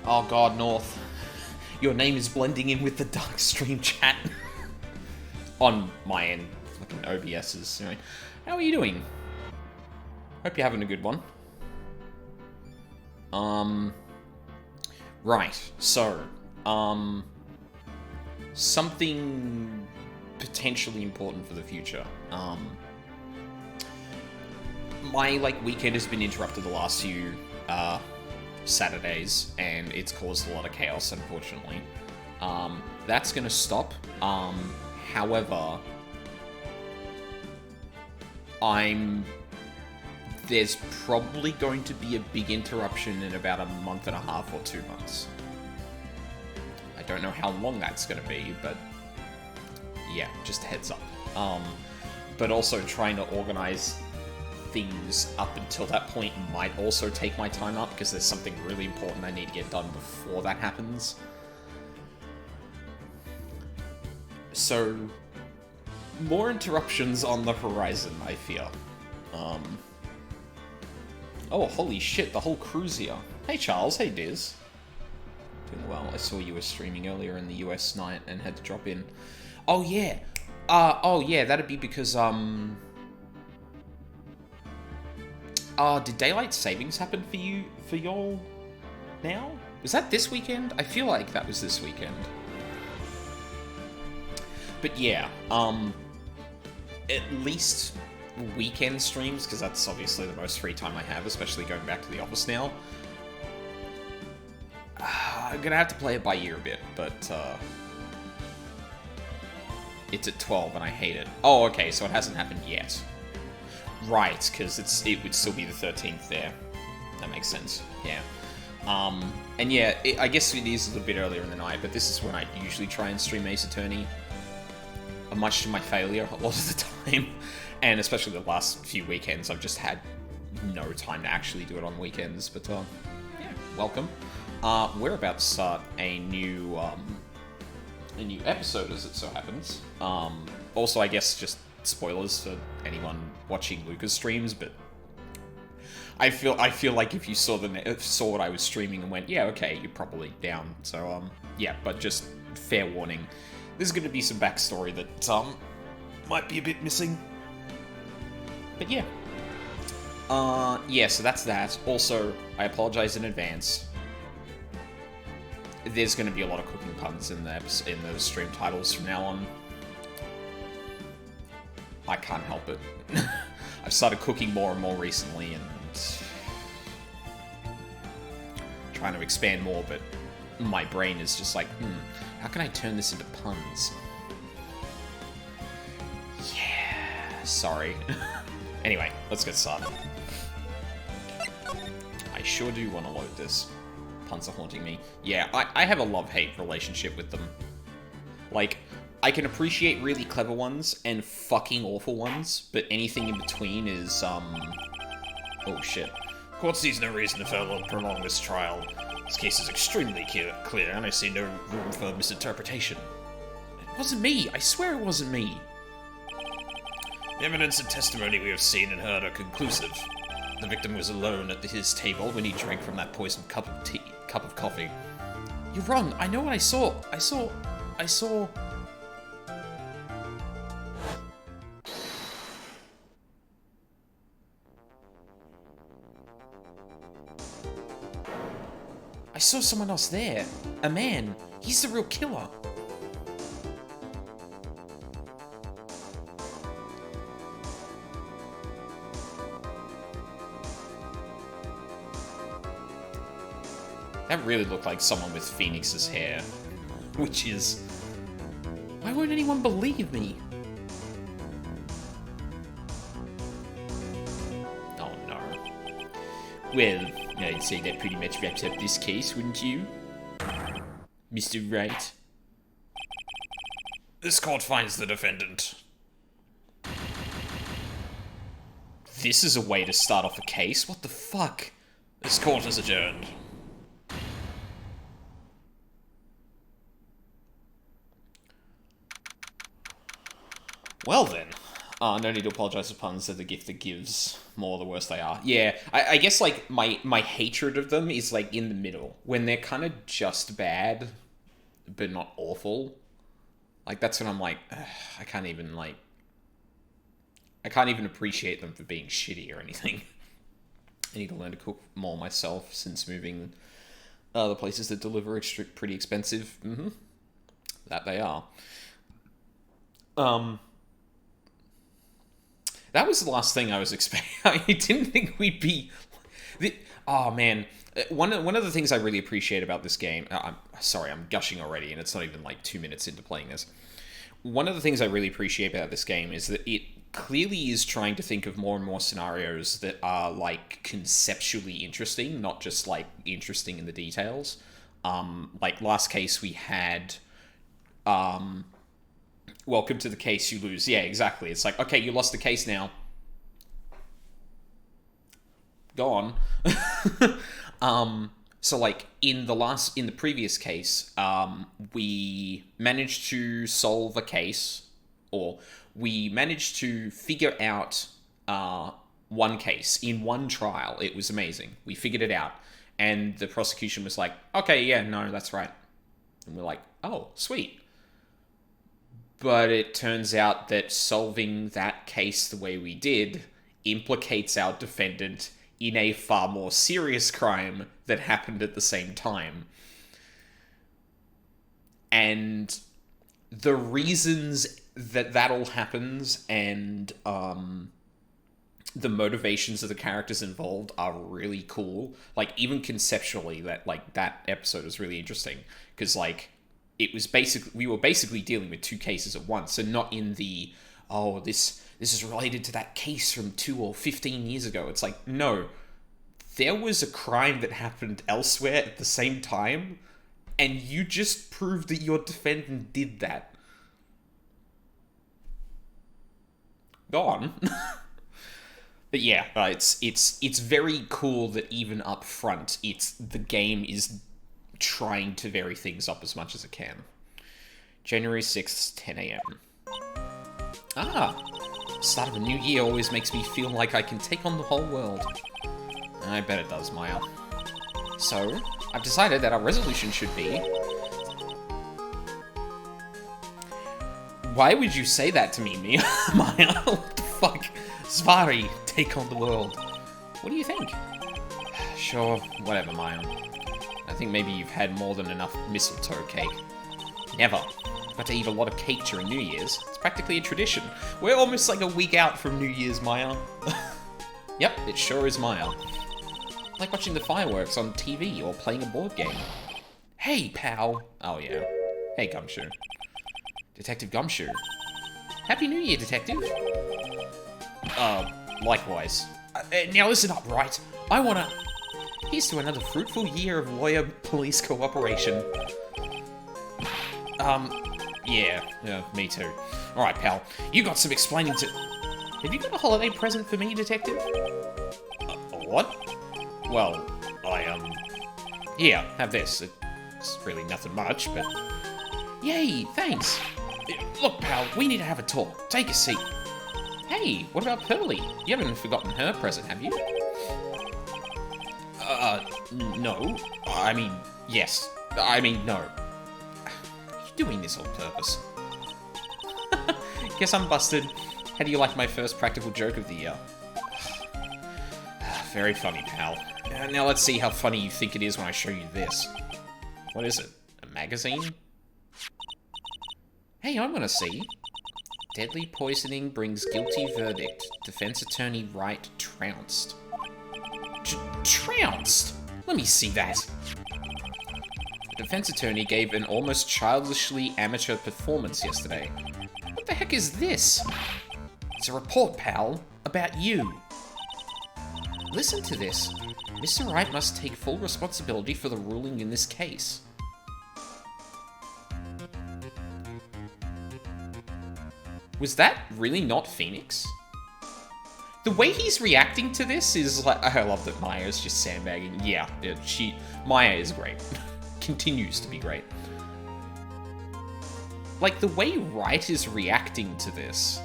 Oh god, North. Your name is blending in with the dark stream chat. On my end. Fucking OBS's. Anyway, how are you doing? Hope you're having a good one. Right. So, something potentially important for the future. My, weekend has been interrupted the last few, Saturdays, and it's caused a lot of chaos, unfortunately. That's gonna stop. However, there's probably going to be a big interruption in about a month and a half or 2 months. I don't know how long that's gonna be, but yeah, just a heads up. But also trying to organize things up until that point might also take my time up, because there's something really important I need to get done before that happens. So, more interruptions on the horizon, I fear. Oh, holy shit, the whole crew's here. Hey Charles, hey Diz. Doing well. I saw you were streaming earlier in the US night and had to drop in. Oh yeah. That'd be because, did daylight savings happen for y'all now? Was that this weekend? I feel like that was this weekend. But yeah, at least weekend streams, because that's obviously the most free time I have, especially going back to the office now. I'm gonna have to play it by ear a bit, but it's at 12 and I hate it. Oh, okay, so it hasn't happened yet. Right, because it would still be the 13th there. That makes sense, yeah. And yeah, I guess it is a little bit earlier in the night, but this is when I usually try and stream Ace Attorney. Much to my failure a lot of the time, and especially the last few weekends, I've just had no time to actually do it on weekends, but yeah, welcome. We're about to start a new episode, as it so happens. Also, I guess just spoilers for anyone watching Lucas streams, but I feel like if you saw what I was streaming and went, yeah, okay, you're probably down. So yeah, but just fair warning. There's going to be some backstory that might be a bit missing. But yeah. Yeah, so that's that. Also, I apologize in advance. There's going to be a lot of cooking puns in the stream titles from now on. I can't help it. I've started cooking more and more recently and trying to expand more, but my brain is just like, how can I turn this into puns? Yeah, sorry. Anyway, let's get started. I sure do want to load this. Puns are haunting me. Yeah, I have a love-hate relationship with them. Like, I can appreciate really clever ones and fucking awful ones, but anything in between is, oh shit. Court sees no reason to prolong this trial. This case is extremely clear, and I see no room for misinterpretation. It wasn't me! I swear it wasn't me! The evidence and testimony we have seen and heard are conclusive. The victim was alone at his table when he drank from that poisoned cup of coffee. You're wrong! I know what I saw! I saw... I saw someone else there. A man. He's the real killer. That really looked like someone with Phoenix's hair. Which is... Why won't anyone believe me? Oh no. Well, I'd say that pretty much wraps up this case, wouldn't you? Mr. Wright? This court finds the defendant. This is a way to start off a case? What the fuck? This court is adjourned. Well then, No need to apologize for puns. They're the gift that gives more the worse they are. Yeah, I guess, like, my hatred of them is, like, in the middle. When they're kind of just bad, but not awful. Like, that's when I'm like, I can't even appreciate them for being shitty or anything. I need to learn to cook more myself since moving the places that deliver pretty expensive. That they are. That was the last thing I was expecting. I didn't think we'd be... Oh, man. One of the things I really appreciate about this game... I'm sorry, I'm gushing already, and it's not even, like, 2 minutes into playing this. One of the things I really appreciate about this game is that it clearly is trying to think of more and more scenarios that are, like, conceptually interesting, not just, like, interesting in the details. Like, last case we had... Welcome to the case you lose. Yeah, exactly. It's like, okay, you lost the case now. Go on. So, like, in the previous case, we managed to solve a case, or we managed to figure out one case in one trial. It was amazing. We figured it out. And the prosecution was like, okay, yeah, no, that's right. And we're like, oh, sweet. But it turns out that solving that case the way we did implicates our defendant in a far more serious crime that happened at the same time. And the reasons that all happens and the motivations of the characters involved are really cool. Like, even conceptually, that episode was really interesting. Because, like, we were basically dealing with two cases at once, and not in the, oh, this is related to that case from 2 or 15 years ago. It's like, no, there was a crime that happened elsewhere at the same time, and you just proved that your defendant did that. Go on. But yeah, it's very cool that even up front, the game is trying to vary things up as much as it can. January 6th, 10 a.m. Start of a new year always makes me feel like I can take on the whole world. I bet it does, Maya. So, I've decided that our resolution should be... Why would you say that to me, Maya? What the fuck? Svari, take on the world. What do you think? Sure, whatever, Maya. I think maybe you've had more than enough mistletoe cake. Never. Got to eat a lot of cake during New Year's. It's practically a tradition. We're almost like a week out from New Year's, Maya. Yep, it sure is, Maya. Like watching the fireworks on TV or playing a board game. Hey, pal. Oh, yeah. Hey, Gumshoe. Detective Gumshoe. Happy New Year, Detective. Likewise. Now listen up, right? I wanna... Here's to another fruitful year of lawyer-police cooperation. Yeah, me too. Alright, pal. You got some explaining to... Have you got a holiday present for me, Detective? What? Well, Here, have this. It's really nothing much, but... Yay, thanks! Look, pal, we need to have a talk. Take a seat. Hey, what about Pearly? You haven't forgotten her present, have you? No. I mean, yes. I mean, no. You're doing this on purpose. Guess I'm busted. How do you like my first practical joke of the year? Very funny, pal. Now let's see how funny you think it is when I show you this. What is it? A magazine? Hey, I want to see. Deadly poisoning brings guilty verdict. Defense attorney Wright trounced. Trounced? Let me see that. The defense attorney gave an almost childishly amateur performance yesterday. What the heck is this? It's a report, pal, about you. Listen to this. Mr. Wright must take full responsibility for the ruling in this case. Was that really not Phoenix? The way he's reacting to this is like... I love that Maya's just sandbagging. Yeah, Maya is great. Continues to be great. Like, the way Wright is reacting to this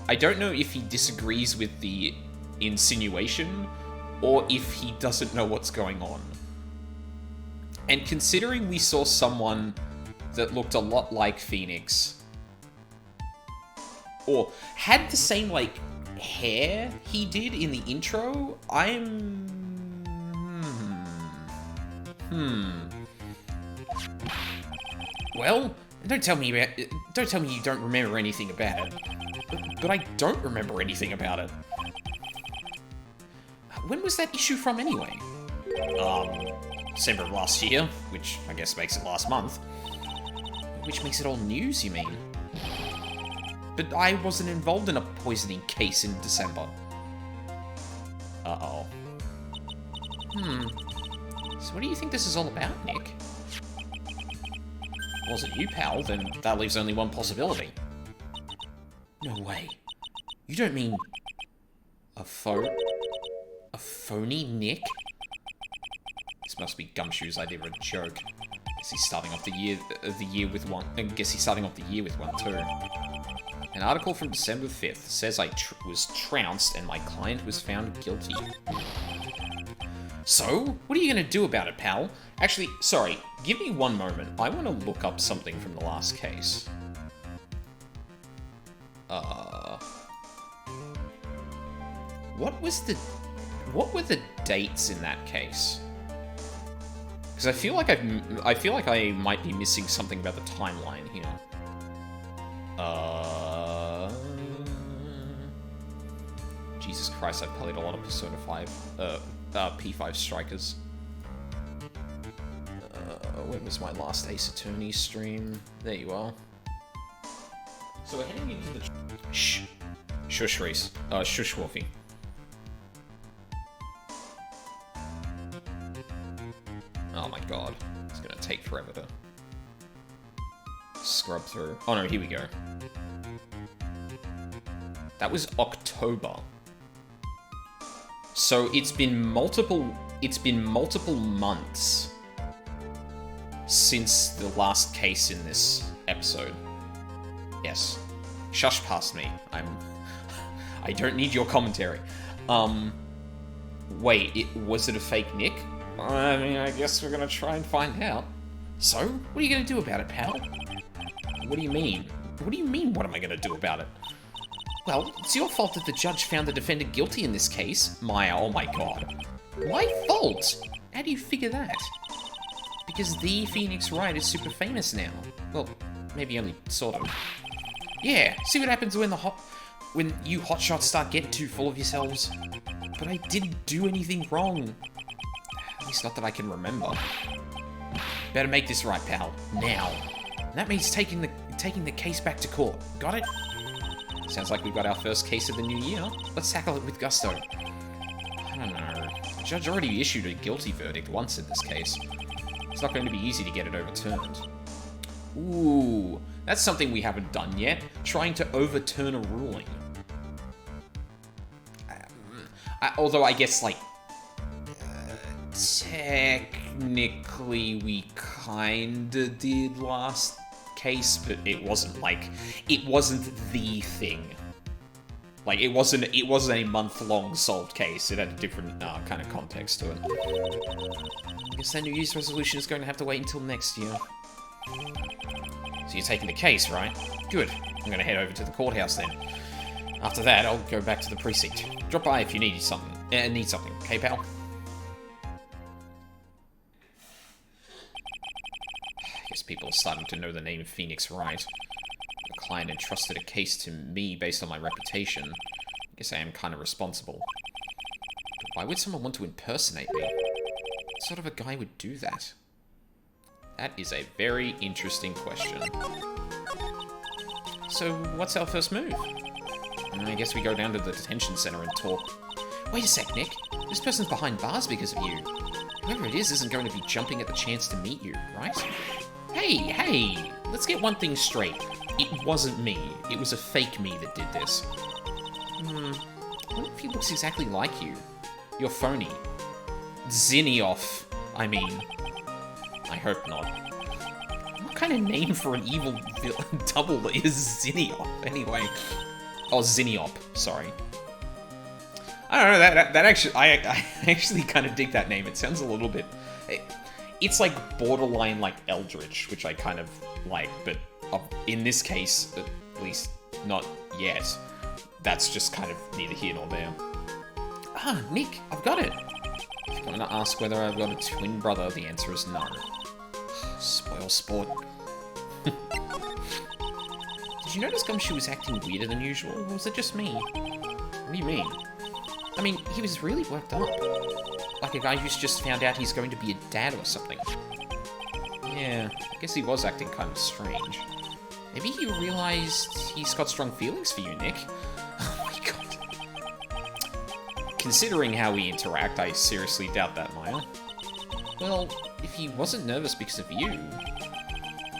I don't know if he disagrees with the insinuation, or if he doesn't know what's going on. And considering we saw someone that looked a lot like Phoenix, or had the same, like, hair he did in the intro, Well, don't tell me you don't remember anything about it. But I don't remember anything about it. When was that issue from, anyway? December of last year, which I guess makes it last month. Which makes it all news, you mean? But I wasn't involved in a poisoning case in December. Uh-oh. So what do you think this is all about, Nick? Wasn't you, pal? Then that leaves only one possibility. No way. You don't mean... a phony Nick? This must be Gumshoe's idea of a joke. Guess he's starting off the year with one. I guess he's starting off the year with one too. An article from December 5th says I was trounced and my client was found guilty. So, what are you going to do about it, pal? Actually, sorry, give me one moment. I want to look up something from the last case. What were the dates in that case? Because I feel like I might be missing something about the timeline here. Jesus Christ, I've played a lot of Persona 5, P5 Strikers. When was my last Ace Attorney stream? There you are. So we're heading into the... Shh. Shush, Reese. Shush, Wolfie. Oh my god. It's gonna take forever to scrub through. Oh no, here we go. That was October. So it's been multiple months since the last case in this episode. Yes. Shush past me. I don't need your commentary. Wait, was it a fake Nick? I mean, I guess we're gonna try and find out. So, what are you gonna do about it, pal? What do you mean? What do you mean, what am I gonna do about it? Well, it's your fault that the judge found the defendant guilty in this case. Maya, oh my god. My fault? How do you figure that? Because the Phoenix Wright is super famous now. Well, maybe only sort of. Yeah, see what happens when you hotshots start getting too full of yourselves? But I didn't do anything wrong. At least not that I can remember. Better make this right, pal. Now. And that means taking the case back to court. Got it? Sounds like we've got our first case of the new year. Let's tackle it with gusto. I don't know. The judge already issued a guilty verdict once in this case. It's not going to be easy to get it overturned. Ooh, that's something we haven't done yet. Trying to overturn a ruling. Although I guess, like, technically we kinda did last case, but it wasn't the thing. Like, it wasn't a month-long solved case. It had a different kind of context to it. I guess that New Year's resolution is going to have to wait until next year. So you're taking the case, right? Good. I'm going to head over to the courthouse then. After that, I'll go back to the precinct. Drop by if you need something. Okay, pal? I guess people are starting to know the name Phoenix Wright. The client entrusted a case to me based on my reputation. I guess I am kind of responsible. But why would someone want to impersonate me? What sort of a guy would do that? That is a very interesting question. So, what's our first move? I guess we go down to the detention center and talk. Wait a sec, Nick. This person's behind bars because of you. Whoever it is isn't going to be jumping at the chance to meet you, right? Hey! Let's get one thing straight. It wasn't me. It was a fake me that did this. What if he looks exactly like you? You're phony. Zinioff, I mean. I hope not. What kind of name for an evil double is Zinioff, anyway? Oh, Zinniop. Sorry. I don't know, that actually... I actually kind of dig that name. It sounds a little bit... It's like borderline like Eldritch, which I kind of like, but in this case, at least not yet. That's just kind of neither here nor there. Ah, Nick, I've got it. If you're going to ask whether I've got a twin brother, the answer is no. Spoil sport. Did you notice Gumshoe was acting weirder than usual, or was it just me? What do you mean? I mean, he was really worked up. Like a guy who's just found out he's going to be a dad or something. Yeah, I guess he was acting kind of strange. Maybe he realized he's got strong feelings for you, Nick. Oh my god. Considering how we interact, I seriously doubt that, Maya. Well, if he wasn't nervous because of you,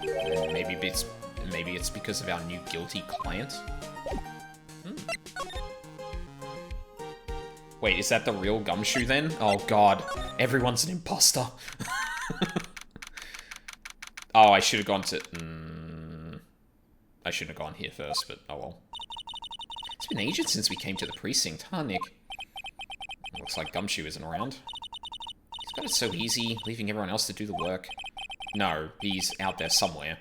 then maybe it's because of our new guilty client. Wait, is that the real Gumshoe then? Oh god, everyone's an imposter. Oh, I should have gone to... I shouldn't have gone here first, but oh well. It's been ages since we came to the precinct, huh, Nick? Looks like Gumshoe isn't around. He's got it so easy, leaving everyone else to do the work. No, he's out there somewhere.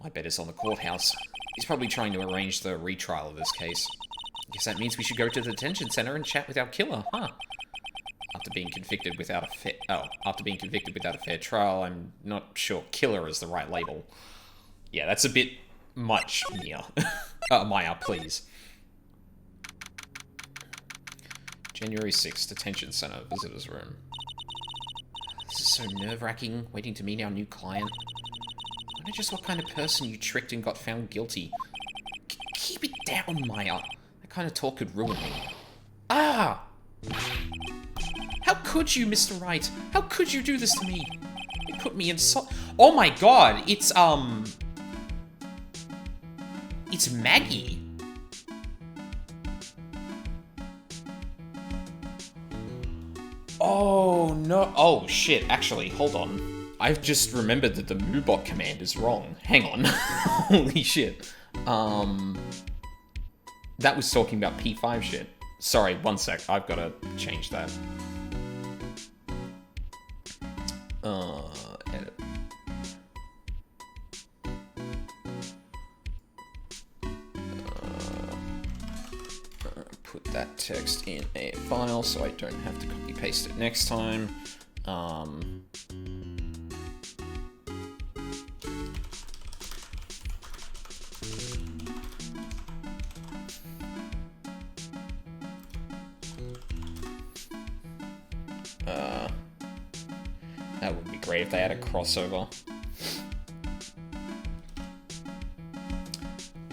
My bet is on the courthouse. He's probably trying to arrange the retrial of this case. Guess that means we should go to the detention center and chat with our killer, huh? After being convicted without a fair trial, I'm not sure killer is the right label. Yeah, that's a bit much, Mia. Maya, please. January 6th, detention center, visitor's room. This is so nerve-wracking, waiting to meet our new client. I wonder just what kind of person you tricked and got found guilty. Keep it down, Maya. That kind of talk could ruin me. Ah! How could you, Mr. Wright? How could you do this to me? You put me in so... Oh my god, it's Maggie. Oh, no. Oh, shit. Actually, hold on. I've just remembered that the Moobot command is wrong. Hang on. Holy shit. That was talking about P5 shit. Sorry, one sec. I've got to change that. Edit. Put that text in a file so I don't have to copy paste it next time. That would be great if they had a crossover.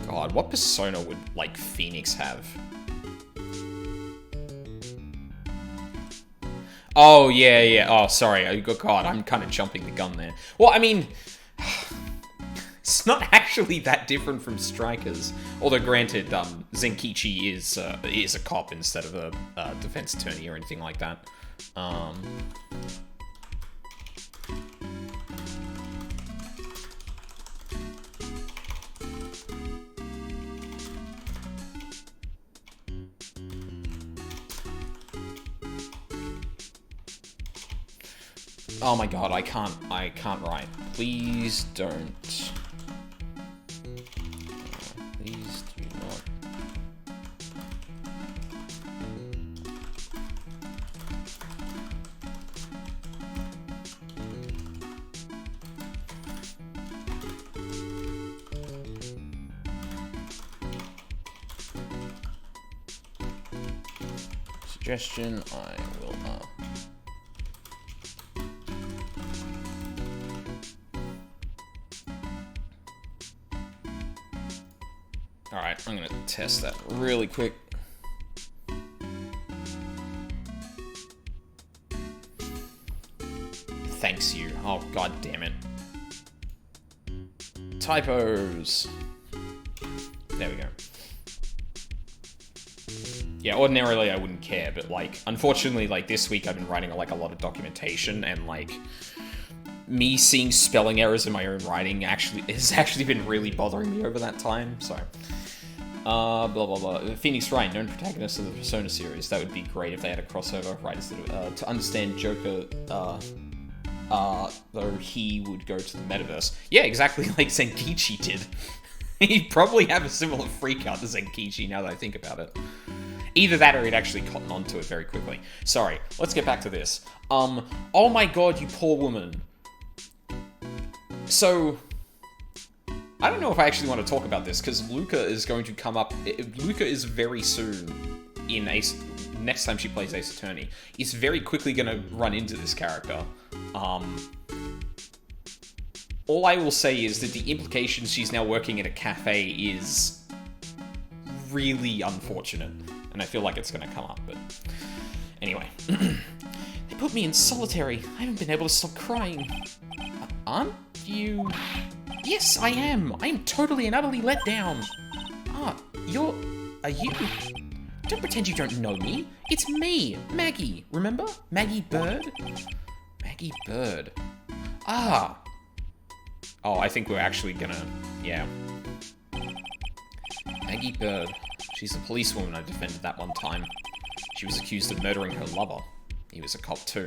God, what persona would, like, Phoenix have? Oh, yeah. Oh, sorry. God, I'm kind of jumping the gun there. Well, I mean... It's not actually that different from Strikers. Although, granted, Zenkichi is a cop instead of a defense attorney or anything like that. Oh my god, I can't write. Please don't. Please do not. Suggestion, I will Alright, I'm gonna test that really quick. Thanks you. Oh, god damn it. Typos. There we go. Yeah, ordinarily I wouldn't care, but like, unfortunately, like this week I've been writing like a lot of documentation, and like, me seeing spelling errors in my own writing has actually been really bothering me over that time, so... Blah, blah, blah. Phoenix Wright, known protagonist of the Persona series. That would be great if they had a crossover. Right, to understand Joker, though he would go to the metaverse. Yeah, exactly like Zenkichi did. He'd probably have a similar freakout to Zenkichi now that I think about it. Either that or he'd actually cotton onto it very quickly. Sorry, let's get back to this. Oh my god, you poor woman. So, I don't know if I actually want to talk about this, because Luca is going to come up... Luca is very soon in Ace... Next time she plays Ace Attorney, is very quickly going to run into this character. All I will say is that the implication she's now working at a cafe is really unfortunate, and I feel like it's going to come up, but... Anyway. They put me in solitary. I haven't been able to stop crying. Aren't you... Yes, I am. I am totally and utterly let down. Ah, are you... Don't pretend you don't know me. It's me, Maggie. Remember? Maggie Bird? Maggie Bird. Ah. Oh, I think we're actually gonna... Yeah. Maggie Bird. She's the policewoman I defended that one time. She was accused of murdering her lover. He was a cop too.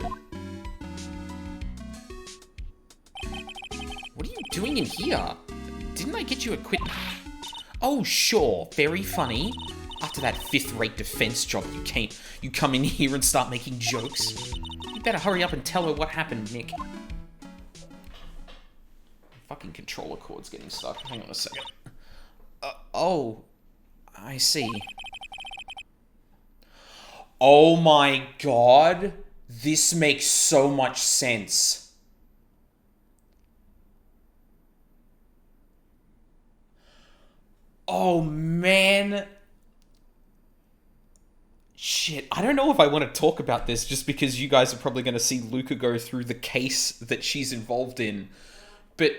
What are you doing in here? Didn't I get you a quick... Oh, sure. Very funny. After that fifth-rate defense job, you come in here and start making jokes. You better hurry up and tell her what happened, Nick. Fucking controller cord's getting stuck. Hang on a second. Oh. I see. Oh my god. This makes so much sense. Oh, man. Shit, I don't know if I want to talk about this just because you guys are probably going to see Luca go through the case that she's involved in. But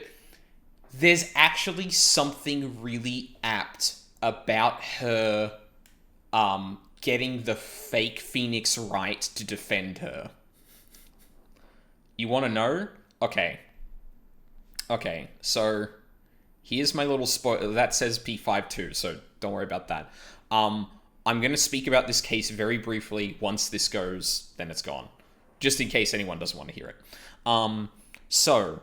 there's actually something really apt about her getting the fake Phoenix Wright to defend her. You want to know? Okay. Okay, so... Here's my little spoiler. That says P52, so don't worry about that. I'm going to speak about this case very briefly. Once this goes, then it's gone. Just in case anyone doesn't want to hear it. So,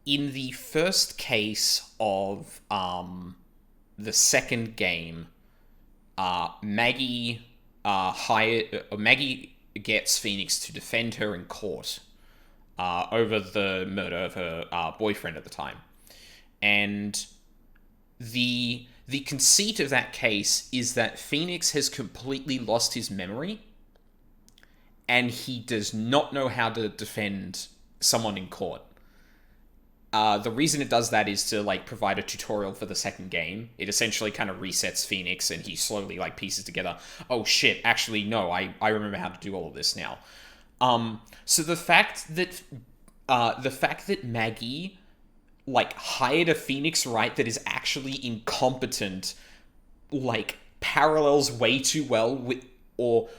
in the first case of the second game, Maggie gets Phoenix to defend her in court over the murder of her boyfriend at the time. And the conceit of that case is that Phoenix has completely lost his memory, and he does not know how to defend someone in court. The reason it does that is to, like, provide a tutorial for the second game. It essentially kind of resets Phoenix, and he slowly, like, pieces together, oh shit, actually, no, I remember how to do all of this now. So the fact that Maggie... like, hired a Phoenix Wright that is actually incompetent, like, parallels way too well with, or,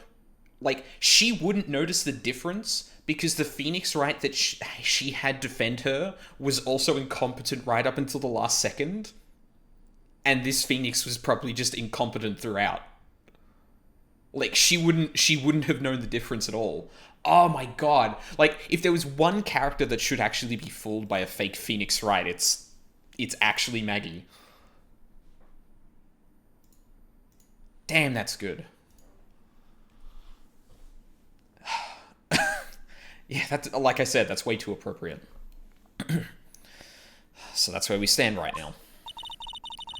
like, she wouldn't notice the difference because the Phoenix Wright that she had defend her was also incompetent right up until the last second, and this Phoenix was probably just incompetent throughout. Like, she wouldn't have known the difference at all. Oh my god. Like, if there was one character that should actually be fooled by a fake Phoenix Wright, it's actually Maggie. Damn, that's good. Yeah, that's, like I said, that's way too appropriate. So that's where we stand right now.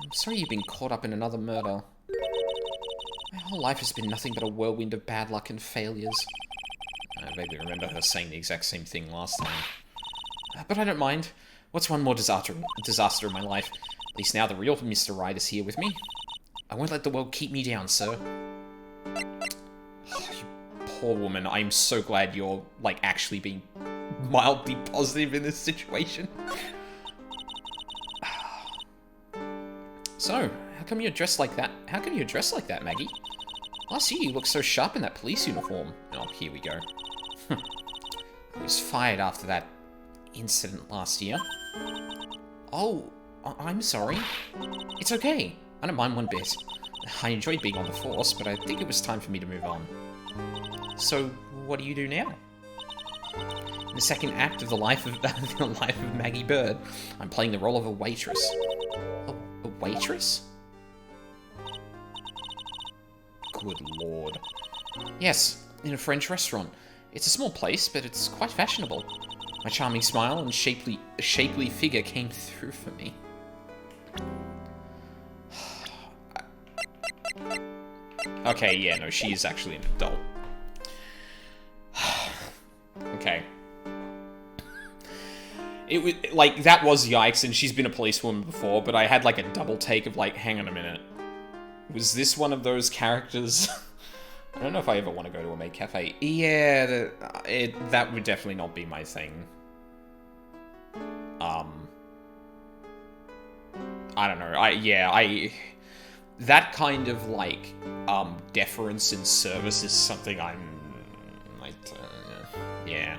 I'm sorry you've been caught up in another murder. My whole life has been nothing but a whirlwind of bad luck and failures. I vaguely remember her saying the exact same thing last time. But I don't mind. What's one more disaster in my life? At least now the real Mr. Wright is here with me. I won't let the world keep me down, sir. Oh, you poor woman. I'm so glad you're, like, actually being mildly positive in this situation. So, how come you're dressed like that? How come you're dressed like that, Maggie? Last year you looked so sharp in that police uniform. Oh, here we go. I was fired after that incident last year. Oh, I'm sorry. It's okay. I don't mind one bit. I enjoyed being on the force, but I think it was time for me to move on. So, what do you do now? In the second act of the life of the life of Maggie Bird, I'm playing the role of a waitress. A waitress? Good lord. Yes, in a French restaurant. It's a small place, but it's quite fashionable. My charming smile and shapely figure came through for me. Okay, yeah, no, she is actually an adult. Okay. It was, like, that was yikes, and she's been a policewoman before, but I had, like, a double take of, like, hang on a minute. Was this one of those characters? I don't know if I ever want to go to a maid cafe. Yeah, that would definitely not be my thing. I don't know. That kind of, like, deference in service is something I'm, like, yeah.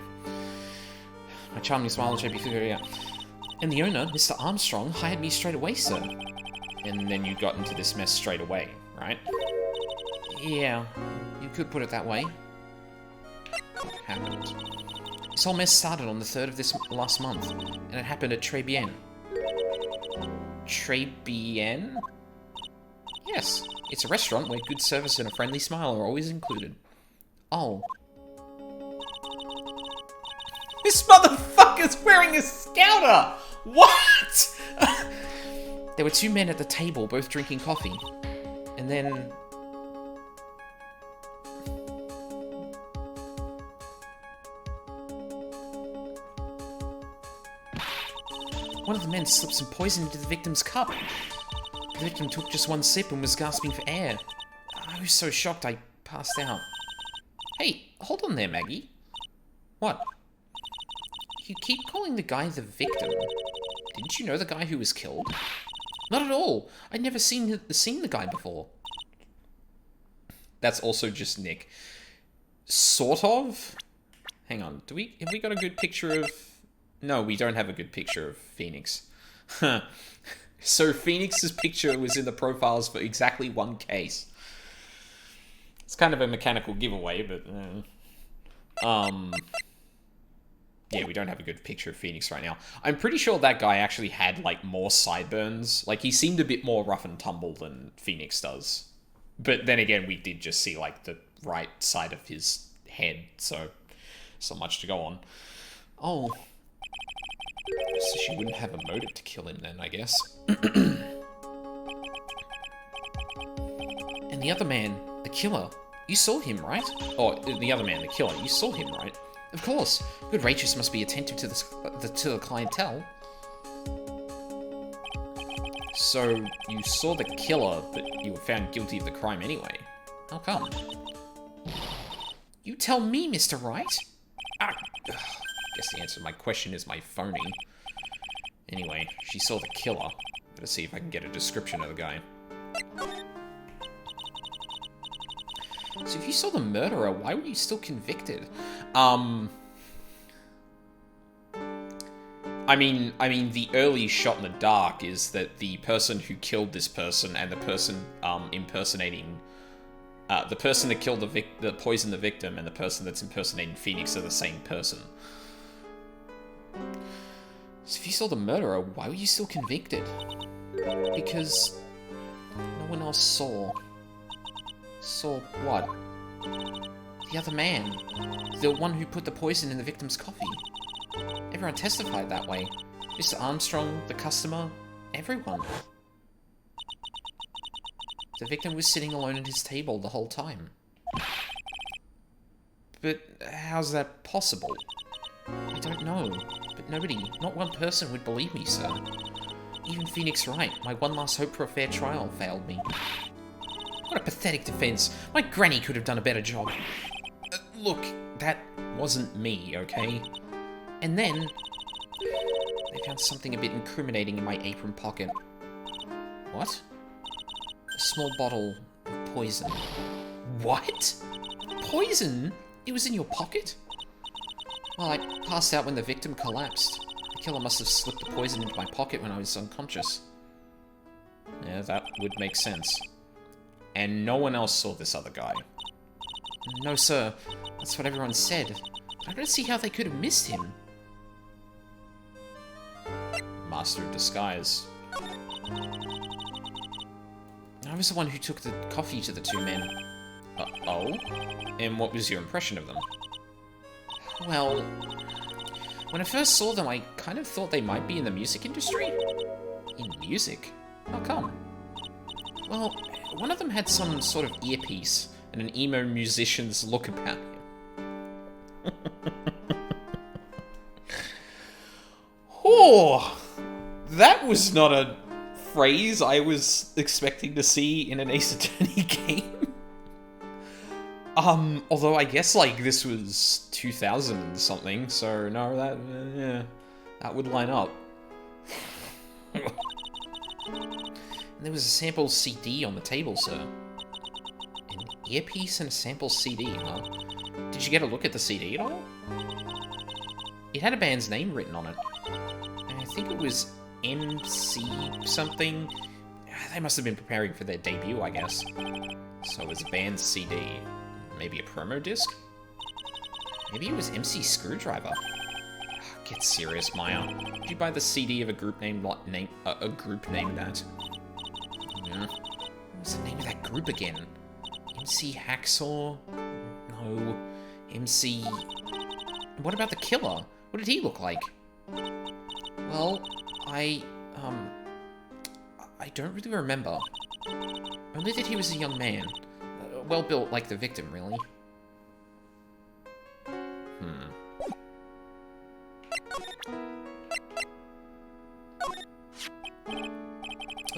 My charming smile and shapely figure, yeah. And the owner, Mr. Armstrong, hired me straight away, sir. And then you got into this mess straight away, right? Yeah, you could put it that way. What happened? This whole mess started on the 3rd of this last month, and it happened at Tribulations. Tribulations? Yes, it's a restaurant where good service and a friendly smile are always included. Oh. This motherfucker's wearing a scouter! What?! There were 2 men at the table, both drinking coffee. And then... one of the men slipped some poison into the victim's cup. The victim took just 1 sip and was gasping for air. I was so shocked I passed out. Hey, hold on there, Maggie. What? You keep calling the guy the victim. Didn't you know the guy who was killed? Not at all. I'd never seen the guy before. That's also just Nick. Sort of? Hang on. Have we got a good picture of... No, we don't have a good picture of Phoenix. So Phoenix's picture was in the profiles for exactly 1 case. It's kind of a mechanical giveaway, but... yeah, we don't have a good picture of Phoenix right now. I'm pretty sure that guy actually had, like, more sideburns. Like, he seemed a bit more rough and tumble than Phoenix does. But then again, we did just see, like, the right side of his head, so... It's not much to go on. Oh. So she wouldn't have a motive to kill him then, I guess. And the other man, the killer, you saw him, right? Oh, the other man, the killer, you saw him, right? Of course. Good waitress must be attentive to the clientele. So, you saw the killer, but you were found guilty of the crime anyway. How come? You tell me, Mr. Wright. I guess the answer to my question is my phoning. Anyway, she saw the killer. Better see if I can get a description of the guy. So if you saw the murderer, why were you still convicted? I mean, the early shot in the dark is that the person who killed this person and the person impersonating, the person that killed that poisoned the victim and the person that's impersonating Phoenix are the same person. So if you saw the murderer, why were you still convicted? Because no one else saw. Saw what? The other man. The one who put the poison in the victim's coffee. Everyone testified that way. Mr. Armstrong, the customer, everyone. The victim was sitting alone at his table the whole time. But how's that possible? I don't know, but nobody, not one person would believe me, sir. Even Phoenix Wright, my one last hope for a fair trial, failed me. What a pathetic defense. My granny could have done a better job. Look, that wasn't me, okay? And then, they found something a bit incriminating in my apron pocket. What? A small bottle of poison. What? Poison? It was in your pocket? Well, I passed out when the victim collapsed. The killer must have slipped the poison into my pocket when I was unconscious. Yeah, that would make sense. and no one else saw this other guy. No, sir. That's what everyone said. I don't see how they could have missed him. Master of Disguise. I was the one who took the coffee to the two men. Oh? And what was your impression of them? Well, when I first saw them, I kind of thought they might be in the music industry. In music? How come? Well, one of them had some sort of earpiece and an emo musician's look about him. Oh, that was not a phrase I was expecting to see in an Ace Attorney game. Although I guess, like, this was 2000 and something, so no, that, yeah, that would line up. There was a sample CD on the table, sir. An earpiece and a sample CD, huh? Did you get a look at the CD at all? It had a band's name written on it. I think it was MC something. They must have been preparing for their debut, I guess. So it was a band's CD. Maybe a promo disc? Maybe it was MC Screwdriver. Get serious, Maya. Did you buy the CD of a group named that? Yeah. What was the name of that group again? MC Hacksaw? No. MC... What about the killer? What did he look like? Well, I don't really remember. Only that he was a young man. Well built like the victim, really.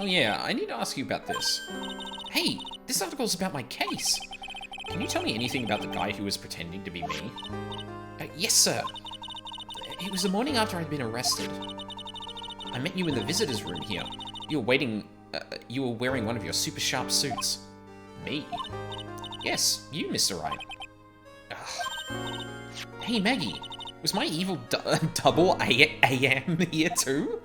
Oh yeah, I need to ask you about this. Hey, this article's about my case. Can you tell me anything about the guy who was pretending to be me? Yes, sir. It was the morning after I'd been arrested. I met you in the visitor's room here. You were wearing one of your super sharp suits. Me? Yes, you, Mr. Wright. Ugh. Hey, Maggie. Was my evil double AM here too?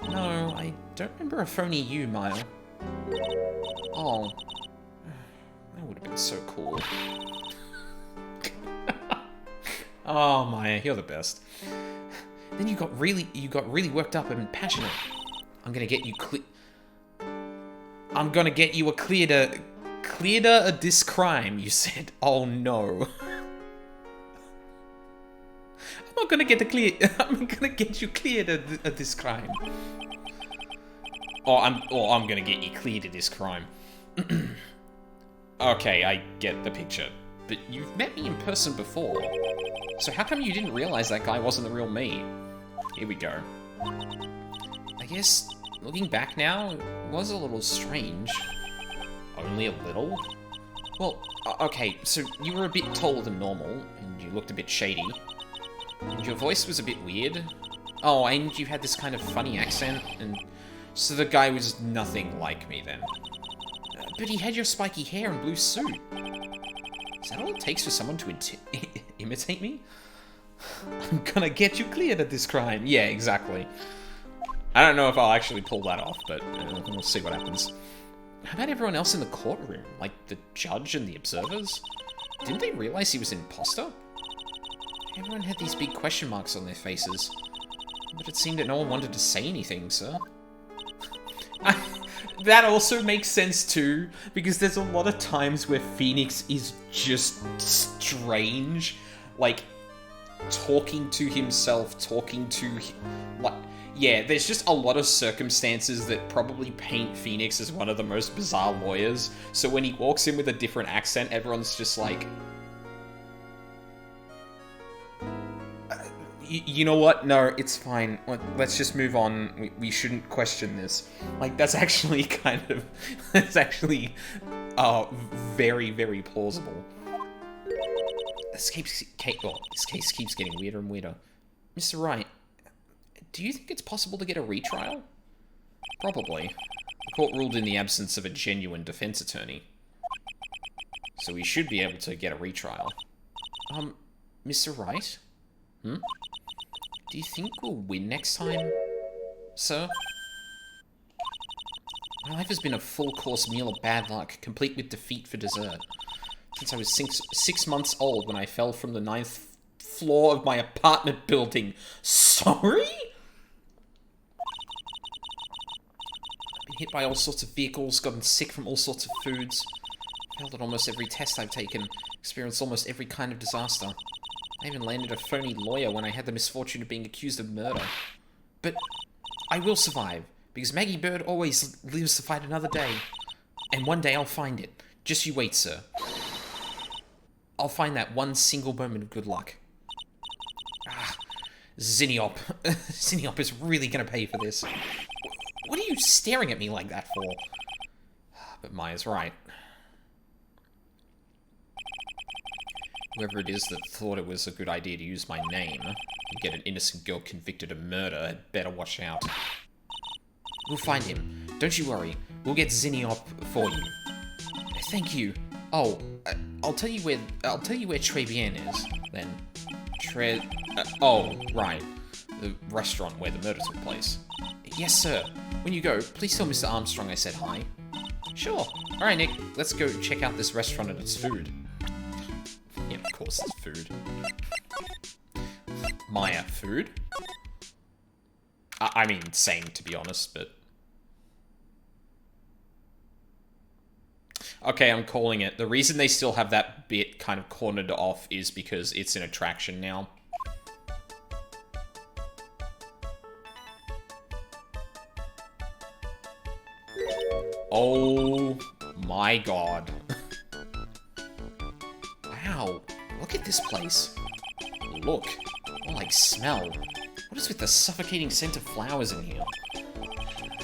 No, I don't remember a phony you, Maya. Oh. That would have been so cool. Oh, Maya, you're the best. Then you got really worked up and passionate. I'm gonna get you a cleared of this crime, you said. Oh no. I'm gonna get you cleared of this crime. I'm gonna get you cleared of this crime. Okay, I get the picture. But you've met me in person before. So how come you didn't realize that guy wasn't the real me? Here we go. I guess, looking back now, it was a little strange. Only a little? Well, okay, so you were a bit taller than normal, and you looked a bit shady. And your voice was a bit weird. Oh, and you had this kind of funny accent, and... So the guy was nothing like me then. But he had your spiky hair and blue suit. Is that all it takes for someone to imitate me? I'm gonna get you cleared of this crime. Yeah, exactly. I don't know if I'll actually pull that off, but we'll see what happens. How about everyone else in the courtroom? Like the judge and the observers? Didn't they realize he was an imposter? Everyone had these big question marks on their faces. But it seemed that no one wanted to say anything, sir. That also makes sense too, because there's a lot of times where Phoenix is just strange. Like, talking to himself, yeah, there's just a lot of circumstances that probably paint Phoenix as one of the most bizarre lawyers. So when he walks in with a different accent, everyone's just like... You know what? No, it's fine. Let's just move on. We shouldn't question this. Like, that's actually kind of... That's actually very, very plausible. This case keeps getting weirder and weirder. Mr. Wright, do you think it's possible to get a retrial? Probably. The court ruled in the absence of a genuine defense attorney. So we should be able to get a retrial. Mr. Wright? Hmm? Do you think we'll win next time, sir? My life has been a full-course meal of bad luck, complete with defeat for dessert. Since I was six months old when I fell from the 9th floor of my apartment building. Sorry? I've been hit by all sorts of vehicles, gotten sick from all sorts of foods, failed at almost every test I've taken, experienced almost every kind of disaster. I even landed a phony lawyer when I had the misfortune of being accused of murder. But I will survive, because Maggie Bird always lives to fight another day. And one day I'll find it. Just you wait, sir. I'll find that one single moment of good luck. Ah, Zinniop. Zinniop is really gonna pay for this. What are you staring at me like that for? But Maya's right. Whoever it is that thought it was a good idea to use my name and get an innocent girl convicted of murder had better watch out. We'll find him. Don't you worry. We'll get Zinniop for you. Thank you. Oh, I'll tell you where Trebian is, then. Oh, right. The restaurant where the murder took place. Yes, sir. When you go, please tell Mr. Armstrong I said hi. Sure. Alright, Nick. Let's go check out this restaurant and its food. Yeah, of course it's food. Maya, food? I mean, same, to be honest, but... Okay, I'm calling it. The reason they still have that bit kind of cornered off is because it's an attraction now. Oh my god. Wow, look at this place. Look, more like smell. What is with the suffocating scent of flowers in here?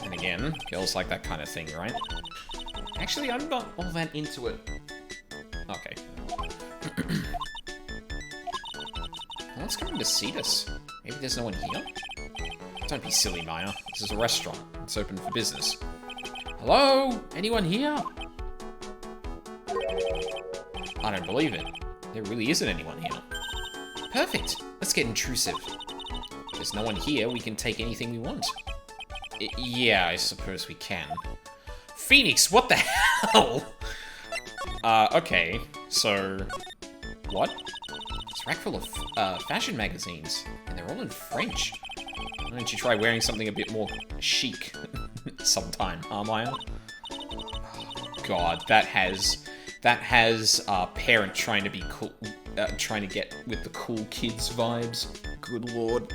And again, girls like that kind of thing, right? Actually, I'm not all that into it. Okay. No one's coming to see us. Maybe there's no one here? Don't be silly, Maya. This is a restaurant. It's open for business. Hello? Anyone here? I don't believe it. There really isn't anyone here. Perfect. Let's get intrusive. If there's no one here, we can take anything we want. Yeah, I suppose we can. Phoenix, what the hell? Okay, so... What? It's a rack full of fashion magazines, and they're all in French. Why don't you try wearing something a bit more chic sometime, Maya? Oh, God, that has parent trying to be cool, trying to get with the cool kids vibes. Good lord.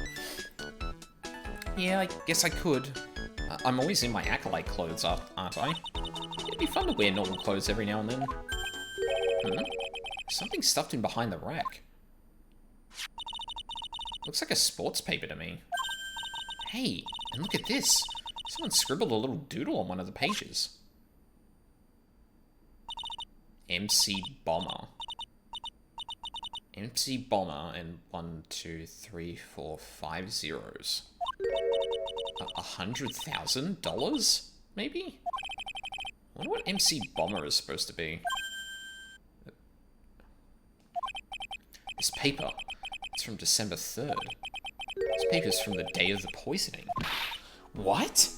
Yeah, I guess I could. I'm always in my acolyte clothes, aren't I? It'd be fun to wear normal clothes every now and then. Something stuffed in behind the rack. Looks like a sports paper to me. Hey, and look at this. Someone scribbled a little doodle on one of the pages. MC Bomber. MC Bomber and 1, 2, 3, 4, 5 zeros. $100,000? Maybe? I wonder what MC Bomber is supposed to be. This paper. It's from December 3rd. This paper's from the day of the poisoning. What?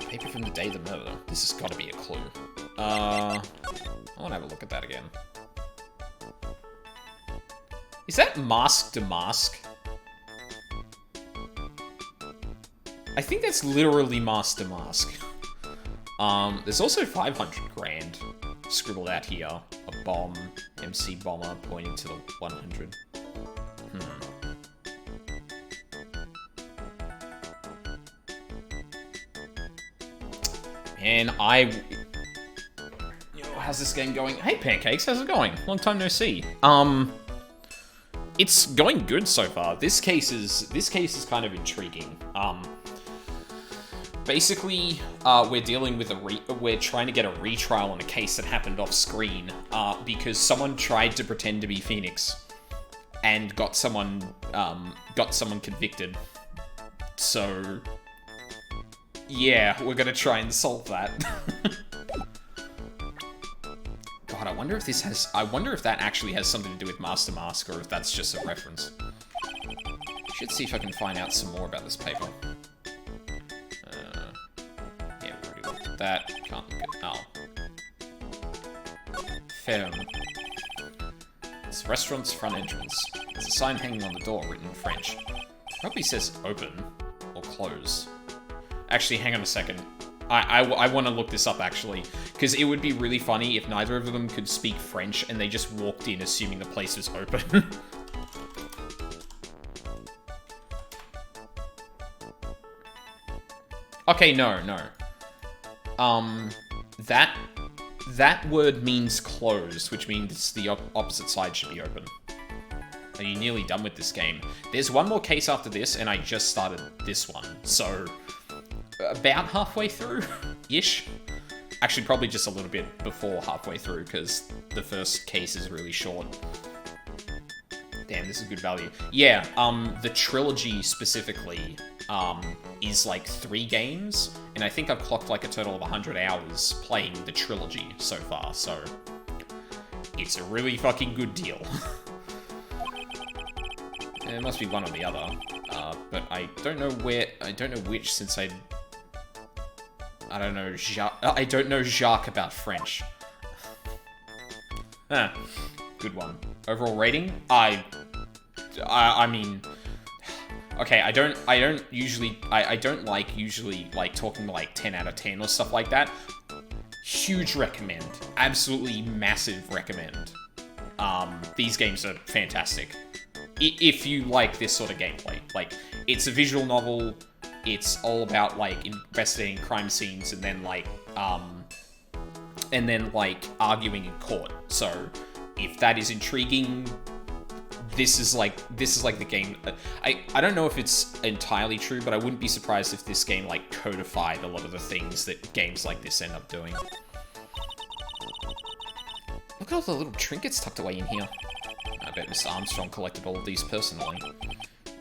Paper from the day of the murder. This has got to be a clue. I want to have a look at that again. Is that Mask to Mask? I think that's literally Mask to Mask. There's also 500 grand scribbled out here. A bomb, MC Bomber pointing to the 100. And how's this game going? Hey, Pancakes, how's it going? Long time no see. It's going good so far. This case is kind of intriguing. Basically, we're dealing with we're trying to get a retrial on a case that happened off screen, because someone tried to pretend to be Phoenix and got someone convicted. So, yeah, we're gonna try and solve that. God, I wonder if that actually has something to do with Master Mask, or if that's just a reference. Should see if I can find out some more about this paper. Yeah, we already looked at that. Can't look at... Oh. Ferme. It's the restaurant's front entrance. There's a sign hanging on the door written in French. Probably says open or close. Actually, hang on a second. I want to look this up, actually. Because it would be really funny if neither of them could speak French and they just walked in assuming the place was open. Okay, no. That word means closed, which means the opposite side should be open. Are you nearly done with this game? There's one more case after this, and I just started this one, so about halfway through-ish. Actually, probably just a little bit before halfway through, because the first case is really short. Damn, this is good value. Yeah, the trilogy specifically is like 3 games, and I think I've clocked like a total of 100 hours playing the trilogy so far, so it's a really fucking good deal. It must be one or the other, but I don't know which, since I don't know Jacques about French. Huh. Good one. Overall rating? I mean, okay, I don't usually like talking like 10 out of 10 or stuff like that. Huge recommend. Absolutely massive recommend. These games are fantastic. If you like this sort of gameplay. Like, it's a visual novel, it's all about like investigating crime scenes and then like arguing in court. So if that is intriguing, this is like the game. I don't know if it's entirely true, but I wouldn't be surprised if this game like codified a lot of the things that games like this end up doing. Look at all the little trinkets tucked away in here. I bet Mr. Armstrong collected all of these personally.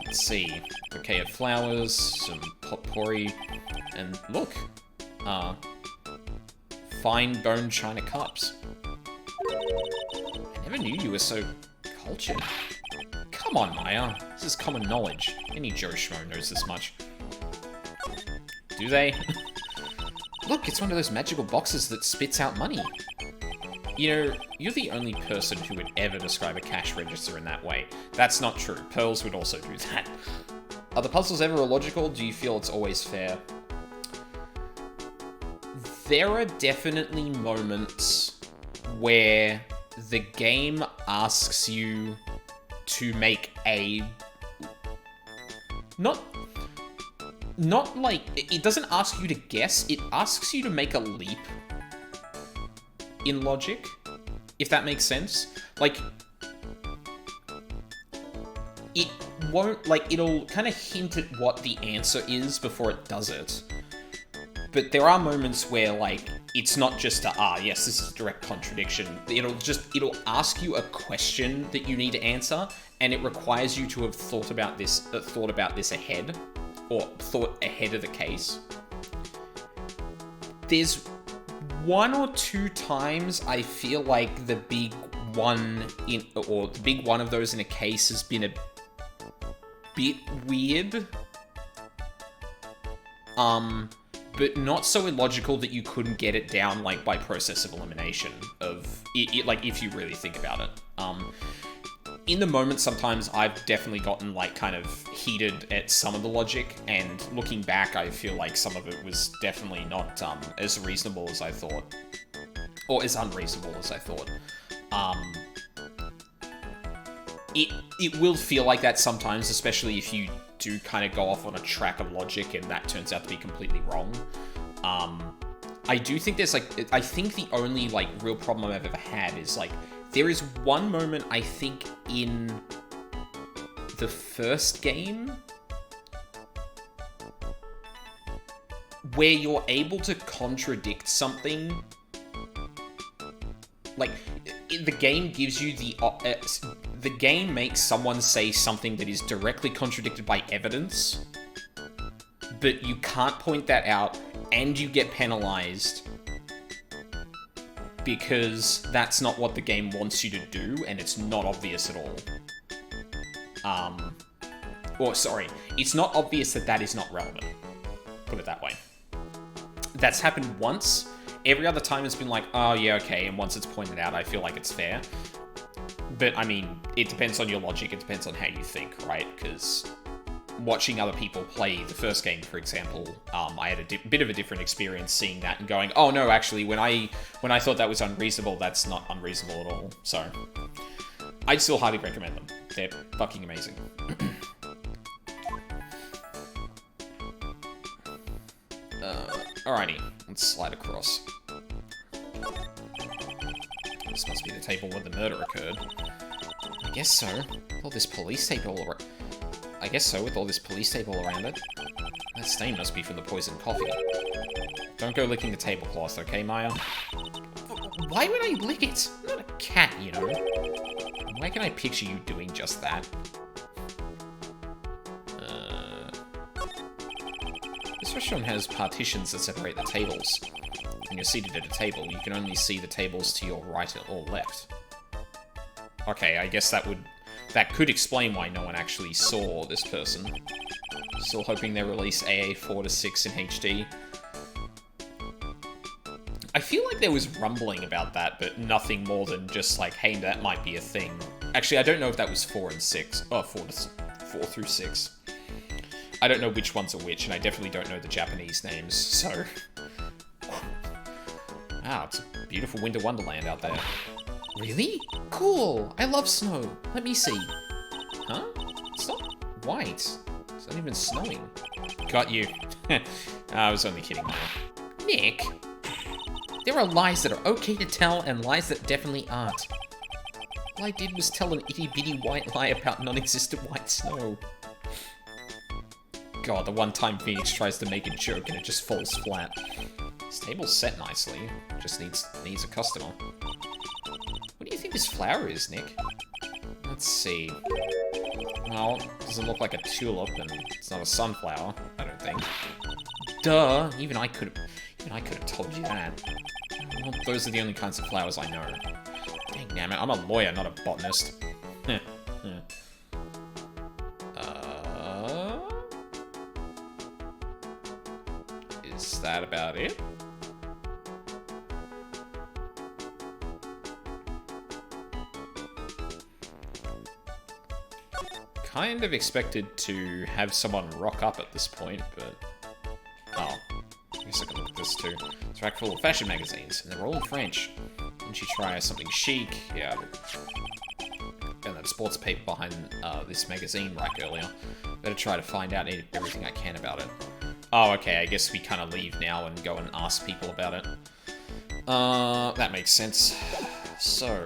Let's see. Bouquet of flowers, some potpourri, and look. Fine bone china cups. I never knew you were so cultured. Come on, Maya. This is common knowledge. Any Joe Schmo knows this much. Do they? Look, it's one of those magical boxes that spits out money. You know, you're the only person who would ever describe a cash register in that way. That's not true. Pearls would also do that. Are the puzzles ever illogical? Do you feel it's always fair? There are definitely moments where the game asks you to make a... Not like... It doesn't ask you to guess, it asks you to make a leap in logic, if that makes sense. Like, it won't, like, it'll kind of hint at what the answer is before it does it. But there are moments where, like, it's not just a, yes, this is a direct contradiction. It'll ask you a question that you need to answer, and it requires you to have thought about this ahead, or thought ahead of the case. There's 1 or 2 times I feel like the big one of those in a case has been a bit weird. But not so illogical that you couldn't get it down, like, by process of elimination of it, like, if you really think about it. In the moment, sometimes I've definitely gotten, like, kind of heated at some of the logic, and looking back, I feel like some of it was definitely not as reasonable as I thought. Or as unreasonable as I thought. It will feel like that sometimes, especially if you do kind of go off on a track of logic and that turns out to be completely wrong. I do think there's, like, I think the only, like, real problem I've ever had is, like, there is one moment, I think, in the first game where you're able to contradict something. Like, the game gives you the game makes someone say something that is directly contradicted by evidence, but you can't point that out, and you get penalized because that's not what the game wants you to do, and it's not obvious at all. Or, sorry, it's not obvious that that is not relevant. Put it that way. That's happened once. Every other time it's been like, oh, yeah, okay, and once it's pointed out, I feel like it's fair. But, I mean, it depends on your logic, it depends on how you think, right? Because watching other people play the first game, for example, I had a bit of a different experience seeing that and going, oh, no, actually, when I thought that was unreasonable, that's not unreasonable at all. So, I'd still highly recommend them. They're fucking amazing. Alrighty, let's slide across. This must be the table where the murder occurred. I guess so. With all this police tape all around. I guess so, with all this police tape all around it. That stain must be from the poisoned coffee. Don't go licking the tablecloth, okay, Maya? Why would I lick it? I'm not a cat, you know. Why can I picture you doing just that? This restaurant has partitions that separate the tables. When you're seated at a table, you can only see the tables to your right or left. Okay, I guess that could explain why no one actually saw this person. Still hoping they release AA 4 to 6 in HD. I feel like there was rumbling about that, but nothing more than just like, hey, that might be a thing. Actually, I don't know if that was 4 and 6. Oh, 4 through 6. I don't know which ones are which, and I definitely don't know the Japanese names, so... Wow, it's a beautiful winter wonderland out there. Really? Cool! I love snow! Let me see. Huh? It's not white. It's not even snowing. Got you. I was only kidding, man. Nick! There are lies that are okay to tell, and lies that definitely aren't. All I did was tell an itty-bitty white lie about non-existent white snow. God, the one time Phoenix tries to make a joke and it just falls flat. This table's set nicely. Just needs a customer. What do you think this flower is, Nick? Let's see. Well, it doesn't look like a tulip, and it's not a sunflower, I don't think. Duh! Even I could have told you that. Well, those are the only kinds of flowers I know. Dang damn it, I'm a lawyer, not a botanist. Is that about it? Kind of expected to have someone rock up at this point, but... Oh, I guess I can look at this too. It's a rack full of fashion magazines, and they're all in French. Wouldn't you try something chic? Yeah. And that sports paper behind this magazine rack earlier. Better try to find out everything I can about it. Oh, okay, I guess we kind of leave now and go and ask people about it. That makes sense. So...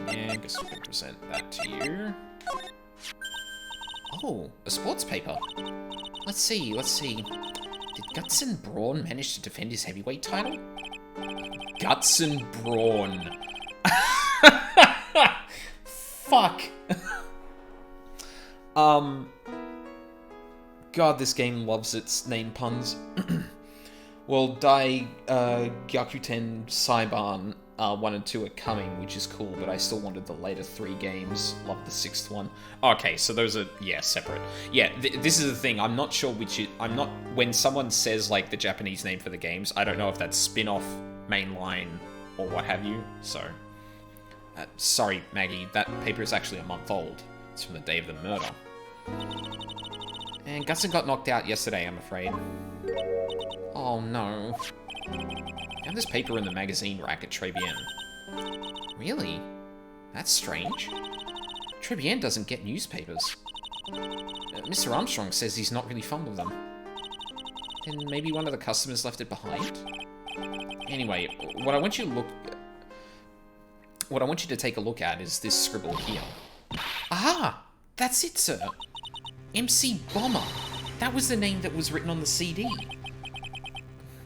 yeah, I guess we can present that to you. Oh, a sports paper. Let's see. Did Guts and Brawn manage to defend his heavyweight title? Guts and Brawn. Fuck. God, this game loves its name puns. Well, Gyakuten Saiban 1 and 2 are coming, which is cool, but I still wanted the later 3 games. Love the 6th one. Okay, so those are, yeah, separate. Yeah, this is the thing, I'm not sure which when someone says, like, the Japanese name for the games, I don't know if that's spin-off, mainline, or what have you, so... sorry, Maggie, that paper is actually a month old. It's from the day of the murder. And Gutson got knocked out yesterday, I'm afraid. Oh, no. I have this paper in the magazine rack at Tribulations. Really? That's strange. Tribulations doesn't get newspapers. Mr. Armstrong says he's not really fond of them. Then maybe one of the customers left it behind? Anyway, what I want you to take a look at is this scribble here. Aha! That's it, sir! MC Bomber! That was the name that was written on the CD.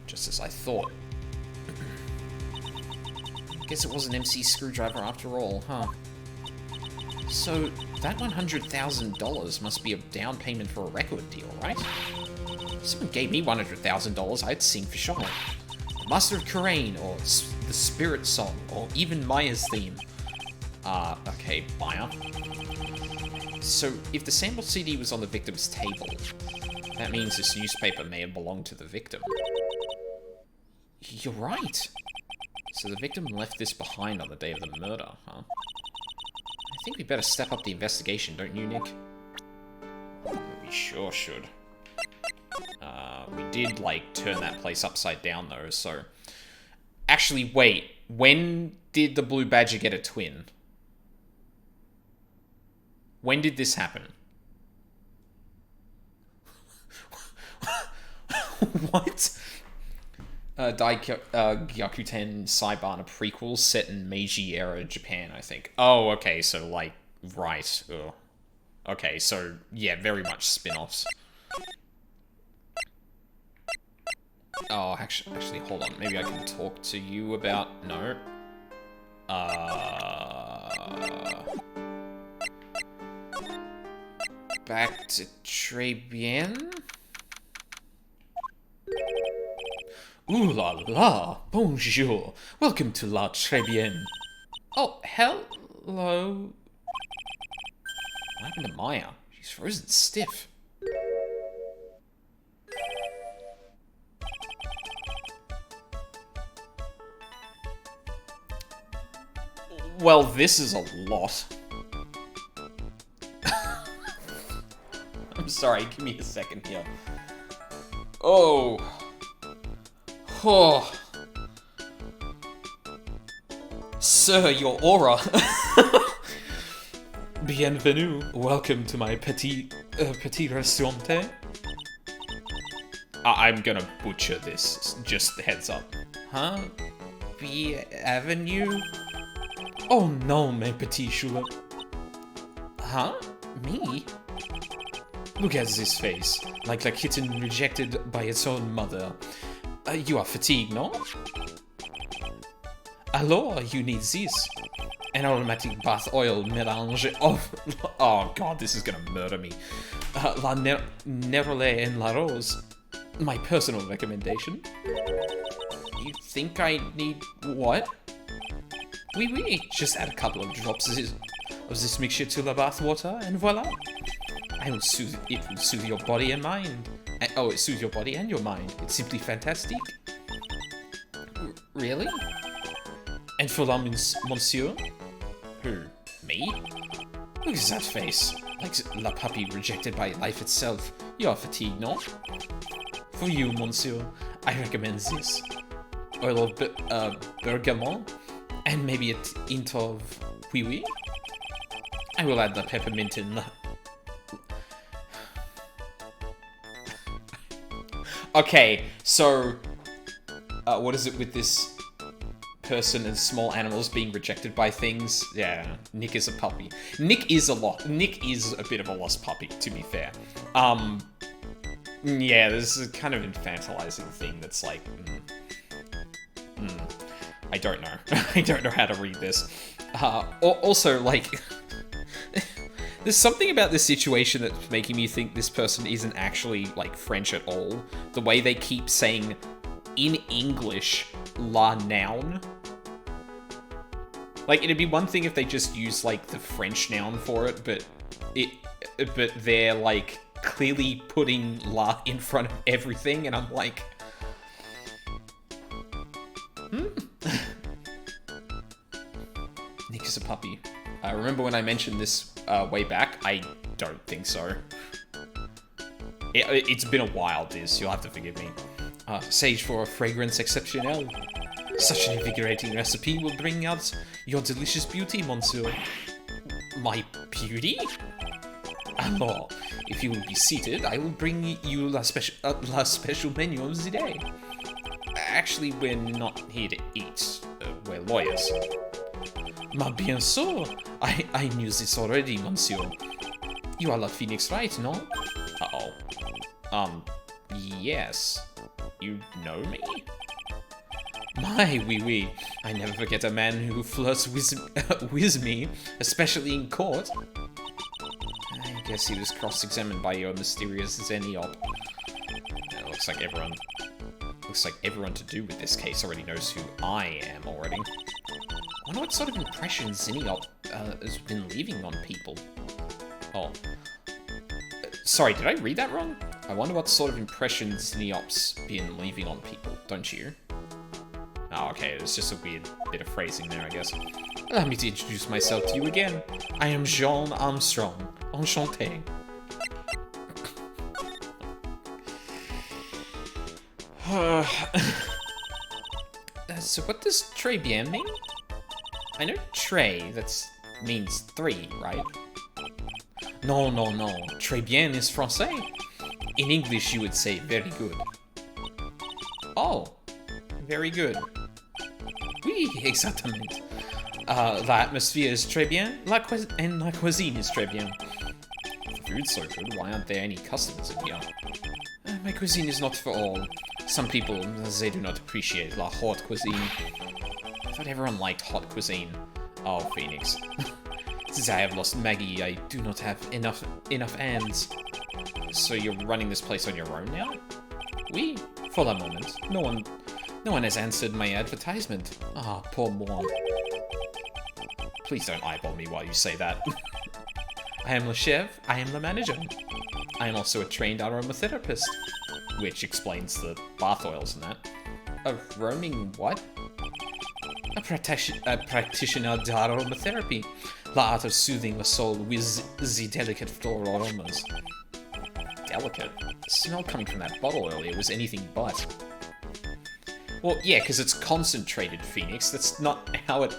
Just as I thought. Guess it was an MC Screwdriver after all, huh? So, that $100,000 must be a down payment for a record deal, right? If someone gave me $100,000, I'd sing for sure. Master of Karain, or the Spirit Song, or even Maya's theme. Okay, buyer. So, if the sample CD was on the victim's table, that means this newspaper may have belonged to the victim. You're right. So the victim left this behind on the day of the murder, huh? I think we better step up the investigation, don't you, Nick? We sure should. We did, like, turn that place upside down, though, so... Actually, wait. When did the Blue Badger get a twin? When did this happen? What? Gyakuten Saiban, a prequel set in Meiji era Japan, I think. Oh, okay, so, like, right. Ugh. Okay, so, yeah, very much spin-offs. Oh, actually, hold on. Maybe I can talk to you about... No. Back to Tribulations? Ooh la la, bonjour. Welcome to La Tribulations. Oh, hello. What happened to Maya? She's frozen stiff. Well, this is a lot. I'm sorry, give me a second here. Oh. Oh. Sir, your aura. Bienvenue. Welcome to my petit restaurant. I'm gonna butcher this, just heads up. Huh? Avenue? Oh no, my petit chulep. Huh? Me? Look at this face, like a kitten rejected by its own mother. You are fatigued, no? Alors, you need this. An aromatic bath oil melange of... Oh god, this is gonna murder me. La Nerole en la Rose. My personal recommendation. You think I need what? Oui, just add a couple of drops of this mixture to the bath water, and voila. It will soothe your body and mind. Oh, it soothes your body and your mind. It's simply fantastic. Really? And for la monsieur? Who? Me? Look at that face. Like la puppy rejected by life itself. You are fatigued, no? For you, monsieur, I recommend this. Oil of bergamot, and maybe a hint of oui. I will add the peppermint in the... Okay, so... what is it with this person and small animals being rejected by things? Yeah, Nick is a puppy. Nick is a bit of a lost puppy, to be fair. Yeah, this is kind of infantilizing thing that's like... I don't know. I don't know how to read this. Also, like... There's something about this situation that's making me think this person isn't actually, like, French at all. The way they keep saying, in English, la noun. Like, it'd be one thing if they just use, like, the French noun for it, but they're, like, clearly putting la in front of everything, and I'm like... Nick is a puppy. Remember when I mentioned this way back? I don't think so. It's been a while, Diz. You'll have to forgive me. Sage for a fragrance exceptionnel. Such an invigorating recipe will bring out your delicious beauty, monsieur. My beauty? Alors, if you will be seated, I will bring you la special menu of the day. Actually, we're not here to eat. We're lawyers. Ma bien sûr. I knew this already, monsieur. You are La Phoenix, right, no? Uh-oh. Yes. You know me? My, oui. I never forget a man who flirts with me, especially in court. I guess he was cross-examined by your mysterious Zeniop. Yeah, looks like everyone to do with this case already knows who I am already. wonder what sort of impression Zinniop has been leaving on people. Oh. Sorry, did I read that wrong? I wonder what sort of impression Zinniop's been leaving on people, don't you? Oh, okay, it's just a weird bit of phrasing there, I guess. Allow me to introduce myself to you again. I am Jean Armstrong. Enchanté. So what does très bien mean? I know très, that means 3, right? No, no, no. Très bien is français. In English, you would say very good. Oh, very good. Oui, exactement. L'atmosphere is très bien, and la cuisine is très bien. The food's so good, why aren't there any customers in here? My cuisine is not for all. Some people, they do not appreciate la haute cuisine. I thought everyone liked hot cuisine. Oh, Phoenix. Since I have lost Maggie, I do not have enough hands. So you're running this place on your own now? Oui, for the moment. No one has answered my advertisement. Ah, poor moi. Please don't eyeball me while you say that. I am le chef, I am the manager. I am also a trained aromatherapist. Which explains the bath oils and that. A roaming what? A practitioner of aromatherapy. The art of soothing the soul with the delicate floral aromas. Delicate? The smell coming from that bottle earlier was anything but. Well, yeah, because it's concentrated, Phoenix. That's not how it...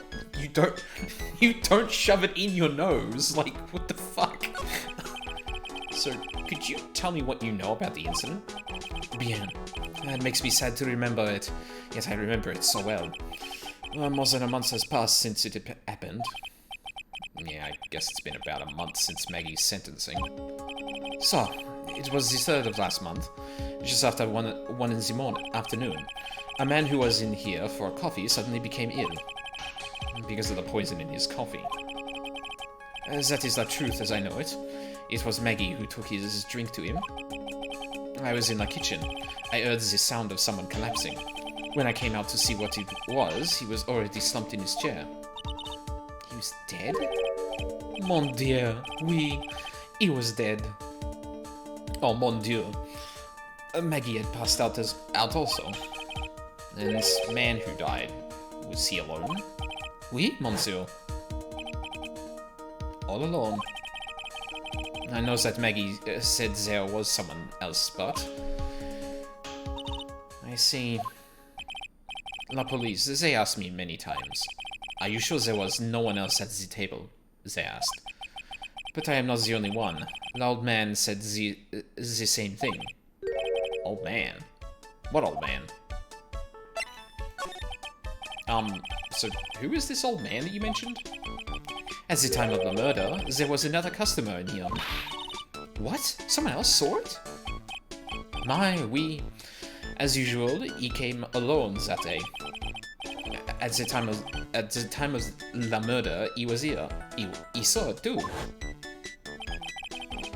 You don't shove it in your nose. Like, what the fuck? So, could you tell me what you know about the incident? Bien. It makes me sad to remember it, yet I remember it so well. More than a month has passed since it happened. Yeah, I guess it's been about a month since Maggie's sentencing. So, it was the 3rd of last month, just after 1 in the afternoon. A man who was in here for a coffee suddenly became ill, because of the poison in his coffee. That is the truth as I know it. It was Maggie who took his drink to him. I was in the kitchen. I heard the sound of someone collapsing. When I came out to see what it was, he was already slumped in his chair. He was dead? Mon Dieu, oui, he was dead. Oh, mon Dieu. Maggie had passed out also. And this man who died, was he alone? Oui, monsieur. All alone. I know that Maggie said there was someone else, but... I see. La police, they asked me many times. Are you sure there was no one else at the table? They asked. But I am not the only one. The old man said the same thing. Old man? What old man? So who is this old man that you mentioned? At the time of the murder, there was another customer in here. What? Someone else saw it? My, oui. As usual, he came alone that day. At the time of the murder, he was here. He saw it too.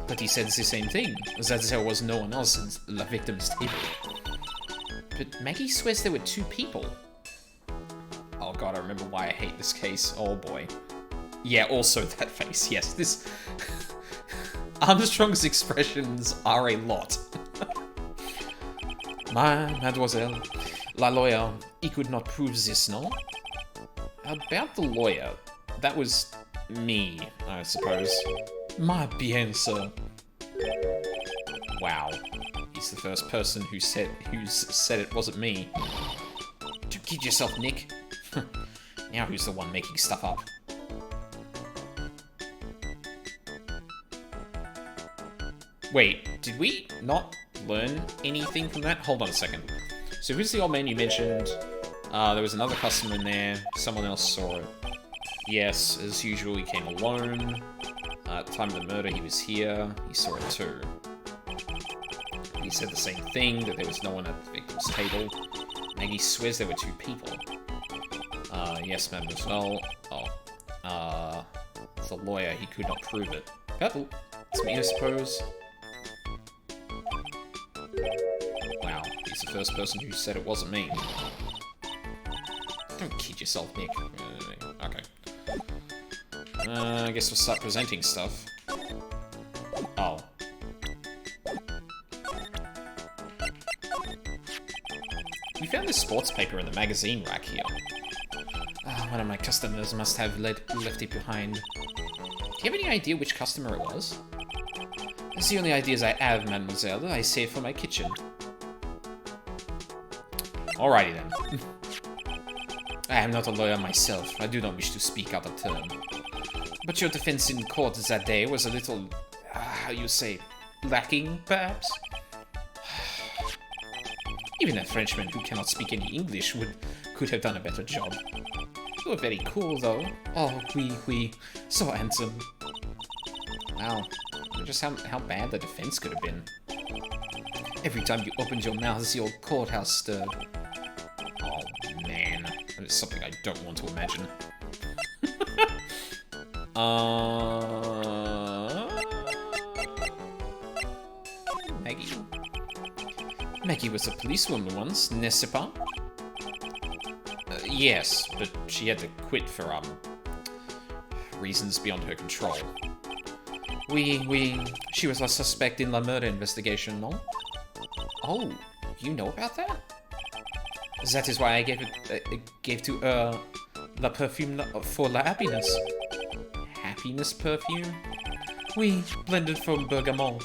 But he said the same thing, that there was no one else at the victim's table. But Maggie swears there were 2 people. Oh god, I remember why I hate this case. Oh boy. Yeah, also that face. Yes, this... Armstrong's expressions are a lot. Mademoiselle, la lawyer, he could not prove this, no? About the lawyer, that was me, I suppose. My bien, sir. Wow. He's the first person who's said it wasn't me. Don't kid yourself, Nick. Now who's the one making stuff up? Wait, did we not learn anything from that? Hold on a second. So who's the old man you mentioned? There was another customer in there. Someone else saw it. Yes, as usual, he came alone. At the time of the murder, he was here. He saw it too. He said the same thing, that there was no one at the victim's table. Maggie swears there were 2 people. Yes, mademoiselle. Oh. The lawyer, he could not prove it. Oh, it's me, I suppose. Wow, he's the first person who said it wasn't me. Don't kid yourself, Nick. I guess we'll start presenting stuff. Oh. We found this sports paper in the magazine rack here. One of my customers must have left it behind. Do you have any idea which customer it was? That's the only ideas I have, mademoiselle. I save for my kitchen. Alrighty then. I am not a lawyer myself. I do not wish to speak out of turn. But your defense in court that day was a little, how you say, lacking, perhaps? Even a Frenchman who cannot speak any English could have done a better job. You were very cool, though. Oh, oui, so handsome. Wow, just how bad the defense could have been. Every time you opened your mouth, the old courthouse stirred. Oh, man. That is something I don't want to imagine. Maggie? Maggie was a policewoman once, n'est-ce pas? Yes, but she had to quit for, reasons beyond her control. She was a suspect in the murder investigation, no? Oh, you know about that? That is why I gave to her the perfume for la happiness. Happiness perfume? We blended from bergamot,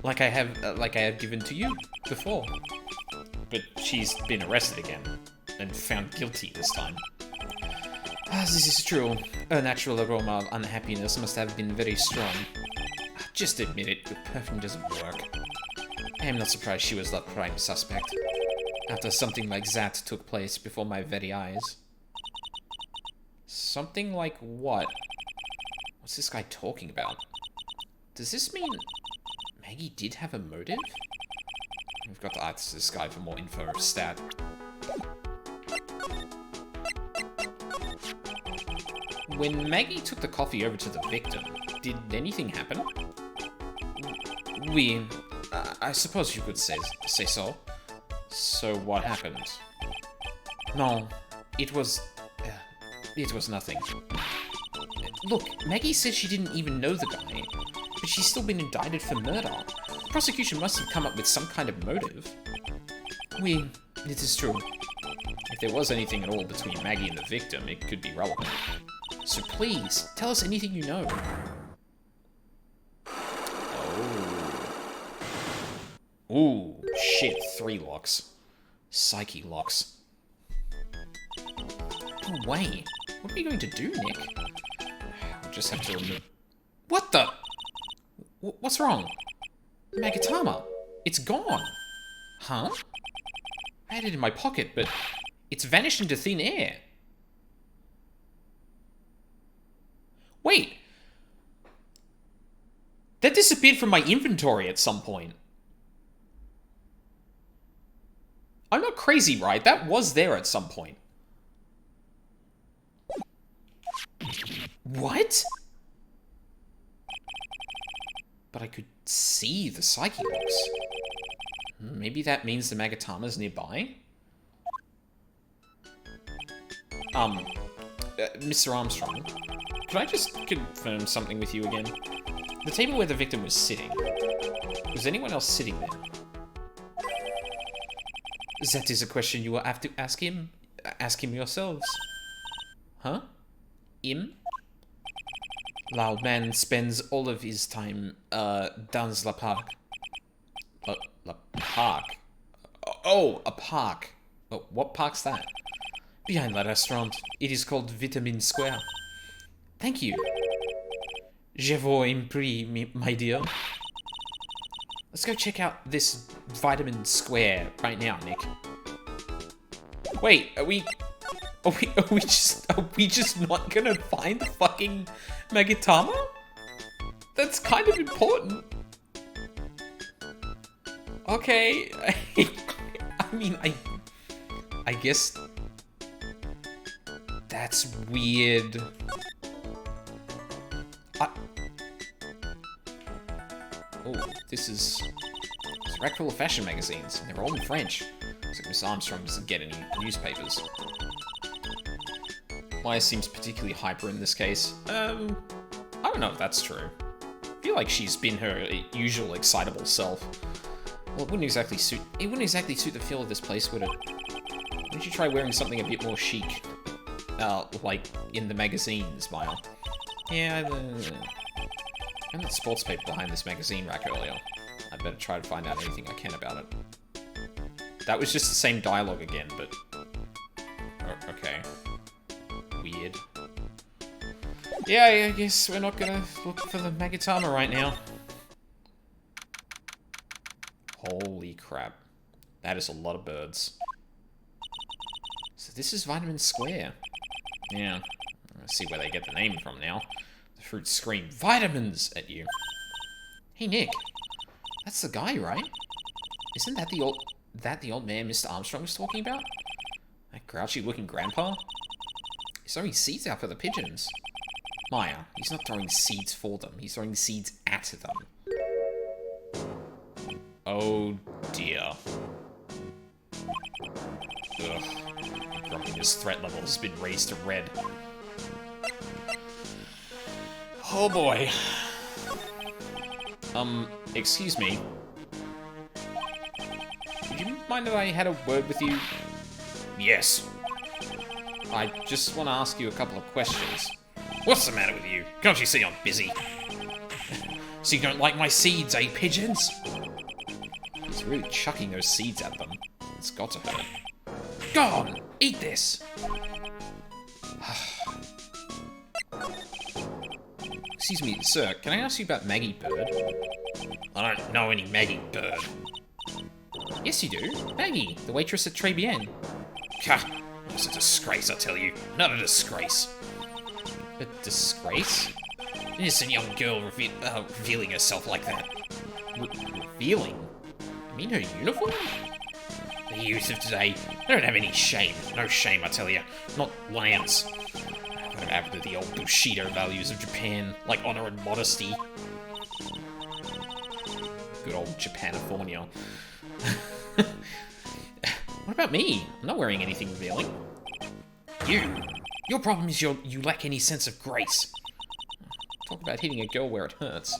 like I have given to you before. But she's been arrested again, and found guilty this time. This is true. Her natural aroma of unhappiness must have been very strong. Just admit it, the perfume doesn't work. I am not surprised she was the prime suspect. After something like that took place before my very eyes. Something like what? What's this guy talking about? Does this mean Maggie did have a motive? We've got to ask this guy for more info or stat. When Maggie took the coffee over to the victim, did anything happen? I suppose you could say so. So what happened? No, it was nothing. Look, Maggie says she didn't even know the guy, but she's still been indicted for murder. The prosecution must have come up with some kind of motive. It is true. If there was anything at all between Maggie and the victim, it could be relevant. So please, tell us anything you know. Ooh, shit, 3 locks. Psyche locks. No way. What are we going to do, Nick? We'll just have to remove... What the? What's wrong? Magatama. It's gone. Huh? I had it in my pocket, but it's vanished into thin air. Wait. That disappeared from my inventory at some point. I'm not crazy, right? That was there at some point. What? But I could see the Psyche box. Maybe that means the Magatama's nearby? Mr. Armstrong, could I just confirm something with you again? The table where the victim was sitting, was anyone else sitting there? That is a question you will have to ask him. Ask him yourselves. Huh? Him? Loud man spends all of his time, dans la park. La park? Oh, a park. Oh, what park's that? Behind the restaurant. It is called Vitamin Square. Thank you. Je vous en prie, my dear. Let's go check out this Vitamin Square right now, Nick. Wait, are we just not gonna find the fucking Magatama? That's kind of important. Okay, I mean, I guess that's weird. Oh, this is a rack full of fashion magazines, and they're all in French. Looks like Miss Armstrong doesn't get any newspapers. Maya seems particularly hyper in this case. don't know if that's true. I feel like she's been her usual excitable self. Well, it wouldn't exactly suit the feel of this place, would it? Why don't you try wearing something a bit more chic? Like in the magazines, Maya. Yeah, I found that sports paper behind this magazine rack earlier. I better try to find out anything I can about it. That was just the same dialogue again, but... okay. Weird. Yeah, I guess we're not gonna look for the Magatama right now. Holy crap. That is a lot of birds. So this is Vitamin Square. Yeah. Let's see where they get the name from now. The fruits scream vitamins at you. Hey, Nick. That's the guy, right? Isn't that the old man Mr. Armstrong was talking about? That grouchy-looking grandpa? He's throwing seeds out for the pigeons. Maya, he's not throwing seeds for them. He's throwing seeds at them. Oh, dear. Ugh. Grumpy's threat level has been raised to red. Oh, boy. Excuse me. Would you mind if I had a word with you? Yes. I just want to ask you a couple of questions. What's the matter with you? Can't you see I'm busy? So you don't like my seeds, eh, pigeons? He's really chucking those seeds at them. It's got to hurt. Go on! Eat this! Excuse me, sir, can I ask you about Maggie Bird? I don't know any Maggie Bird. Yes, you do. Maggie, the waitress at Tribulations. Ha! It's a disgrace, I tell you. Not a disgrace. A disgrace? Innocent young girl revealing herself like that. Revealing? You mean her uniform? The youth of today, they don't have any shame. No shame, I tell you. Not 1 ounce. What happened to the old Bushido values of Japan, like honor and modesty? Good old Japanifornia. What about me? I'm not wearing anything revealing. Your problem is you lack any sense of grace. Talk about hitting a girl where it hurts.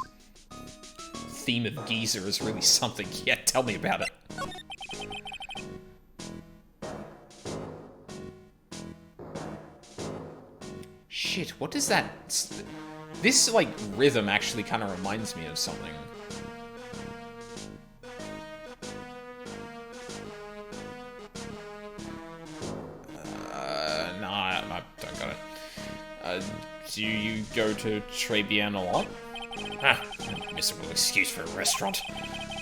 Theme of geezer is really something. Yeah, tell me about it. Shit, what does that... This, like, rhythm actually kind of reminds me of something. No, I don't got it. Do you go to Trebian a lot? Ah, miserable excuse for a restaurant.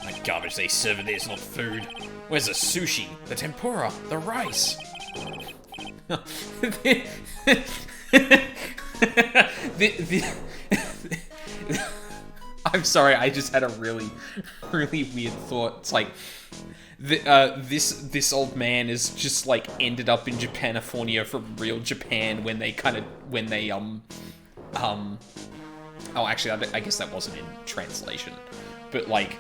That garbage they serve in there's not food. Where's the sushi, the tempura, the rice? I'm sorry, I just had a really weird thought. It's like this old man is just like ended up in Japanifornia from real Japan when they oh, actually, I guess that wasn't in translation, but like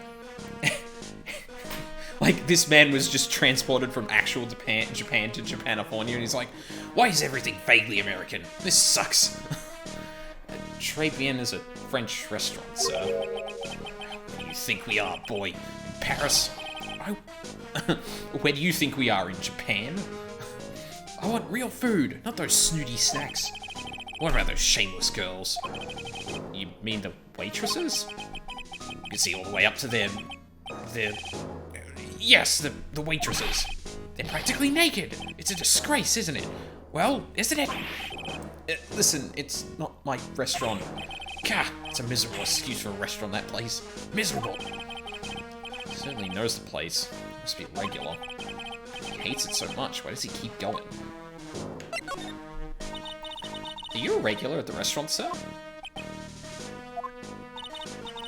like this man was just transported from actual Japan to Japanifornia, and he's like, why is everything vaguely American? This sucks. Très Bien is a French restaurant, sir. Where do you think we are, boy? In Paris? Where do you think we are, in Japan? I want real food, not those snooty snacks. What about those shameless girls? You mean the waitresses? You can see all the way up to them. Yes, the waitresses. They're practically naked. It's a disgrace, isn't it? Well, isn't it? Listen, it's not my restaurant. Gah, it's a miserable excuse for a restaurant, that place. Miserable. He certainly knows the place. Must be regular. He hates it so much. Why does he keep going? Are you a regular at the restaurant, sir?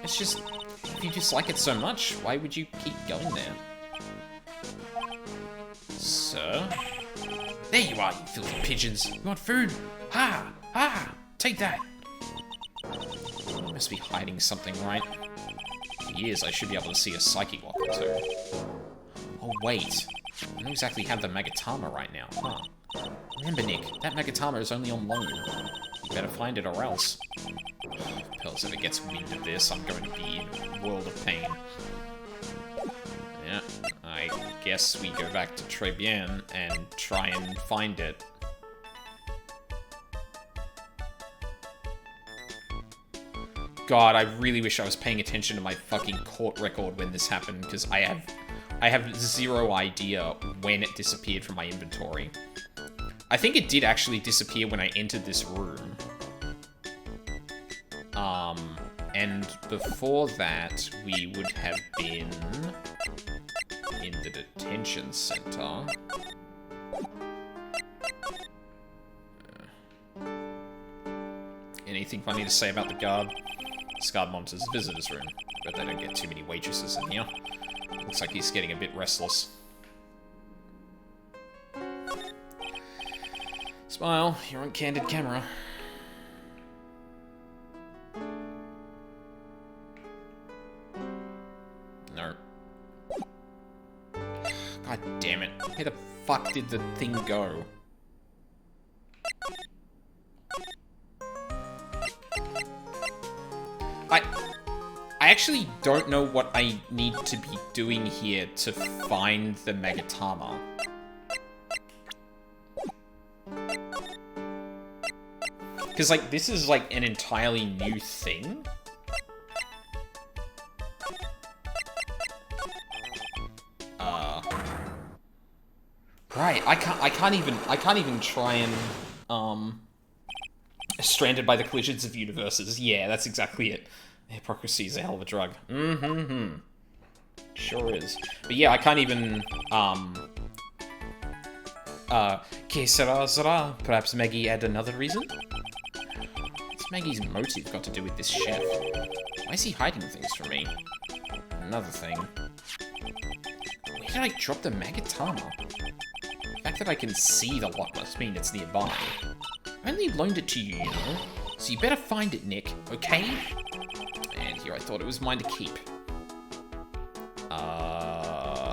It's just, if you dislike it so much, why would you keep going there? Sir? There you are, you filthy pigeons. You want food? Ha! Ha! Take that! He must be hiding something, right? For years, I should be able to see a psychic lock or two. Oh, wait. I don't exactly have the Magatama right now, huh? Remember, Nick, that Magatama is only on loan. Better find it or else. If Pearls ever gets wind of this, I'm going to be in a world of pain. Yeah, I guess we go back to Tribulations and try and find it. God, I really wish I was paying attention to my fucking court record when this happened, because I have zero idea when it disappeared from my inventory. I think it did actually disappear when I entered this room. And before that, we would have been in the detention center. Anything funny to say about the guard? This guard monitors the visitor's room, but they don't get too many waitresses in here. Looks like he's getting a bit restless. Smile, you're on candid camera. No. God damn it. Where the fuck did the thing go? I actually don't know what I need to be doing here to find the Megatama. Because, like, this is, like, an entirely new thing. Right, I can't even try and, Stranded by the collisions of universes. Yeah, that's exactly it. Hypocrisy is a hell of a drug. Sure is. But yeah, I can't even, Que sera, sera? Perhaps Maggie had another reason? What's Maggie's motive got to do with this chef? Why is he hiding things from me? Another thing. Where did I drop the Magatama? The fact that I can see the lot must mean it's nearby. I only loaned it to you, you know? So you better find it, Nick, okay? And here I thought it was mine to keep.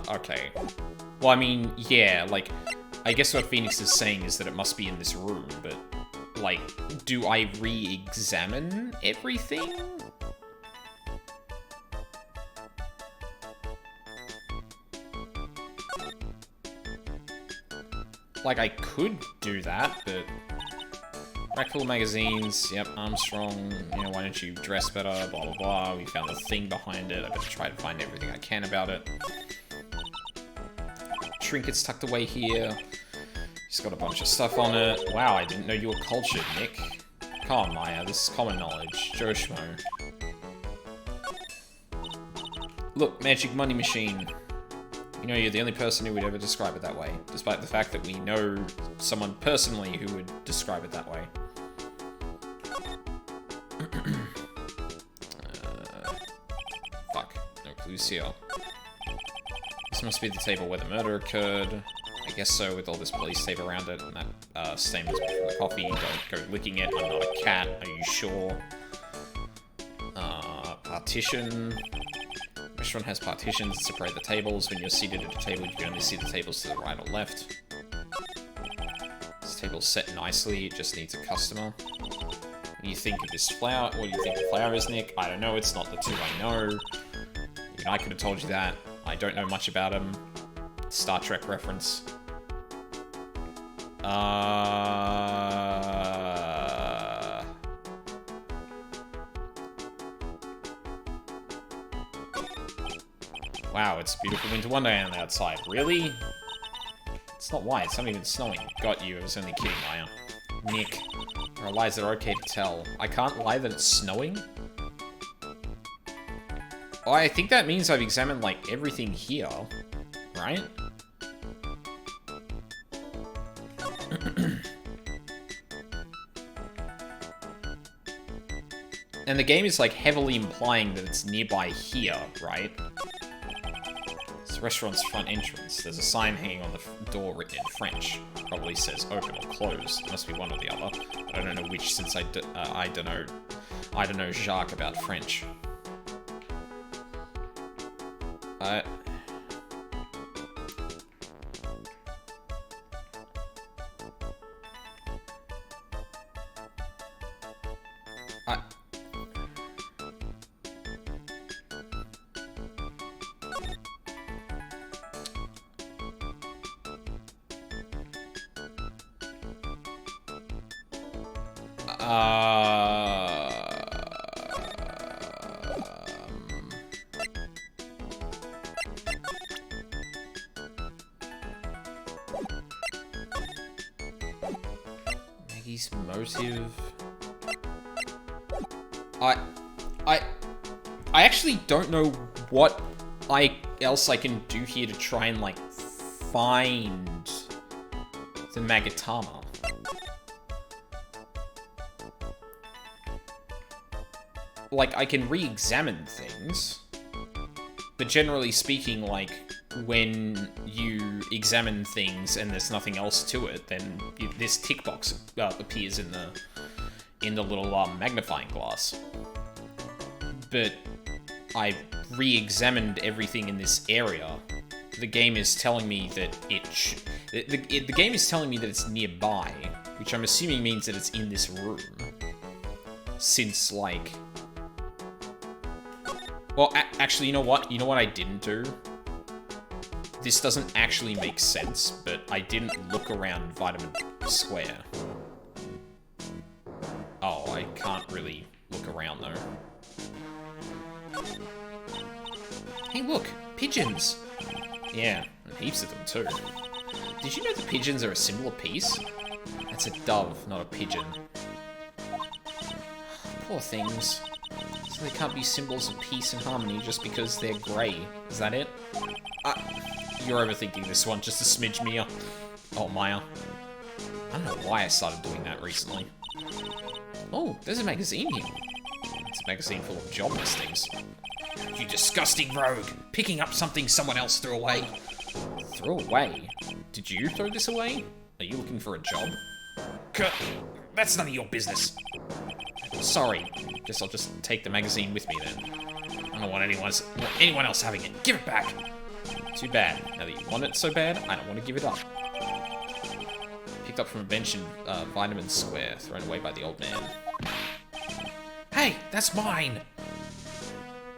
Okay. Well, I mean, yeah, like, I guess what Phoenix is saying is that it must be in this room, but, like, do I re-examine everything? Like, I could do that, but... Rack full of magazines, yep, Armstrong, you know, why don't you dress better, blah blah blah, we found the thing behind it, I better try to find everything I can about it. Trinkets tucked away here, he's got a bunch of stuff on it. Wow, I didn't know you were cultured, Nick. Come on, Maya, this is common knowledge, Joe Schmo. Look, magic money machine. You know, you're the only person who would ever describe it that way, despite the fact that we know someone personally who would describe it that way. Fuck. No clues here. This must be the table where the murder occurred. I guess so, with all this police tape around it, and that stain must be from the coffee. Don't go licking it, I'm not a cat, are you sure? Partition. Restaurant has partitions that separate the tables. When you're seated at a table, you can only see the tables to the right or left. This table's set nicely, it just needs a customer. What do you think of this flower? What do you think the flower is, Nick? I don't know, it's not the two I know. Even I could have told you that. I don't know much about him. Star Trek reference. Wow, it's a beautiful winter wonderland outside. Really? It's not white, it's not even snowing. Got you, I was only kidding, Maya. Nick. There are lies that are okay to tell. I can't lie that it's snowing? Oh, I think that means I've examined, like, everything here. Right? And the game is, like, heavily implying that it's nearby here, right? Restaurant's front entrance. There's a sign hanging on the door written in French. Probably says open or close. It must be one or the other. But I don't know which, since I don't know Jacques about French. Maggie's motive. I actually don't know what else I can do here to try and, like, find the Magatama. Like, I can re-examine things, but generally speaking, like, when you examine things and there's nothing else to it, then this tick box appears in the little magnifying glass. But I re-examined everything in this area. The game is telling me that the game is telling me that it's nearby, which I'm assuming means that it's in this room. Since, like... Well, actually, you know what? You know what I didn't do? This doesn't actually make sense, but I didn't look around Vitamin Square. Oh, I can't really look around, though. Hey, look! Pigeons! Yeah, and heaps of them, too. Did you know the pigeons are a symbol of peace? That's a dove, not a pigeon. Poor things. So they can't be symbols of peace and harmony just because they're grey. Is that it? You're overthinking this one just a smidge, Mia. Oh, Maya. I don't know why I started doing that recently. Oh, there's a magazine here. It's a magazine full of job listings. You disgusting rogue! Picking up something someone else threw away. Threw away? Did you throw this away? Are you looking for a job? That's none of your business. Sorry. Guess I'll just take the magazine with me then. I don't want anyone else having it. Give it back. Too bad. Now that you want it so bad, I don't want to give it up. Picked up from a bench in Vitamin Square, thrown away by the old man. Hey, that's mine!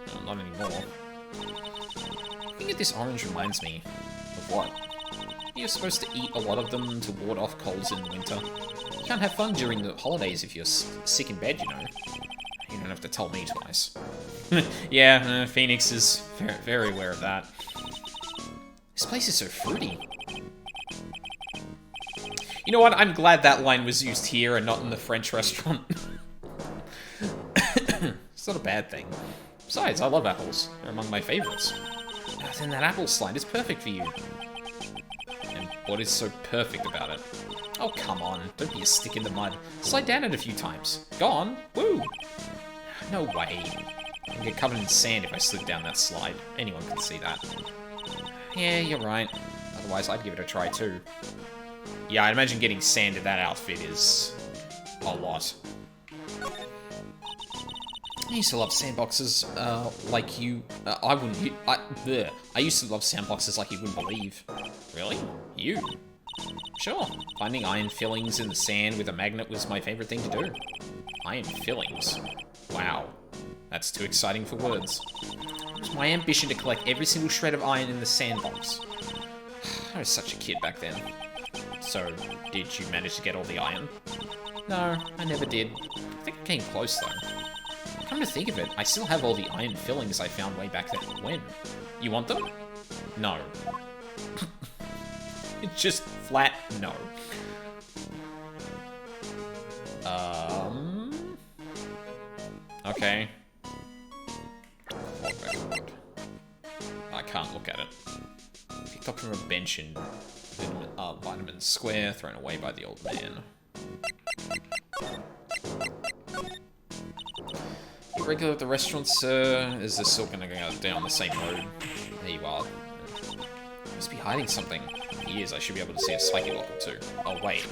No, not anymore. Looking at this orange reminds me of what? You're supposed to eat a lot of them to ward off colds in winter. You can't have fun during the holidays if you're sick in bed, you know. You don't have to tell me twice. Yeah, Phoenix is very aware of that. This place is so fruity. You know what? I'm glad that line was used here and not in the French restaurant. It's not a bad thing. Besides, I love apples. They're among my favorites. Then that apple slide is perfect for you. And what is so perfect about it? Oh, come on. Don't be a stick in the mud. Slide down it a few times. Go on. Woo! No way. I'd get covered in sand if I slid down that slide. Anyone can see that. Yeah, you're right. Otherwise, I'd give it a try too. Yeah, I'd imagine getting sand in that outfit is a lot. I used to love sandboxes, like you... I used to love sandboxes like you wouldn't believe. Really? You? Sure. Finding iron fillings in the sand with a magnet was my favorite thing to do. Iron fillings? Wow. That's too exciting for words. It was my ambition to collect every single shred of iron in the sandbox. I was such a kid back then. So, did you manage to get all the iron? No, I never did. I think I came close, though. Come to think of it, I still have all the iron fillings I found way back then. When? You want them? No. It's just flat no. Okay. I can't look at it. Picked up from a bench in Vitamin Square, thrown away by the old man. You regular at the restaurant, sir? Is this still gonna go down the same road? There you are. Must be hiding something. He is. I should be able to see a spiky lock or two. Oh, wait.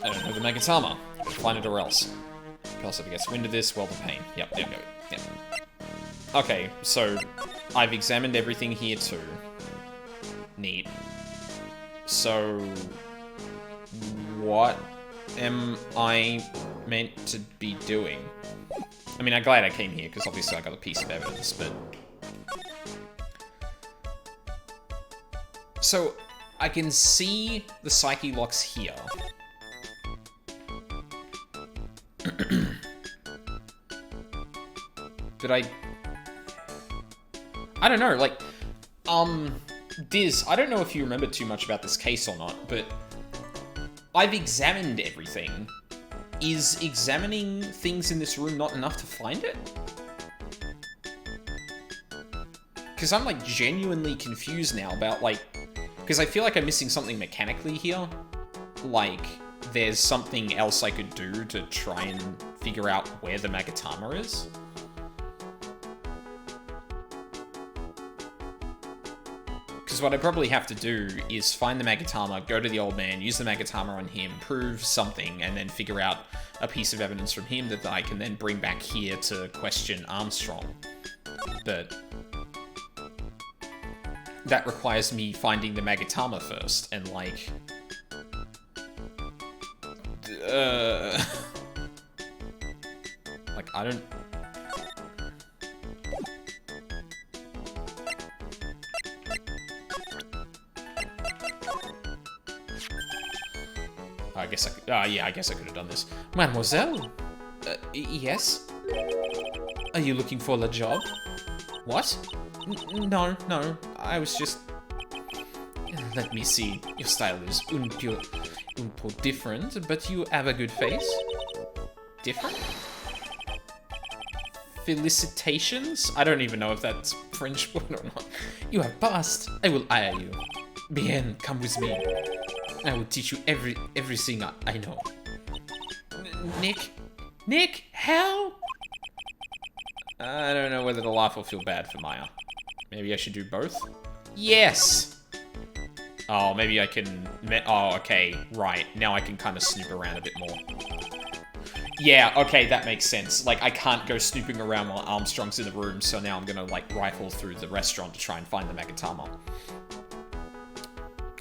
I don't know the Magatama. Gotta find it or else. Else if it gets wind of this, well, the pain. Yep, there we go. Yep. Okay, so I've examined everything here too. Neat. So, what am I meant to be doing? I mean, I'm glad I came here, because obviously I got a piece of evidence, but... So, I can see the psyche locks here. Did I... I don't know, like... Diz, I don't know if you remember too much about this case or not, but... I've examined everything. Is examining things in this room not enough to find it? Because I'm, like, genuinely confused now about, like... Because I feel like I'm missing something mechanically here. Like, there's something else I could do to try and figure out where the Magatama is. Because what I probably have to do is find the Magatama, go to the old man, use the Magatama on him, prove something, and then figure out a piece of evidence from him that I can then bring back here to question Armstrong. But that requires me finding the Magatama first, and like... like, I don't... I guess I could... yeah, I guess I could have done this. Mademoiselle? Yes? Are you looking for a job? What? No, I was just... Let me see. Your style is un po different, but you have a good face. Different? Felicitations? I don't even know if that's French word or not. You have passed. I will hire you. Bien, come with me. I will teach you everything I know. Nick, help! I don't know whether to laugh or feel bad for Maya. Maybe I should do both? Yes! Oh, maybe I can... Oh, okay, right. Now I can kind of snoop around a bit more. Yeah, okay, that makes sense. Like, I can't go snooping around while Armstrong's in the room, so now I'm gonna, like, rifle through the restaurant to try and find the Magatama.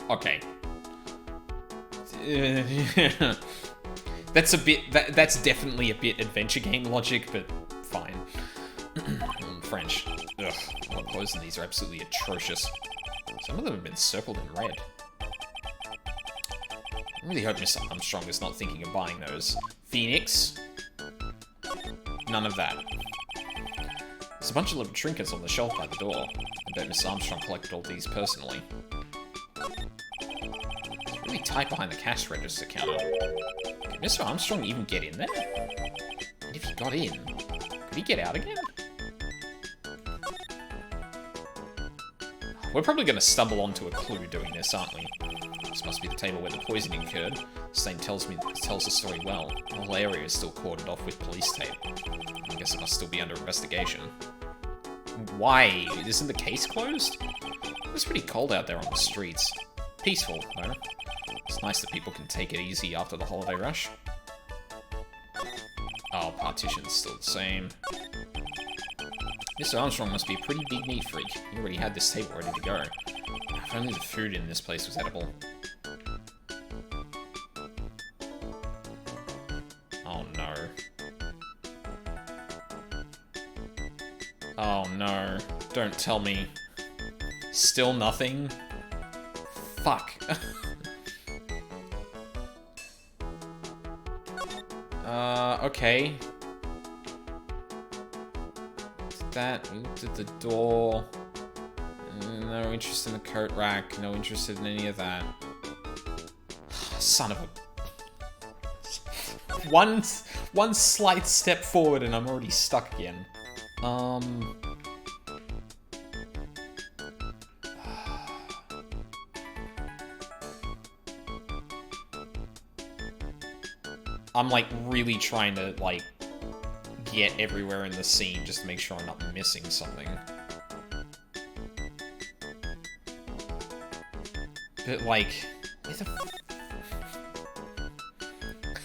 Okay. That's a bit... That's definitely a bit adventure game logic, but fine. French. Ugh, all the clothes in these are absolutely atrocious. Some of them have been circled in red. I really hope Mr. Armstrong is not thinking of buying those. Phoenix? None of that. There's a bunch of little trinkets on the shelf by the door. I bet Mr. Armstrong collected all these personally. It's really tight behind the cash register counter. Could Mr. Armstrong even get in there? And if he got in, could he get out again? We're probably going to stumble onto a clue doing this, aren't we? This must be the table where the poisoning occurred. The stain tells the story well. The whole area is still cordoned off with police tape. I guess it must still be under investigation. Why? Isn't the case closed? It's pretty cold out there on the streets. Peaceful, though. It's nice that people can take it easy after the holiday rush. Oh, partition's still the same. Mr. Armstrong must be a pretty big neat freak. He already had this table ready to go. If only the food in this place was edible. Oh no. Oh no. Don't tell me. Still nothing? Fuck. Okay. That, we looked at the door. No interest in the coat rack, no interest in any of that. Son of a... One slight step forward and I'm already stuck again. I'm like really trying to like get everywhere in the scene just to make sure I'm not missing something. But like,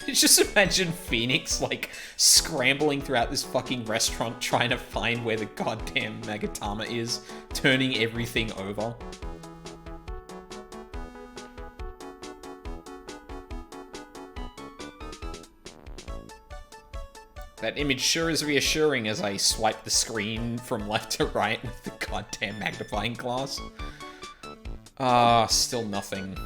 just imagine Phoenix like scrambling throughout this fucking restaurant trying to find where the goddamn Magatama is, turning everything over. That image sure is reassuring as I swipe the screen from left to right with the goddamn magnifying glass. Still nothing.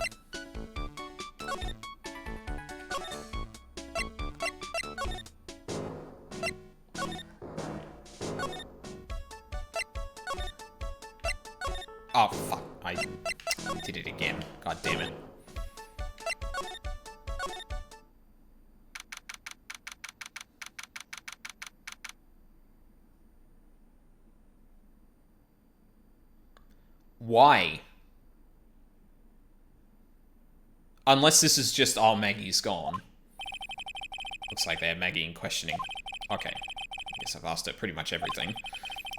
Oh, fuck. I did it again. God damn it. Why? Unless this is just, oh, Maggie's gone. Looks like they have Maggie in questioning. Okay. I guess I've asked her pretty much everything.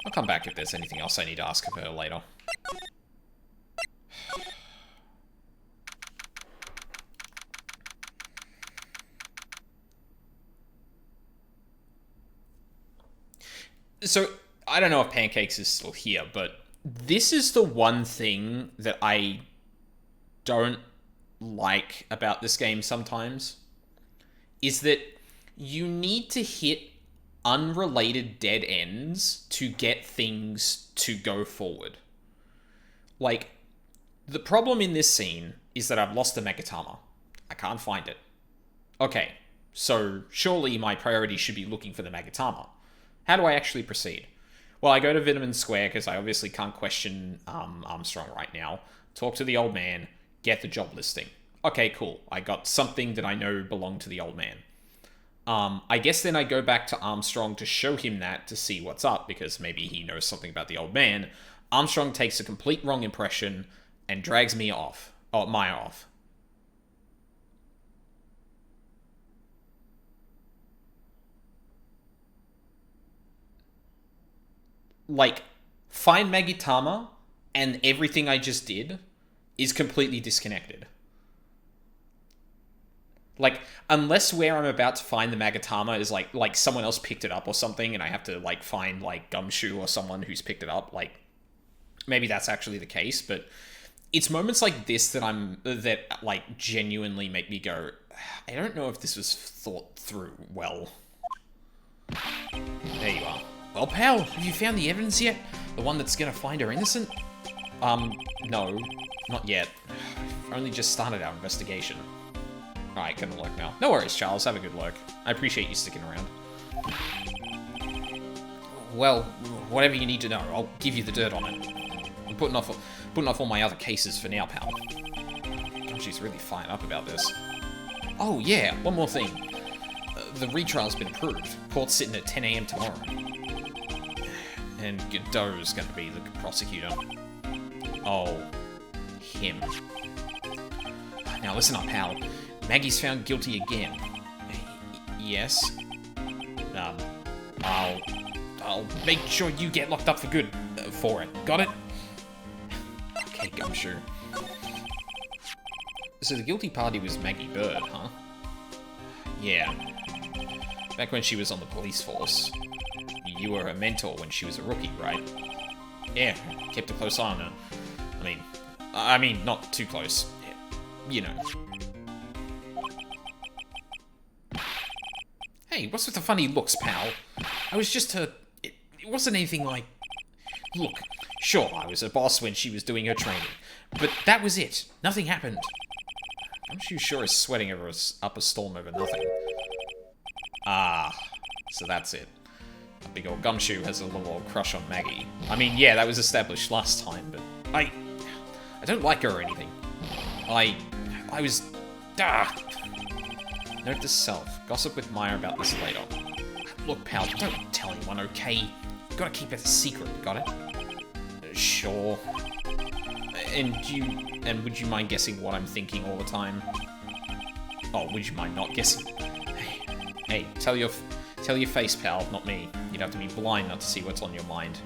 I'll come back if there's anything else I need to ask of her later. So, I don't know if Pancakes is still here, but this is the one thing that I don't like about this game sometimes, is that you need to hit unrelated dead ends to get things to go forward. Like, the problem in this scene is that I've lost the Megatama. I can't find it. Okay, so surely my priority should be looking for the Megatama. How do I actually proceed? Well, I go to Vitamin Square, because I obviously can't question Armstrong right now. Talk to the old man, get the job listing. Okay, cool. I got something that I know belonged to the old man. I guess then I go back to Armstrong to show him that, to see what's up, because maybe he knows something about the old man. Armstrong takes a complete wrong impression and drags me off. Oh, Maya off. Like, find Magitama, and everything I just did is completely disconnected. Like, unless where I'm about to find the Magatama is, like someone else picked it up or something, and I have to, like, find, like, Gumshoe or someone who's picked it up, like, maybe that's actually the case, but it's moments like this that, like, genuinely make me go, I don't know if this was thought through well. There you are. Well, pal, have you found the evidence yet? The one that's gonna find her innocent? No. Not yet. We've only just started our investigation. Alright, gonna look now. No worries, Charles. Have a good look. I appreciate you sticking around. Well, whatever you need to know, I'll give you the dirt on it. I'm putting off all my other cases for now, pal. She's really fired up about this. Oh, yeah, one more thing. The retrial's been approved. Court's sitting at 10 AM tomorrow. And Godot's gonna be the prosecutor. Oh, him. Now listen up, pal. Maggie's found guilty again. Yes? I'll make sure you get locked up for good for it. Got it? Okay, Gumshoe. So the guilty party was Maggie Bird, huh? Yeah. Back when she was on the police force. You were her mentor when she was a rookie, right? Yeah, kept a close eye on her. I mean, not too close. You know. Hey, what's with the funny looks, pal? I was just her... It wasn't anything like... Look, sure, I was her boss when she was doing her training. But that was it. Nothing happened. I'm sure is sweating up a storm over nothing. Ah, so that's it. A big old Gumshoe has a little old crush on Maggie. I mean, yeah, that was established last time, but I don't like her or anything. I was... Note to self. Gossip with Maya about this later. Look, pal, don't tell anyone, okay? You gotta keep it a secret, got it? Sure. And would you mind guessing what I'm thinking all the time? Oh, would you mind not guessing? Hey, tell your face, pal, not me. You'd have to be blind not to see what's on your mind.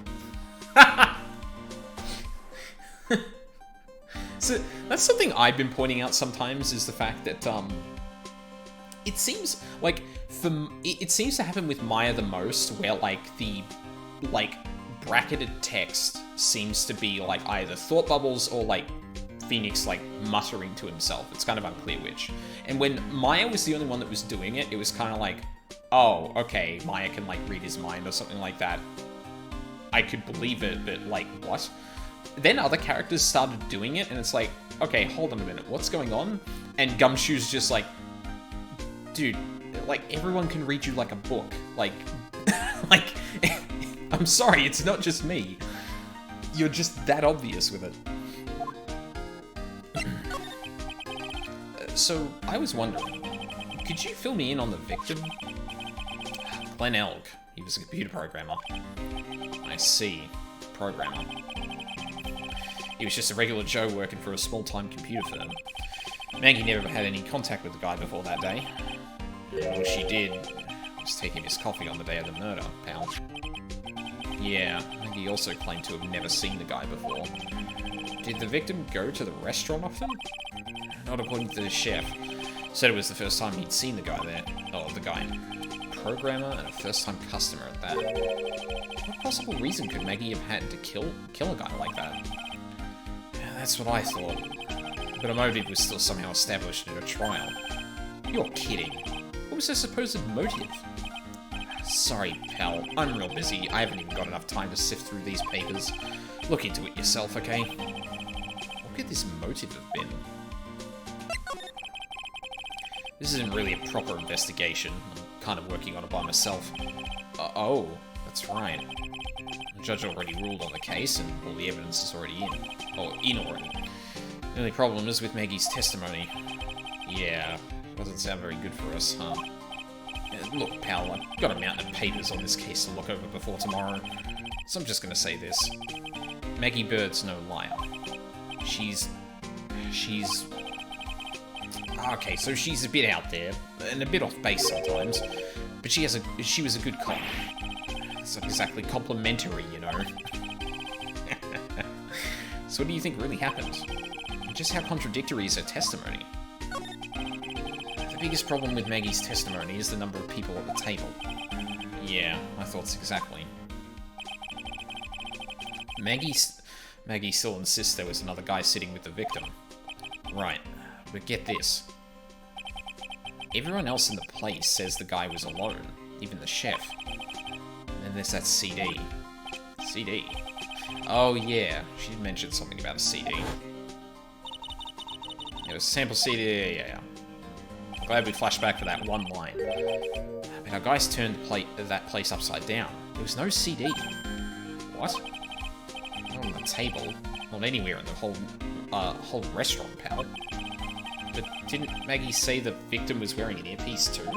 So, that's something I've been pointing out sometimes, is the fact that, it seems, like, it seems to happen with Maya the most, where, like, the, like, bracketed text seems to be, like, either thought bubbles or, like, Phoenix, like, muttering to himself. It's kind of unclear which. And when Maya was the only one that was doing it, it was kind of like, oh, okay, Maya can, like, read his mind or something like that. I could believe it, but, like, what? Then other characters started doing it, and it's like, okay, hold on a minute, what's going on? And Gumshoe's just like, dude, like, everyone can read you like a book. Like, like, I'm sorry, it's not just me. You're just that obvious with it. So, I was wondering, could you fill me in on the victim? Glenn Elg. He was a computer programmer. I see. Programmer. He was just a regular Joe working for a small-time computer firm. Maggie never had any contact with the guy before that day. All she did was take him his coffee on the day of the murder, pal. Yeah, Maggie also claimed to have never seen the guy before. Did the victim go to the restaurant often? Not according to the chef. Said it was the first time he'd seen the guy there. Oh, the guy. Programmer and a first-time customer at that. What possible reason could Maggie have had to kill a guy like that? Yeah, that's what I thought. But a motive was still somehow established in a trial. You're kidding. What was her supposed motive? Sorry, pal. I'm real busy. I haven't even got enough time to sift through these papers. Look into it yourself, okay? What could this motive have been? This isn't really a proper investigation. I'm kind of working on it by myself. Oh, that's right. The judge already ruled on the case, and all the evidence is already in. Or in already. The only problem is with Maggie's testimony. Yeah, doesn't sound very good for us, huh? Look, pal, I've got a mountain of papers on this case to look over before tomorrow, so I'm just gonna say this. Maggie Bird's no liar. She's... Okay, so she's a bit out there, and a bit off base sometimes, but she was a good cop. It's not exactly complimentary, you know. So what do you think really happened? Just how contradictory is her testimony? The biggest problem with Maggie's testimony is the number of people at the table. Yeah, my thoughts exactly. Maggie still insists there was another guy sitting with the victim. Right, but get this. Everyone else in the place says the guy was alone, even the chef. And then there's that CD. CD? Oh yeah, she did mention something about a CD. It was a sample CD, yeah. Glad we flashed back for that one line. But our guys turned that place upside down. There was no CD. What? Not on the table. Not anywhere in the whole restaurant, pal. But didn't Maggie say the victim was wearing an earpiece too?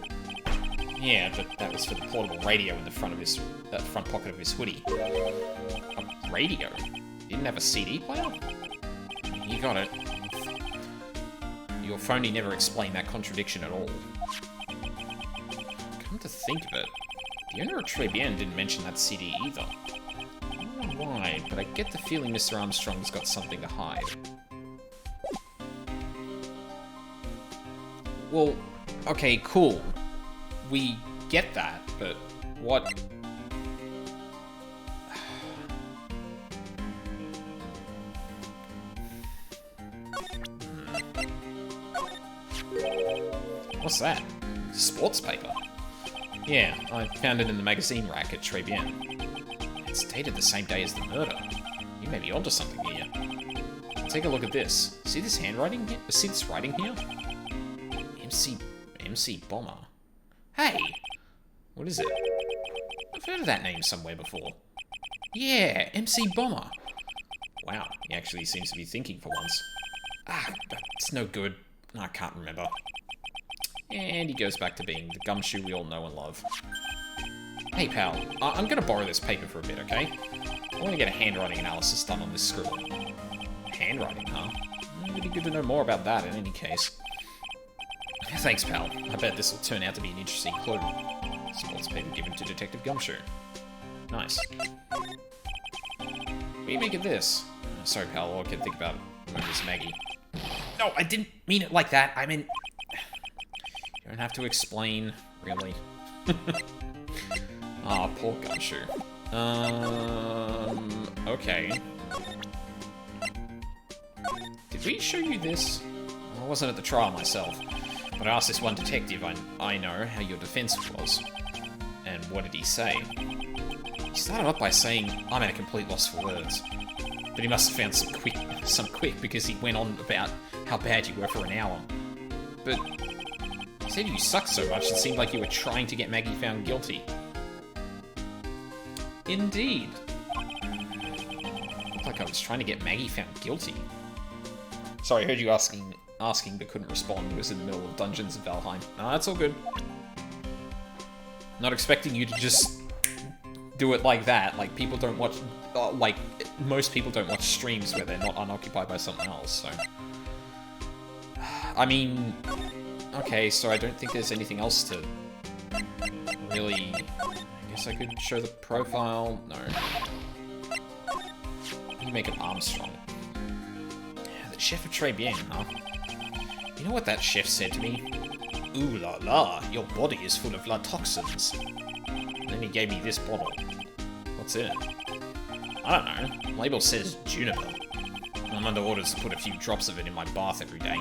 Yeah, but that was for the portable radio in the front of his front pocket of his hoodie. A radio? Didn't have a CD player? You got it. Your phony never explained that contradiction at all. Come to think of it, the owner of Tribulations didn't mention that CD either. I don't know why, but I get the feeling Mr. Armstrong's got something to hide. Well, okay, cool. We get that, but what... What's that? Sports paper? Yeah, I found it in the magazine rack at Tribulations. It's dated the same day as the murder. You may be onto something here. Take a look at this. See this handwriting here? See this writing here? MC Bomber. Hey! What is it? I've heard of that name somewhere before. Yeah, MC Bomber. Wow, he actually seems to be thinking for once. Ah, it's no good. I can't remember. And he goes back to being the gumshoe we all know and love. Hey pal, I'm gonna borrow this paper for a bit, okay? I want to get a handwriting analysis done on this scribble. Handwriting, huh? It'd be good to know more about that in any case. Thanks, pal. I bet this will turn out to be an interesting clue. Sports paper given to Detective Gumshoe. Nice. What do you make of this? Sorry, pal, all I can think about is Maggie. No, I didn't mean it like that. I mean... You don't have to explain, really. Ah, oh, poor Gumshoe. Okay. Did we show you this? I wasn't at the trial myself, but I asked this one detective I know how your defense was. And what did he say? He started off by saying, I'm at a complete loss for words. But he must have found some quick because he went on about how bad you were for an hour. But he said you sucked so much it seemed like you were trying to get Maggie found guilty. Indeed. Looked like like I was trying to get Maggie found guilty. Sorry, I heard you asking but couldn't respond. It was in the middle of Dungeons of Valheim. No, that's all good. Not expecting you to just do it like that. Like, people don't watch... like, most people don't watch streams where they're not unoccupied by something else, so... I mean... Okay, so I don't think there's anything else to... really... I guess I could show the profile... No. You make it Armstrong. The chef of Tribulations, huh? You know what that chef said to me? Ooh la la, your body is full of blood toxins. And then he gave me this bottle. What's in it? I don't know. Label says juniper. I'm under orders to put a few drops of it in my bath every day.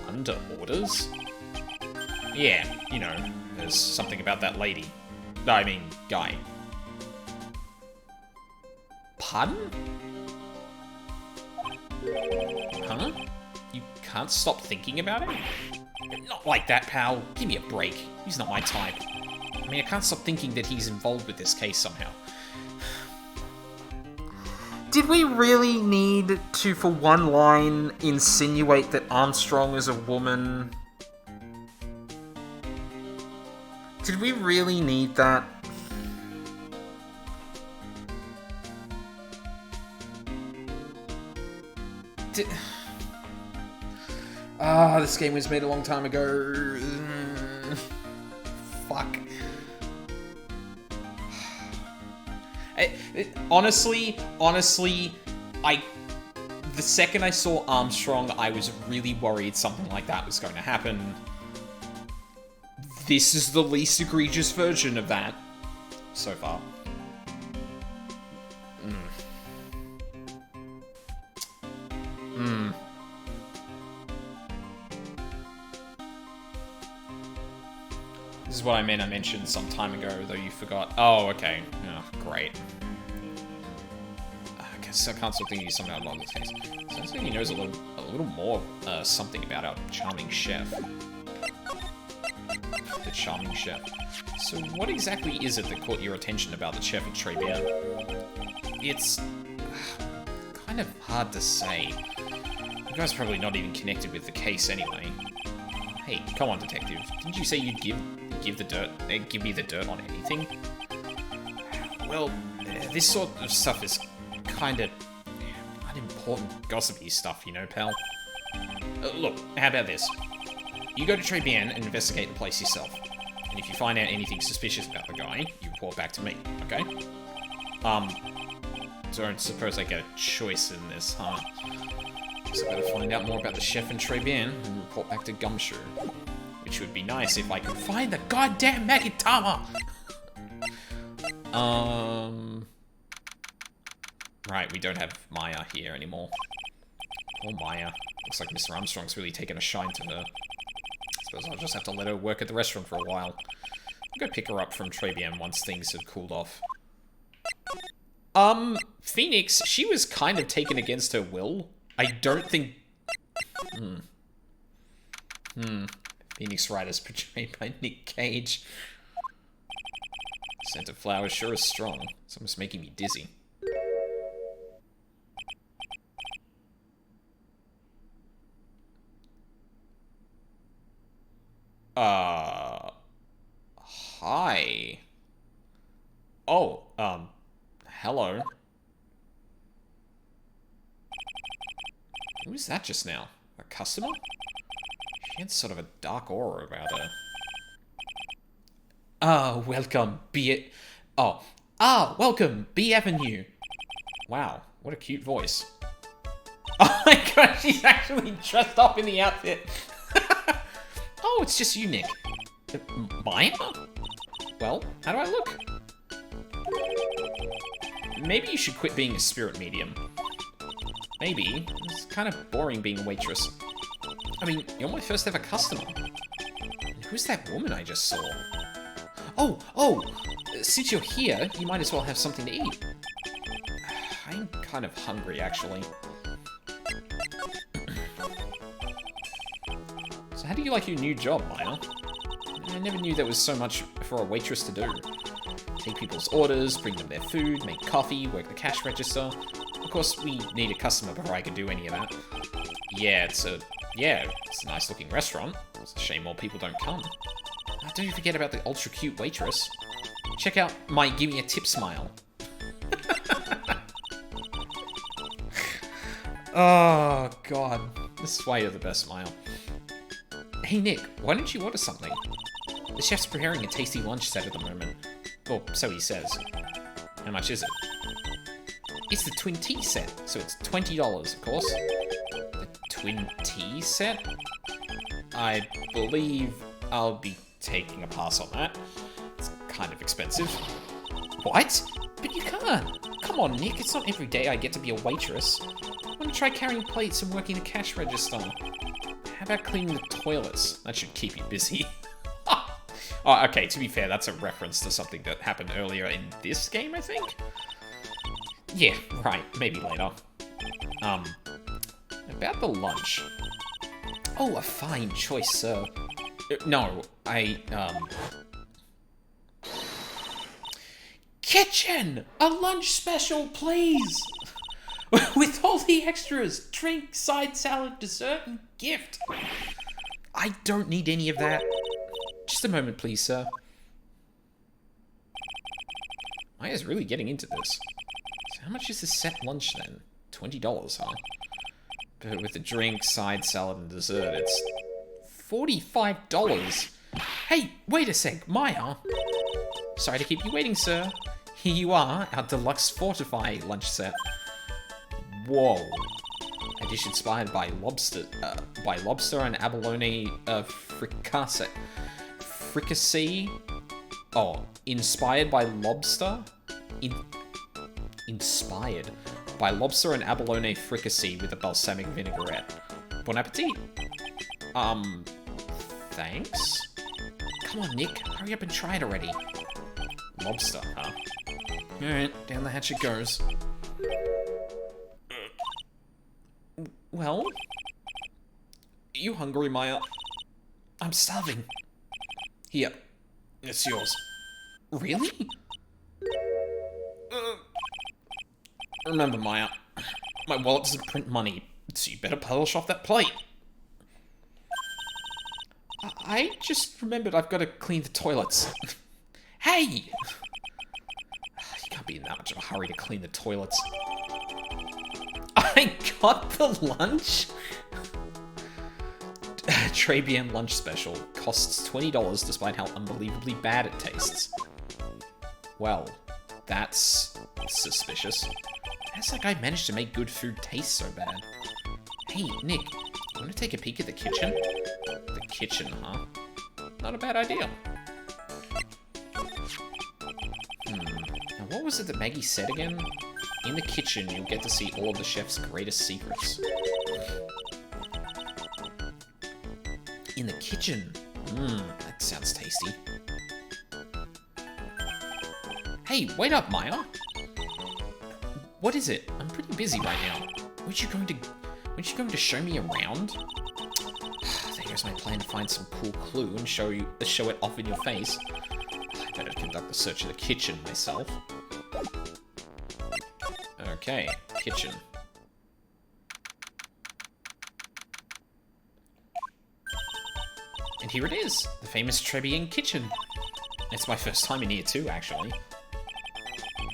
Under orders? Yeah, you know, there's something about that lady. I mean, guy. Pardon? Huh? You can't stop thinking about it? Not like that, pal. Give me a break. He's not my type. I mean, I can't stop thinking that he's involved with this case somehow. Did we really need to, for one line, insinuate that Armstrong is a woman? Did we really need that? This game was made a long time ago. Fuck. Honestly, the second I saw Armstrong, I was really worried something like that was going to happen. This is the least egregious version of that so far. This is what I meant. I mentioned some time ago, though you forgot. Oh, okay. Oh, great. I guess I can't stop thinking of something along this case. Sounds like he knows a little more something about our charming chef. The charming chef. So what exactly is it that caught your attention about the chef of Tribulations? It's kind of hard to say. You guys are probably not even connected with the case anyway. Hey, come on, detective. Didn't you say you'd give me the dirt on anything? Well, this sort of stuff is kind of unimportant gossipy stuff, you know, pal. Look, how about this? You go to Tribulations and investigate the place yourself. And if you find out anything suspicious about the guy, you report back to me, okay? Don't suppose I get a choice in this, huh? So I gotta find out more about the chef in Tribulations and report back to Gumshoe. Which would be nice if I could find the goddamn Magitama! Right, we don't have Maya here anymore. Poor Maya. Looks like Mr. Armstrong's really taken a shine to her. Suppose I'll just have to let her work at the restaurant for a while. I'll go pick her up from Tribulations once things have cooled off. Phoenix, she was kind of taken against her will. I don't think... Phoenix Wright is portrayed by Nick Cage. Scent of flowers sure is strong. It's almost making me dizzy. Hi. Oh, hello. Who was that just now? A customer? She had sort of a dark aura about her. Welcome, welcome, B Avenue. Wow, what a cute voice. Oh my god, she's actually dressed up in the outfit. Oh, it's just you, Nick. Maya? Well, how do I look? Maybe you should quit being a spirit medium. Maybe. It's kind of boring being a waitress. I mean, you're my first ever customer. And who's that woman I just saw? Oh! Since you're here, you might as well have something to eat. I'm kind of hungry, actually. So how do you like your new job, Maya? I never knew there was so much for a waitress to do. Take people's orders, bring them their food, make coffee, work the cash register. Of course, we need a customer before I can do any of that. Yeah, it's a nice-looking restaurant. It's a shame more people don't come. Don't forget about the ultra-cute waitress. Check out my give me a tip smile. Oh, God. This is why you're the best smile. Hey, Nick, why don't you order something? The chef's preparing a tasty lunch set at the moment. Well, so he says. How much is it? It's the twin tea set, so it's $20, of course. The twin tea set? I believe I'll be taking a pass on that. It's kind of expensive. What? But you can't. Come on, Nick, it's not every day I get to be a waitress. I want to try carrying plates and working the cash register. How about cleaning the toilets? That should keep you busy. Oh, okay, to be fair, that's a reference to something that happened earlier in this game, I think? Yeah, right, maybe later. About the lunch. Oh, a fine choice, sir. No, Kitchen! A lunch special, please! With all the extras, drink, side salad, dessert, and gift. I don't need any of that. Just a moment, please, sir. Maya's really getting into this. So how much is this set lunch, then? $20, huh? But with the drink, side salad, and dessert, it's $45. Hey, wait a sec, Maya. Sorry to keep you waiting, sir. Here you are, our deluxe Fortify lunch set. Whoa. A dish inspired by lobster and abalone fricassee. Oh, inspired by lobster? Inspired by lobster and abalone fricassee with a balsamic vinaigrette. Bon appetit. Thanks? Come on, Nick, hurry up and try it already. Lobster, huh? Alright, down the hatch it goes. Well? You hungry, Maya? I'm starving. Here, it's yours. Really? Remember, Maya, my wallet doesn't print money, so you better polish off that plate. I just remembered I've got to clean the toilets. Hey! You can't be in that much of a hurry to clean the toilets. I got the lunch? Tribulations lunch special. Costs $20 despite how unbelievably bad it tastes. Well, that's suspicious. How's that guy managed to make good food taste so bad? Hey, Nick, want to take a peek at the kitchen? The kitchen, huh? Not a bad idea. Now what was it that Maggie said again? In the kitchen, you'll get to see all of the chef's greatest secrets. In the kitchen? That sounds tasty. Hey, wait up, Maya! What is it? I'm pretty busy right now. Weren't you going to show me around? There goes my plan to find some cool clue and show it off in your face. I better conduct the search of the kitchen myself. Okay, kitchen. And here it is, the famous Tribulations kitchen. It's my first time in here too, actually.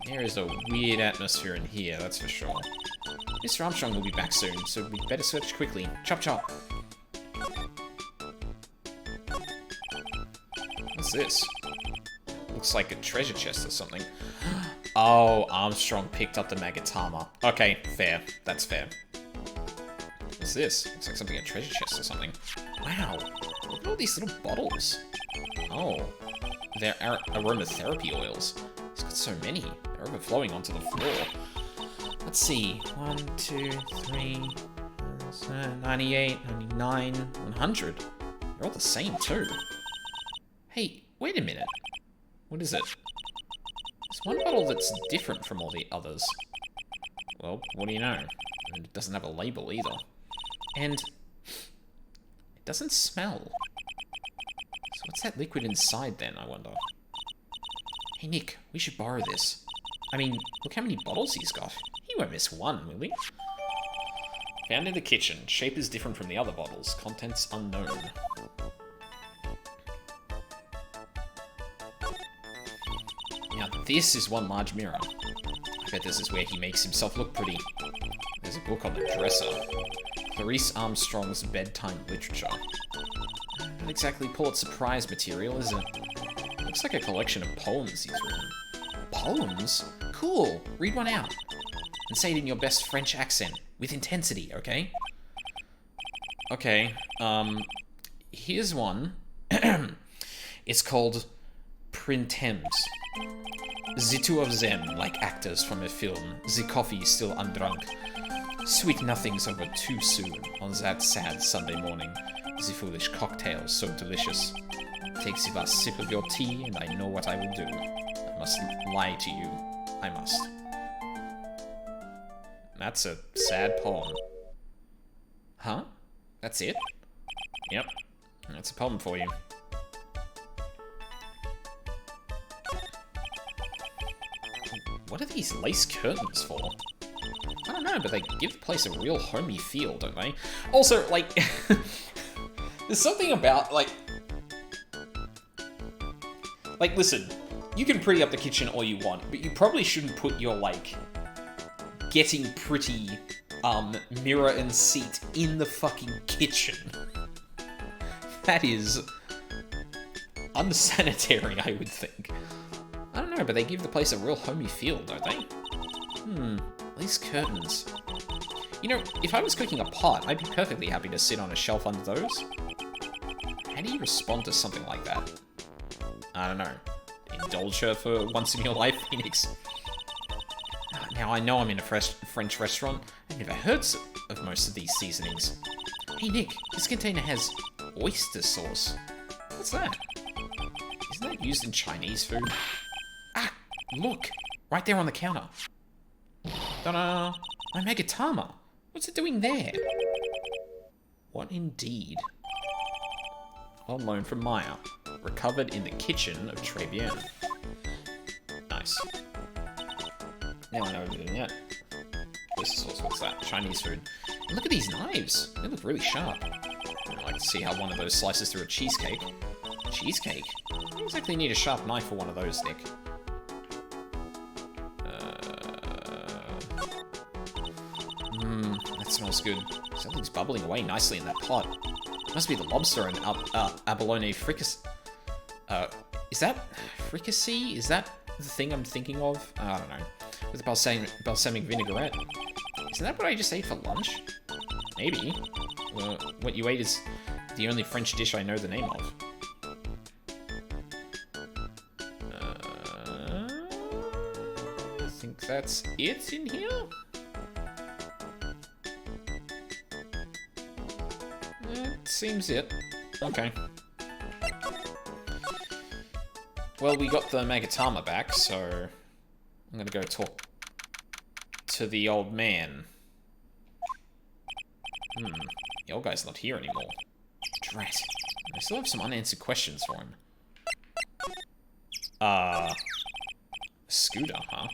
There is a weird atmosphere in here, that's for sure. Mr. Armstrong will be back soon, so we better search quickly. Chop chop. What's this? Looks like a treasure chest or something. Oh, Armstrong picked up the Magatama. Okay, fair. That's fair. What's this? Looks like something in a treasure chest or something. Wow. Look at all these little bottles. Oh. They're aromatherapy oils. He's got so many. They're overflowing onto the floor. Let's see. 1, 2, 3, 98, 99, 100. They're all the same too. Hey, wait a minute. What is it? There's one bottle that's different from all the others. Well, what do you know? It doesn't have a label either. And it doesn't smell. So what's that liquid inside then, I wonder? Hey Nick, we should borrow this. I mean, look how many bottles he's got. He won't miss one, will we? Found in the kitchen. Shape is different from the other bottles. Contents unknown. Now this is one large mirror. I bet this is where he makes himself look pretty. There's a book on the dresser. Clarice Armstrong's bedtime literature. Not exactly Pulitzer Prize material, is it? Looks like a collection of poems he's written. Poems? Cool! Read one out. And say it in your best French accent. With intensity, okay? Okay, here's one. It's called Printemps. The two of them, like actors from a film. The coffee is still undrunk. Sweet nothings over too soon on that sad Sunday morning. The foolish cocktail so delicious. Take the last sip of your tea, and I know what I will do. I must lie to you. I must. That's a sad poem. Huh? That's it? Yep. That's a poem for you. What are these lace curtains for? I don't know, but they give the place a real homey feel, don't they? Also, like, there's something about, like, listen, you can pretty up the kitchen all you want, but you probably shouldn't put your, like, getting pretty, mirror and seat in the fucking kitchen. That is unsanitary, I would think. I don't know, but they give the place a real homey feel, don't they? These curtains. You know, if I was cooking a pot, I'd be perfectly happy to sit on a shelf under those. How do you respond to something like that? I don't know. Indulge her for once in your life, Phoenix. Now, I know I'm in a French restaurant. I've never heard of most of these seasonings. Hey, Nick, this container has oyster sauce. What's that? Isn't that used in Chinese food? Ah, look! Right there on the counter. Ta-da! My Magatama! What's it doing there? What indeed? On loan from Maya. Recovered in the kitchen of Tribulations. Nice. Now I know everything yet. This sauce, what's that? Chinese food. And look at these knives! They look really sharp. I'd like to see how one of those slices through a cheesecake. Cheesecake? You don't exactly need a sharp knife for one of those, Nick. That smells good. Something's bubbling away nicely in that pot. Must be the lobster and abalone fricassee. Is that fricassee? Is that the thing I'm thinking of? I don't know. With balsamic vinaigrette. Isn't that what I just ate for lunch? Maybe. What you ate is the only French dish I know the name of. I think that's it in here? That seems it. Okay. Well, we got the Magatama back, so I'm gonna go talk to the old man. The old guy's not here anymore. Drat. I still have some unanswered questions for him. Scooter, huh?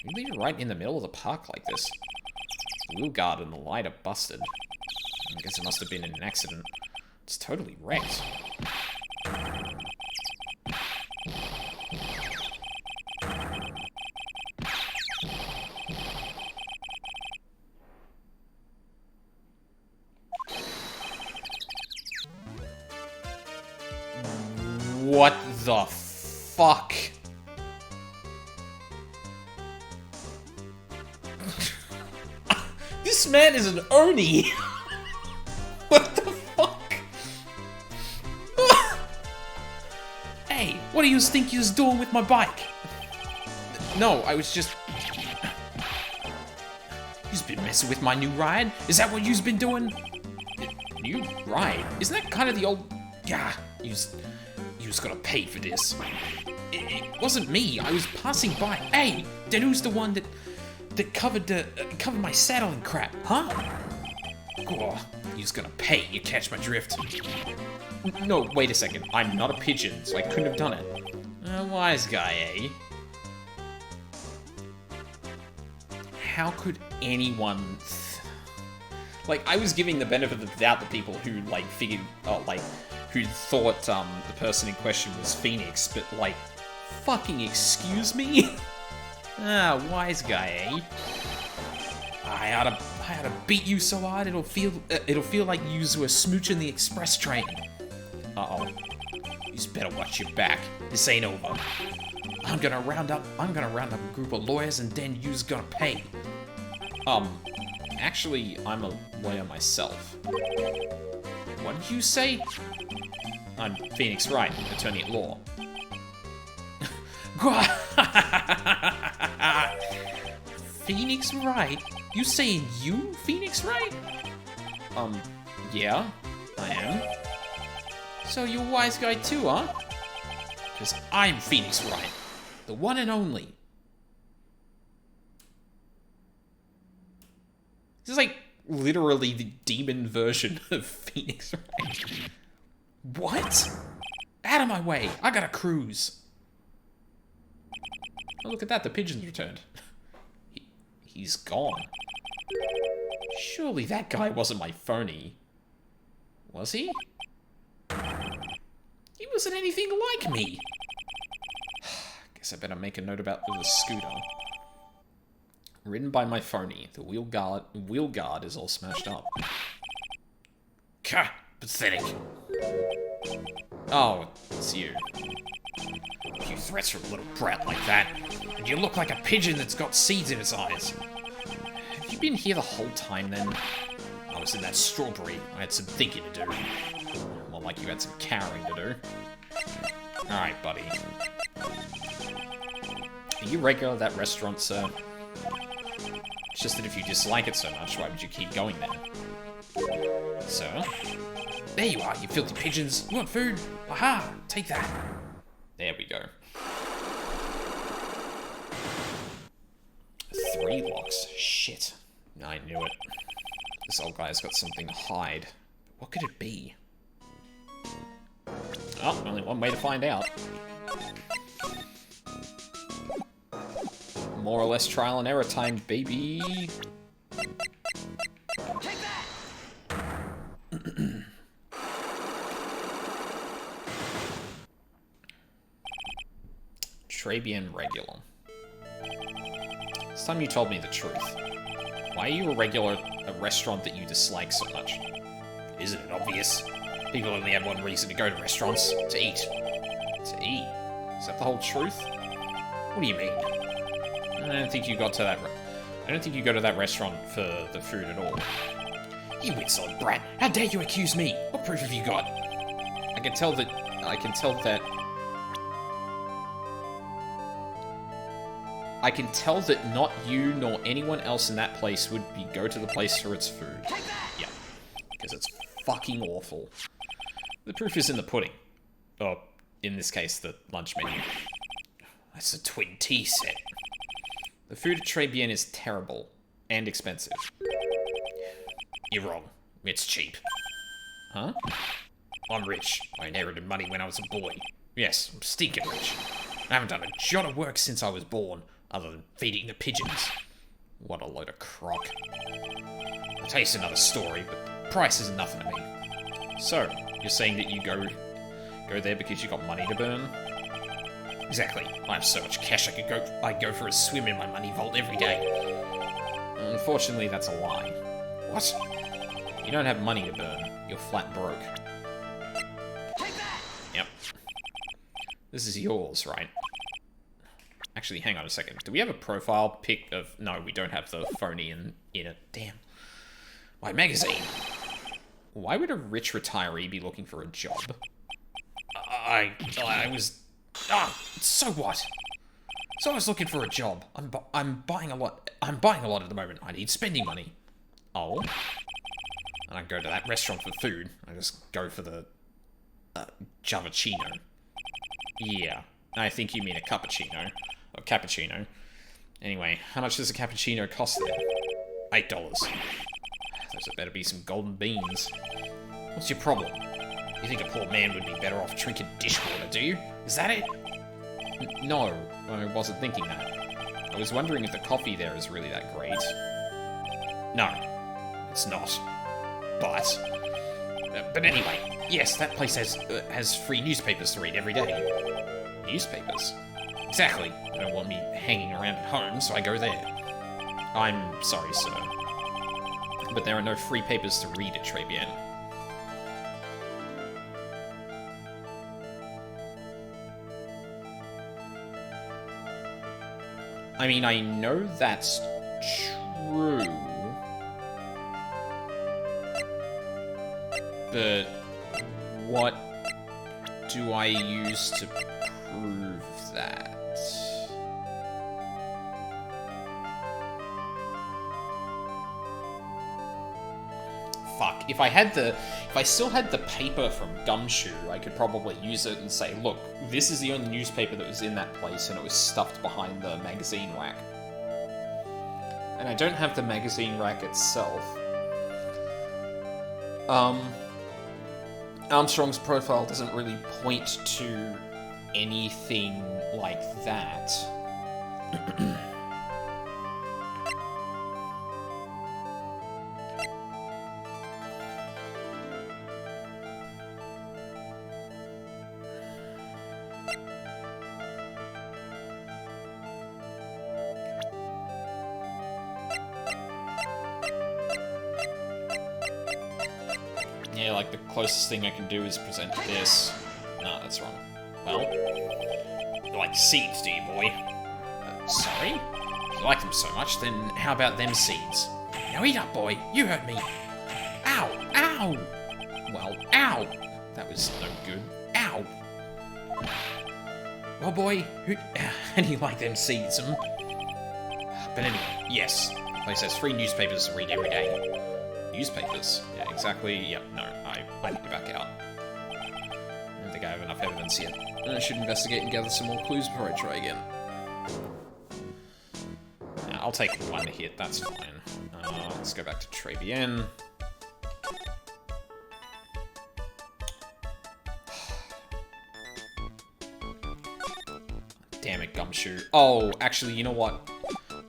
You leave it right in the middle of the park like this. The wheel guard and the light are busted. I guess it must have been in an accident. It's totally wrecked. What the fuck? This man is an Oni! What the fuck? Hey, what do you think you're doing with my bike? No, I was just... You've been messing with my new ride? Is that what you've been doing? New ride? Isn't that kind of the old... Yeah, you's gonna pay for this. It wasn't me, I was passing by. Hey, then who's the one that covered my saddle and crap, huh? Oh, you's gonna pay, you catch my drift. No, wait a second, I'm not a pigeon, so I couldn't have done it. Wise guy, eh? how could anyone... Like, I was giving the benefit of the doubt to people who, like, figured... who thought, the person in question was Phoenix, but, like, fucking excuse me? Ah, wise guy, eh? I oughta beat you so hard it'll feel like yous were smooching the express train. Uh-oh. Yous better watch your back. This ain't over. I'm gonna round up a group of lawyers and then yous gonna pay. Actually, I'm a lawyer myself. What did you say? I'm Phoenix Wright, attorney at law. Phoenix Wright? You saying you, Phoenix Wright? Yeah, I am. So you're a wise guy too, huh? Because I'm Phoenix Wright, the one and only. This is like literally the demon version of Phoenix Wright. What? Out of my way, I gotta cruise. Oh, look at that, the pigeon's returned. He's gone. Surely that guy wasn't my phony. Was he? He wasn't anything like me. Guess I better make a note about the scooter. Ridden by my phony. The wheel guard is all smashed up. Gah! Pathetic. Oh, it's you. You threats from a little brat like that, and you look like a pigeon that's got seeds in its eyes. Have you been here the whole time, then? I was in that strawberry. I had some thinking to do. More like you had some cowering to do. Alright, buddy. Are you regular at that restaurant, sir? It's just that if you dislike it so much, why would you keep going there? Sir? There you are, you filthy pigeons. You want food? Aha! Take that. There we go. 3 locks. Shit. I knew it. This old guy's got something to hide. What could it be? Oh, only one way to find out. More or less trial and error time, baby. Take that! Tribulations regular. This time you told me the truth. Why are you a regular at a restaurant that you dislike so much? Isn't it obvious? People only have one reason to go to restaurants. To eat. To eat? Is that the whole truth? What do you mean? I don't think you got to that... I don't think you go to that restaurant for the food at all. You insolent brat! How dare you accuse me? What proof have you got? I can tell that... I can tell that not you nor anyone else in that place would go to the place for its food. Yeah, because it's fucking awful. The proof is in the pudding. Or, in this case, the lunch menu. That's a twin tea set. The food at Tribulations is terrible. And expensive. You're wrong. It's cheap. Huh? I'm rich. I inherited money when I was a boy. Yes, I'm stinking rich. I haven't done a jot of work since I was born, other than feeding the pigeons. What a load of crock. I'll tell you another story, but the price is nothing to me. So, you're saying that you go there because you got money to burn? Exactly. I have so much cash I'd go for a swim in my money vault every day. Unfortunately, that's a lie. What? You don't have money to burn. You're flat broke. Take that! Yep. This is yours, right? Actually, hang on a second. Do we have a profile pic of... No, we don't have the phony in it. Damn. My magazine. Why would a rich retiree be looking for a job? I was... Ah, so what? So I was looking for a job. I'm buying a lot. I'm buying a lot at the moment. I need spending money. Oh. And I go to that restaurant for food. I just go for the... Javachino. Yeah. I think you mean a cappuccino. Or cappuccino. Anyway, how much does a cappuccino cost there? $8. Those had better be some golden beans. What's your problem? You think a poor man would be better off drinking dishwater, do you? Is that it? No, I wasn't thinking that. I was wondering if the coffee there is really that great. No, it's not. But anyway, yes, that place has free newspapers to read every day. Newspapers? Exactly. They don't want me hanging around at home, so I go there. I'm sorry, sir, but there are no free papers to read at Tribulations. I mean, I know that's true, but what do I use to prove that? Fuck, if I still had the paper from Gumshoe, I could probably use it and say, look, this is the only newspaper that was in that place and it was stuffed behind the magazine rack. And I don't have the magazine rack itself. Armstrong's profile doesn't really point to anything like that. Yeah, like the closest thing I can do is present this. No, that's wrong. Well, you like seeds, do you, boy? Sorry? If you like them so much, then how about them seeds? Now eat up, boy. You heard me. Ow! Ow! Well, ow! That was no good. Ow! Well, boy, how do you like them seeds, hmm? But anyway, yes. The place has free newspapers to read every day. Newspapers? Yeah, exactly. Yep, no, I need to back out. I don't think I have enough evidence yet. I should investigate and gather some more clues before I try again. Yeah, I'll take one hit, that's fine. Let's go back to Tribulations. Damn it, Gumshoe. Oh, actually, you know what?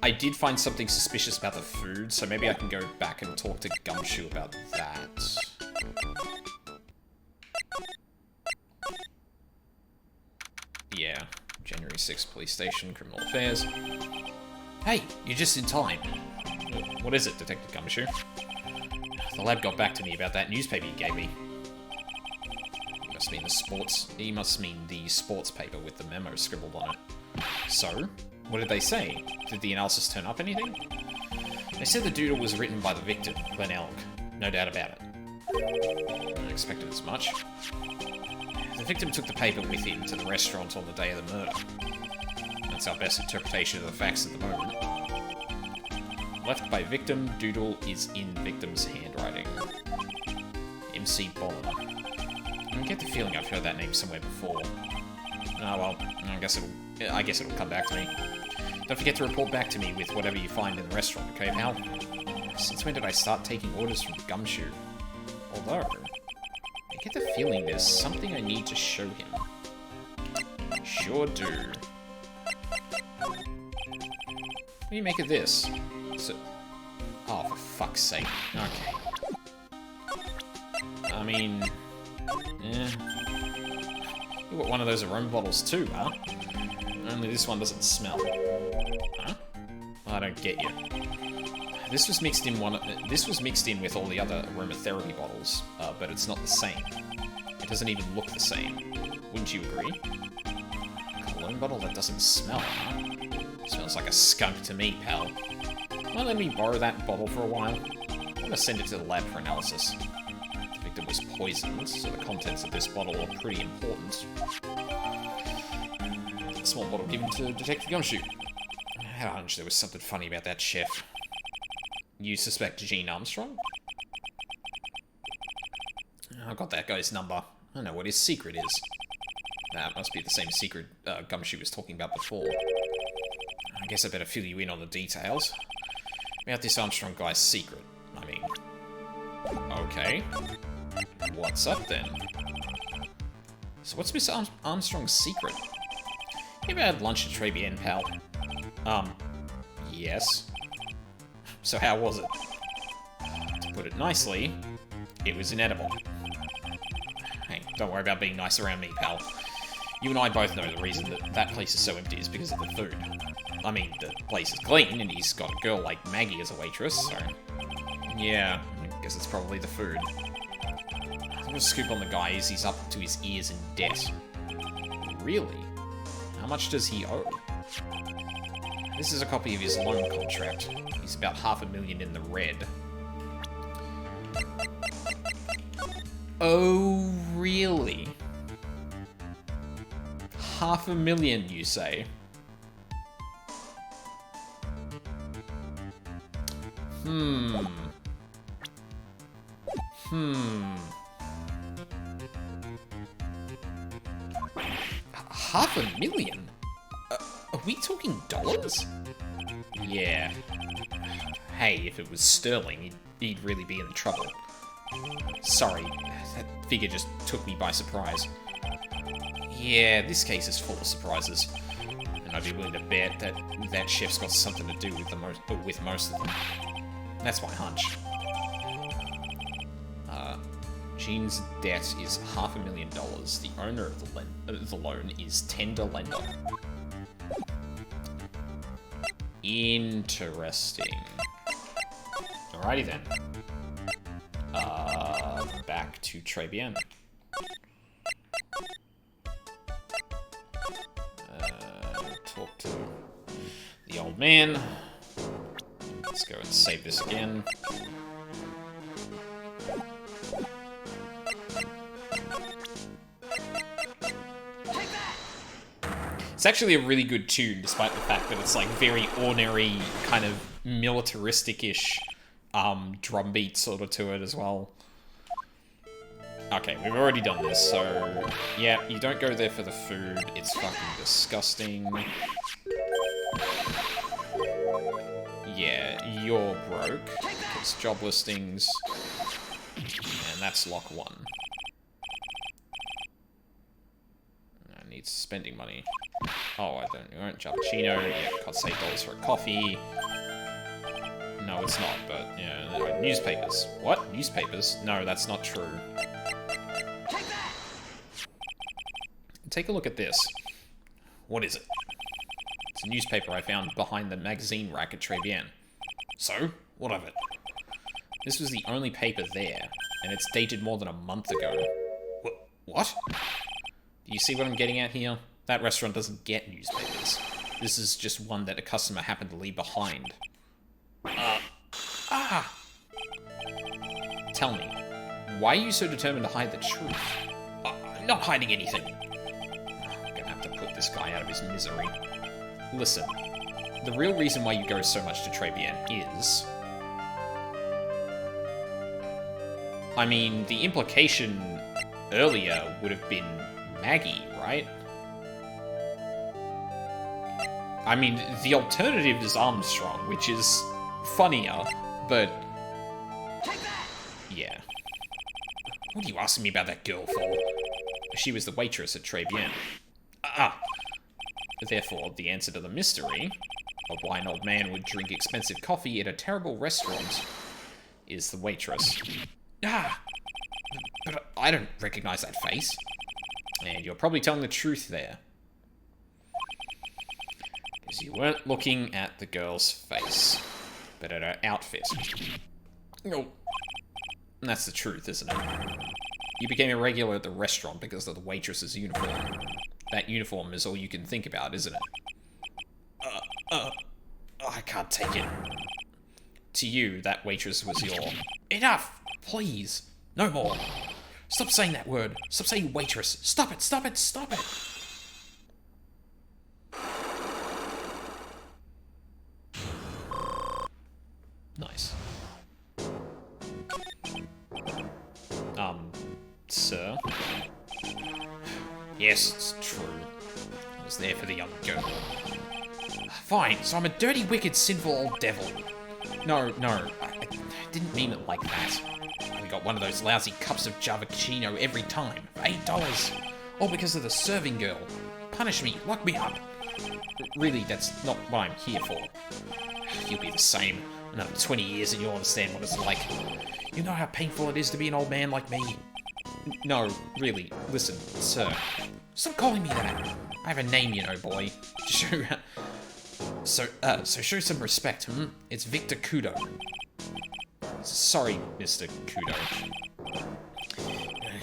I did find something suspicious about the food, so maybe I can go back and talk to Gumshoe about that. Yeah, January 6th Police Station, Criminal Affairs. Hey, you're just in time. What is it, Detective Gumshoe? The lab got back to me about that newspaper you gave me. He must mean the sports paper with the memo scribbled on it. So? What did they say? Did the analysis turn up anything? They said the doodle was written by the victim, Glenn Elk. No doubt about it. I expected as much. The victim took the paper with him to the restaurant on the day of the murder. That's our best interpretation of the facts at the moment. Left by victim, doodle is in victim's handwriting. MC Bonham. I get the feeling I've heard that name somewhere before. Oh well, I guess it'll come back to me. Don't forget to report back to me with whatever you find in the restaurant, okay, pal? Since when did I start taking orders from Gumshoe? Although, I get the feeling there's something I need to show him. Sure do. What do you make of this? Oh, for fuck's sake. Okay. I mean... eh. You got one of those aroma bottles too, huh? Only this one doesn't smell. Huh? I don't get you. This was mixed in with all the other aromatherapy bottles, but it's not the same. It doesn't even look the same. Wouldn't you agree? A cologne bottle that doesn't smell, huh? Smells like a skunk to me, pal. Well, let me borrow that bottle for a while. I'm gonna send it to the lab for analysis. The victim was poisoned, so the contents of this bottle are pretty important. A small bottle given to Detective Gumshoe. I had a hunch there was something funny about that chef. You suspect Gene Armstrong? I got that guy's number. I don't know what his secret is. That must be the same secret Gumshoe was talking about before. I guess I better fill you in on the details. About this Armstrong guy's secret, I mean. Okay. What's up then? So what's Miss Armstrong's secret? You ever had lunch at Tribulations, pal? Yes. So how was it? To put it nicely, it was inedible. Hey, don't worry about being nice around me, pal. You and I both know the reason that that place is so empty is because of the food. I mean, the place is clean, and he's got a girl like Maggie as a waitress, so... Yeah, I guess it's probably the food. I'm gonna scoop on the guy as he's up to his ears in debt. Really? How much does he owe? This is a copy of his loan contract. He's about $500,000 in the red. Oh, really? $500,000, you say? $500,000? Are we talking dollars? Yeah. Hey, if it was sterling, he'd really be in trouble. Sorry, that figure just took me by surprise. Yeah, this case is full of surprises. And I'd be willing to bet that that chef's got something to do with most of them. That's my hunch. Gene's debt is $500,000. The owner of the loan is tender lender. Interesting. Alrighty then. Back to Tribulations. Talk to the old man. Let's go and save this again. It's actually a really good tune, despite the fact that it's like very ordinary, kind of militaristic-ish drum beat sort of to it as well. Okay, we've already done this, so yeah, you don't go there for the food. It's fucking disgusting. Yeah, you're broke. It's job listings. And that's lock 1. I need spending money. Oh, I won't Cappuccino. Yeah, costs $8 for a coffee. No, it's not, but yeah. Newspapers. What? Newspapers? No, that's not true. Take a look at this. What is it? It's a newspaper I found behind the magazine rack at Tribulations. So, what of it? This was the only paper there, and it's dated more than a month ago. What? Do you see what I'm getting at here? That restaurant doesn't get newspapers. This is just one that a customer happened to leave behind. Tell me, why are you so determined to hide the truth? I'm not hiding anything. I'm gonna have to put this guy out of his misery. Listen, the real reason why you go so much to Tribulations is... I mean, the implication earlier would have been Maggie, right? I mean, the alternative is Armstrong, which is funnier, but... yeah. What are you asking me about that girl for? She was the waitress at Tribulations. Therefore, the answer to the mystery of why an old man would drink expensive coffee at a terrible restaurant is the waitress. But I don't recognize that face. And you're probably telling the truth there. Because you weren't looking at the girl's face, but at her outfit. Oh. And that's the truth, isn't it? You became a regular at the restaurant because of the waitress's uniform. That uniform is all you can think about, isn't it? I can't take it. To you, that waitress was your... Enough! Please! No more! Stop saying that word! Stop saying waitress! Stop it! Stop it! Stop it! Nice. Sir? Yes, it's true. I was there for the young girl. Fine, so I'm a dirty, wicked, sinful old devil. No, I didn't mean it like that. We got one of those lousy cups of Javacchino every time, for $8. All because of the serving girl. Punish me, lock me up. Really, that's not what I'm here for. You'll be the same. Another 20 years and you'll understand what it's like. You know how painful it is to be an old man like me? No, really. Listen, sir. Stop calling me that. I have a name, you know, boy. So show some respect, hmm? It's Victor Kudo. Sorry, Mr. Kudo.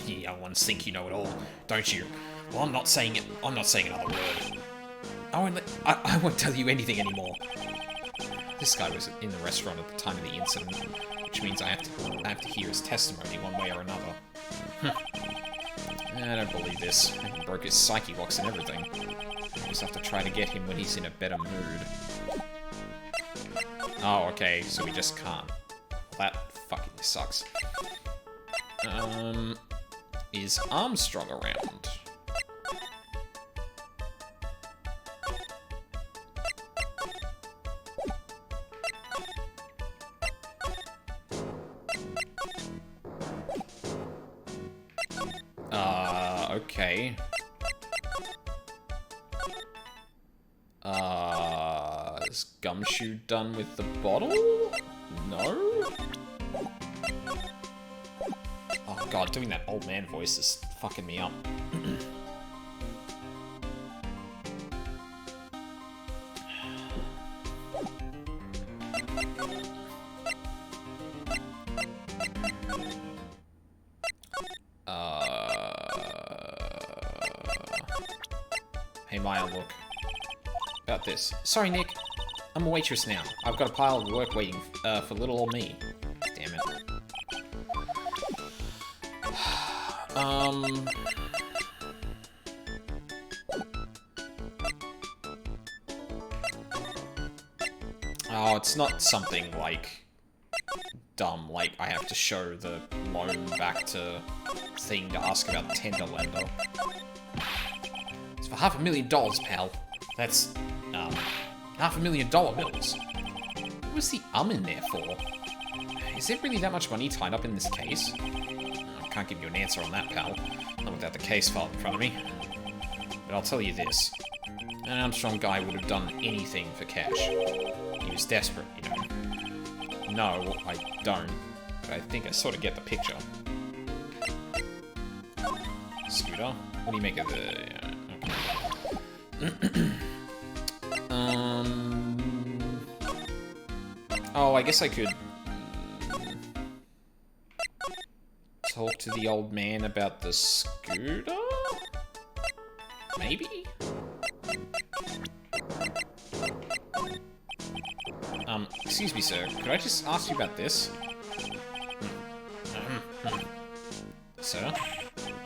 You young ones think you know it all, don't you? Well, I'm not saying it. I'm not saying another word. I won't tell you anything anymore. This guy was in the restaurant at the time of the incident, which means I have to hear his testimony one way or another. I don't believe this. He broke his psyche box and everything. I just have to try to get him when he's in a better mood. Oh, okay, so we just can't. That fucking sucks. Is Armstrong around? Okay. Is Gumshoe done with the bottle? No? Oh god, doing that old man voice is fucking me up. Hey Maya, look. About this. Sorry, Nick. I'm a waitress now. I've got a pile of work waiting for little old me. Damn it. Oh, it's not something, like, dumb, like I have to show the loan back to thing to ask about the tender lender. It's for $500,000, pal. That's, $500,000 bills. What was the in there for? Is there really that much money tied up in this case? I can't give you an answer on that, pal. Not without the case file in front of me. But I'll tell you this. An Armstrong guy would have done anything for cash. He was desperate, you know. No, I don't. But I think I sort of get the picture. Scooter? What do you make of the... okay. Oh, I guess I could... talk to the old man about the scooter? Maybe? Excuse me, sir. Could I just ask you about this? Sir?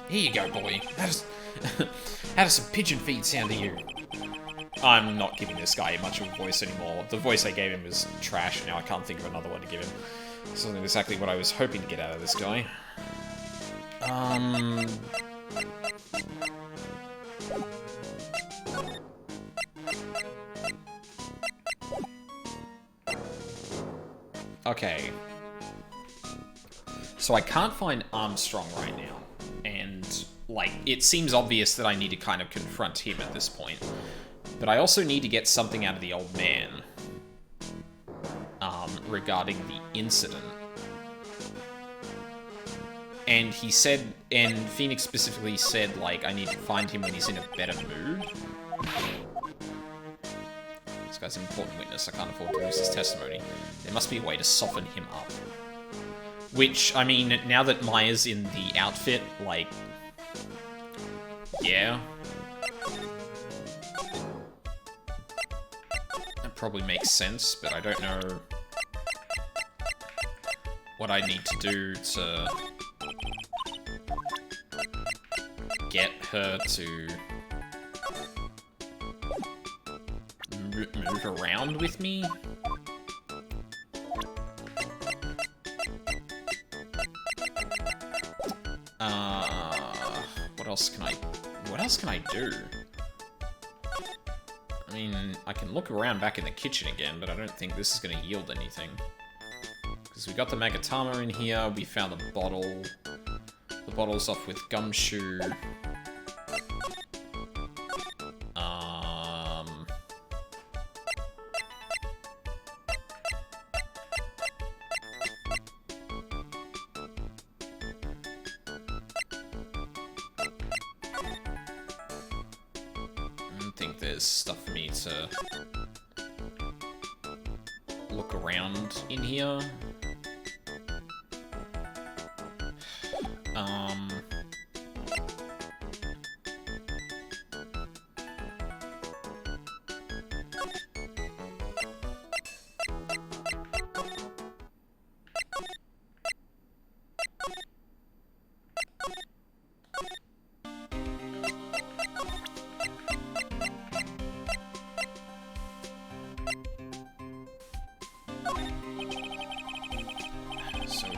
Here you go, boy. How does some pigeon feed sound to you? I'm not giving this guy much of a voice anymore. The voice I gave him was trash, and now I can't think of another one to give him. This isn't exactly what I was hoping to get out of this guy. Okay. So I can't find Armstrong right now. And, like, it seems obvious that I need to kind of confront him at this point. But I also need to get something out of the old man. Regarding the incident. And he said, and Phoenix specifically said, like, I need to find him when he's in a better mood. This guy's an important witness. I can't afford to lose his testimony. There must be a way to soften him up. Which, I mean, now that Maya's in the outfit, like, yeah. That probably makes sense, but I don't know what I need to do to get her to move around with me. What else can I do? I mean, I can look around back in the kitchen again, but I don't think this is going to yield anything. Because we got the Magatama in here, we found the bottle. The bottle's off with Gumshoe. there's stuff for me to look around in here.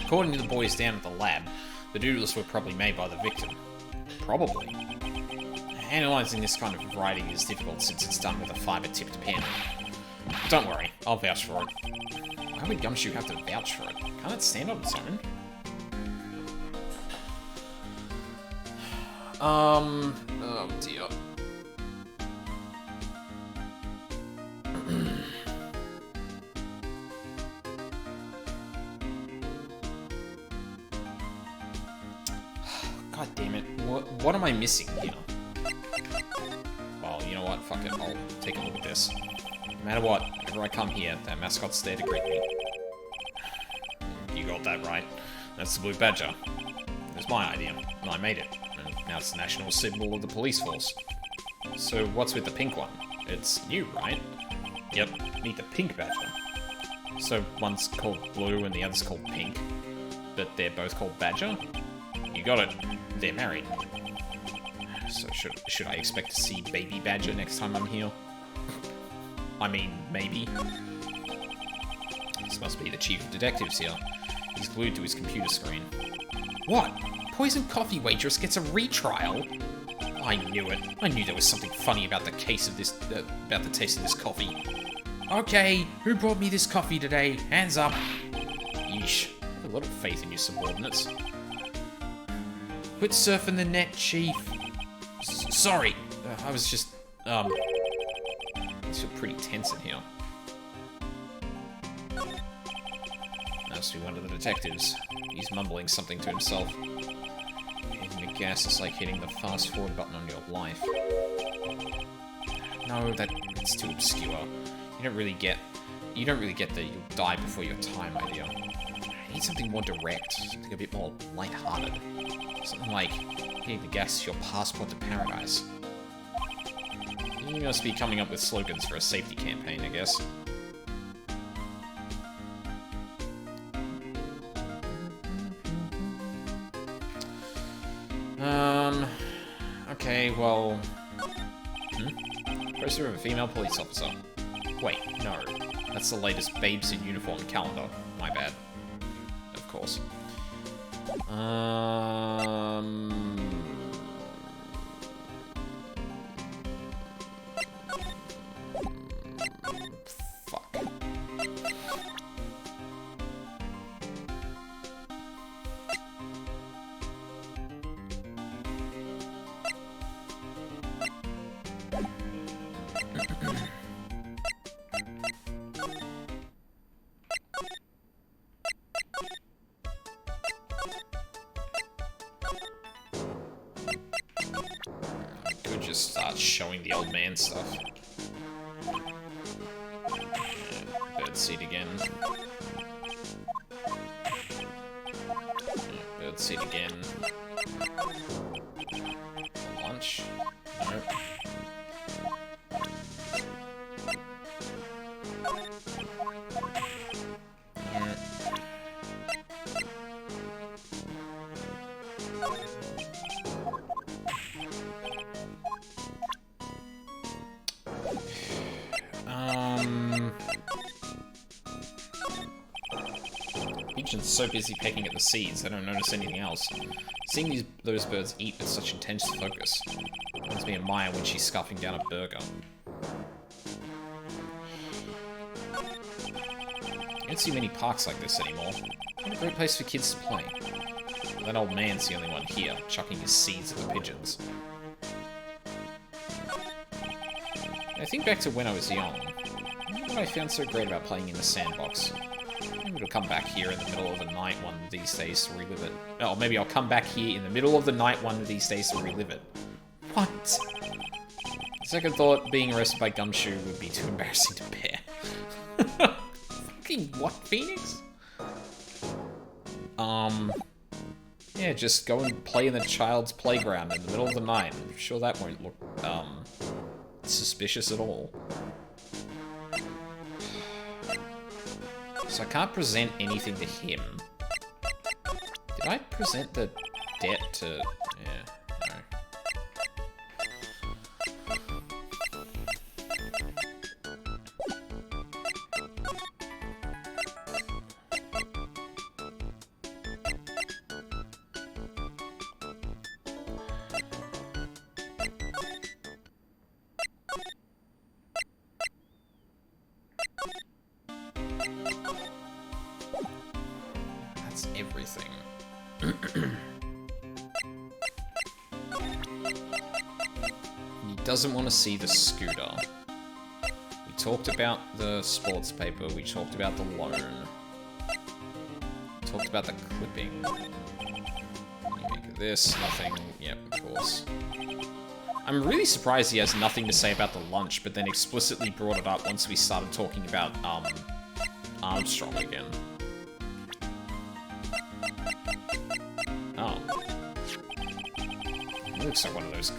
According to the boys down at the lab, the doodles were probably made by the victim. Probably. Analysing this kind of writing is difficult since it's done with a fibre-tipped pen. Don't worry, I'll vouch for it. Why would Gumshoe have to vouch for it? Can't it stand on its own? Oh dear. God damn it. What am I missing here? Well, you know what? Fuck it. I'll take a look at this. No matter what, whenever I come here, that mascot's there to greet me. You got that right. That's the Blue Badger. It was my idea, and I made it. And now it's the national symbol of the police force. So what's with the pink one? It's new, right? Yep, meet the Pink Badger. So one's called Blue and the other's called Pink, but they're both called Badger? You got it. They're married. So should I expect to see Baby Badger next time I'm here? I mean, maybe. This must be the chief of detectives here. He's glued to his computer screen. What? Poison coffee waitress gets a retrial? I knew it. I knew there was something funny about the case of this, about the taste of this coffee. Okay, who brought me this coffee today? Hands up. Yeesh. I have a lot of faith in your subordinates. Quit surfing the net, Chief. Sorry. I was just, I feel pretty tense in here. Must be one of the detectives. He's mumbling something to himself. Hitting the gas is like hitting the fast forward button on your life. No, that's too obscure. You don't really get the you'll die before your time idea. I need something more direct, something a bit more lighthearted. Something like hitting the gas is your passport to paradise. You must be coming up with slogans for a safety campaign, I guess. Okay, well... Poster of a female police officer. Wait, no. That's the latest Babes in Uniform calendar. My bad. Of course. Fuck. Could just start showing the old man stuff. Birdseed again. Birdseed again. Lunch? Nope. Pigeon's so busy pecking at the seeds, they don't notice anything else. Seeing those birds eat with such intense focus reminds me of Maya when she's scarfing down a burger. You don't see many parks like this anymore. What a great place for kids to play. That old man's the only one here, chucking his seeds at the pigeons. I think back to when I was young. What I found so great about playing in the sandbox. Maybe it'll come back here in the middle of the night one of these days to relive it. Oh, maybe I'll come back here in the middle of the night one of these days to relive it. What? Is Second thought, being arrested by Gumshoe would be too embarrassing to bear. Fucking what, Phoenix? Yeah, just go and play in the child's playground in the middle of the night. I'm sure that won't look, suspicious at all. So I can't present anything to him. Did I present the debt to... Yeah, no. That's everything. He doesn't want to see the scooter. We talked about the sports paper, we talked about the loan. We talked about the clipping. You make this, nothing, yep, of course. I'm really surprised he has nothing to say about the lunch, but then explicitly brought it up once we started talking about, Armstrong again. Oh. He looks like one of those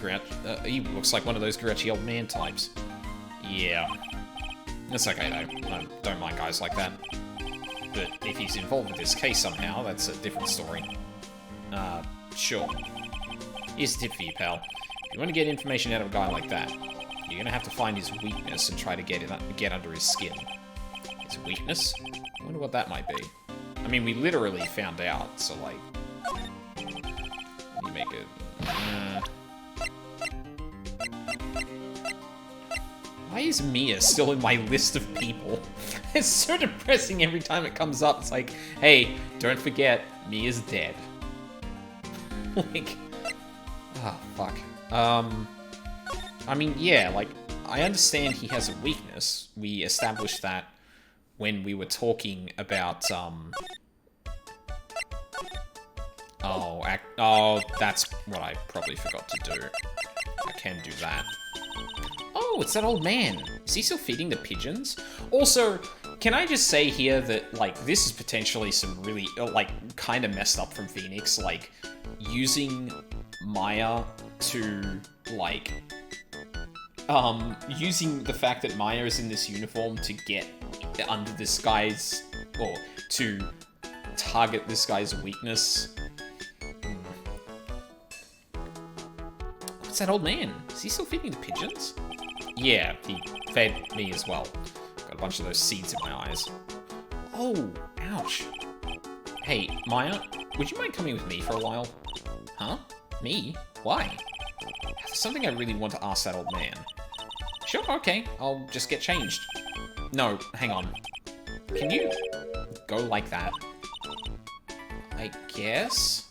he looks like one of those grouchy old man types. Yeah. That's okay though. I don't mind guys like that. But if he's involved with this case somehow, that's a different story. Sure. Here's a tip for you, pal. If you want to get information out of a guy like that, you're gonna have to find his weakness and try to get under his skin. His weakness? I wonder what that might be. I mean, we literally found out, so like... You make it... Why is Mia still in my list of people? It's so depressing every time it comes up. It's like, hey, don't forget, Mia's dead. Like... Oh, fuck. I mean, yeah, like, I understand he has a weakness. We established that when we were talking about, Oh, that's what I probably forgot to do. I can do that. Oh, it's that old man. Is he still feeding the pigeons? Also, can I just say here that, like, this is potentially some really, like, kind of messed up from Phoenix, like, using Maya to, like, using the fact that Maya is in this uniform to get under this guy's, or to target this guy's weakness. What's that old man? Is he still feeding the pigeons? Yeah, he fed me as well. Got a bunch of those seeds in my eyes. Oh, ouch. Hey, Maya, would you mind coming with me for a while? Huh? Me? Why? There's something I really want to ask that old man. Sure, okay, I'll just get changed. No, hang on. Can you go like that? I guess?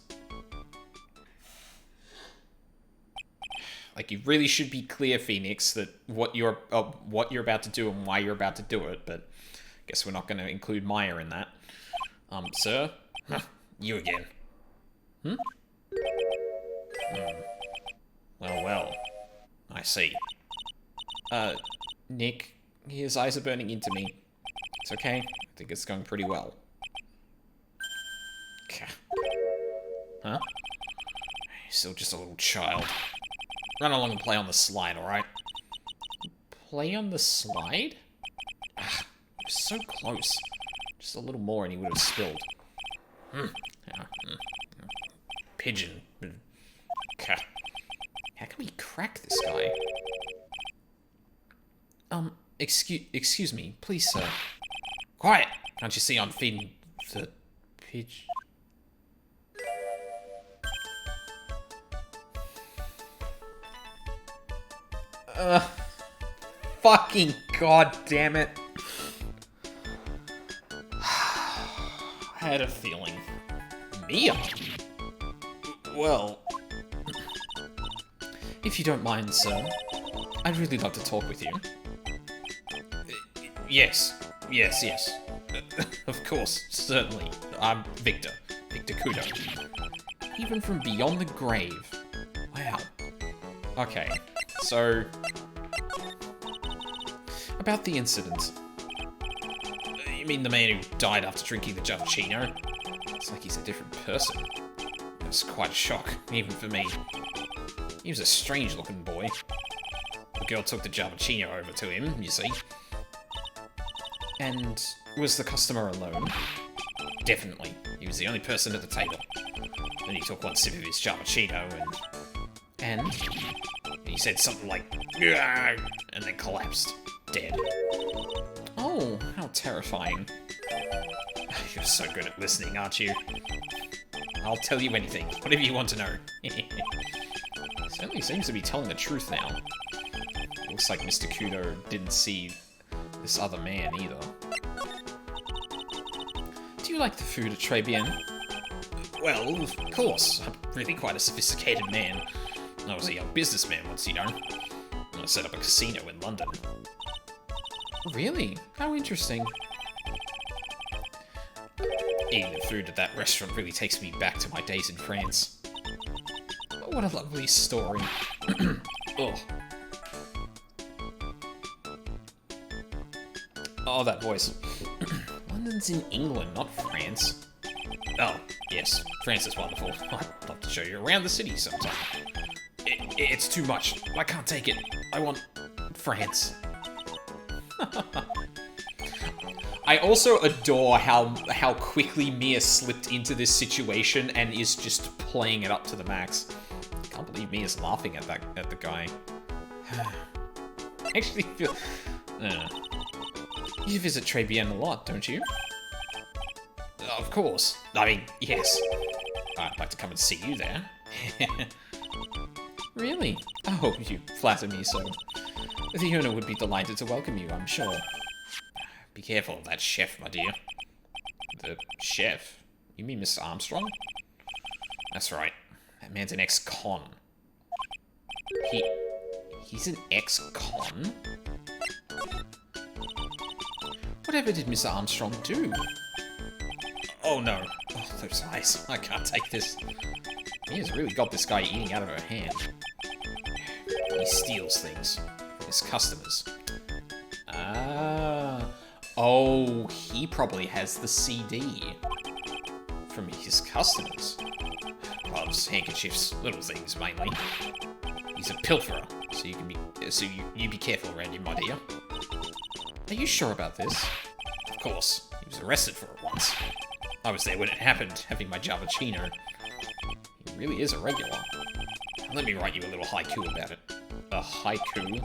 Like, you really should be clear, Phoenix, that what you're about to do and why you're about to do it, but I guess we're not going to include Maya in that. Sir? Huh, you again. Hmm? Well. I see. Nick, his eyes are burning into me. It's okay. I think it's going pretty well. Huh? He's still just a little child. Run along and play on the slide, alright? Play on the slide? Ah, you're so close. Just a little more and he would have spilled. Pigeon. How can we crack this guy? Excuse me, please, sir. Quiet! Can't you see I'm feeding the pigeon? Fucking god damn it. I had a feeling. Mia? Well... If you don't mind, sir, I'd really love to talk with you. Yes. Of course, certainly. I'm Victor. Victor Kudo. Even from beyond the grave. Wow. Okay, so... About the incident. You mean the man who died after drinking the Javachino? It's like he's a different person. It was quite a shock, even for me. He was a strange-looking boy. The girl took the Javachino over to him, you see. And was the customer alone? Definitely. He was the only person at the table. Then he took one sip of his Javachino and he said something like, "Gah!" and then collapsed, dead. Oh, how terrifying. You're so good at listening, aren't you? I'll tell you anything, whatever you want to know. Certainly seems to be telling the truth now. Looks like Mr. Kudo didn't see this other man either. Do you like the food at Tribulations? Well, of course. I'm really quite a sophisticated man. I was a young businessman once, you know. I set up a casino in London. Really? How interesting. Eating the food at that restaurant really takes me back to my days in France. What a lovely story. Ugh. Oh, that voice. London's in England, not France. Oh, yes. France is wonderful. I'd love to show you around the city sometime. It's too much. I can't take it. I want France. I also adore how quickly Mia slipped into this situation and is just playing it up to the max. I can't believe Mia's laughing at the guy. I actually feel... You visit Tribulations a lot, don't you? Of course. I mean, yes. I'd like to come and see you there. Really? Oh, you flatter me so. The owner would be delighted to welcome you, I'm sure. Be careful of that chef, my dear. The chef? You mean Mr. Armstrong? That's right. That man's an ex-con. He's an ex-con? Whatever did Mr. Armstrong do? Oh no. Oh, those eyes. I can't take this. He has really got this guy eating out of her hand. He steals things from his customers. Ah. Oh, he probably has the CD from his customers. Gloves, handkerchiefs, little things mainly. He's a pilferer, so you be careful around him, my dear. Are you sure about this? Of course. He was arrested for it once. I was there when it happened, having my Javachino. He really is a regular. Let me write you a little haiku about it. A haiku?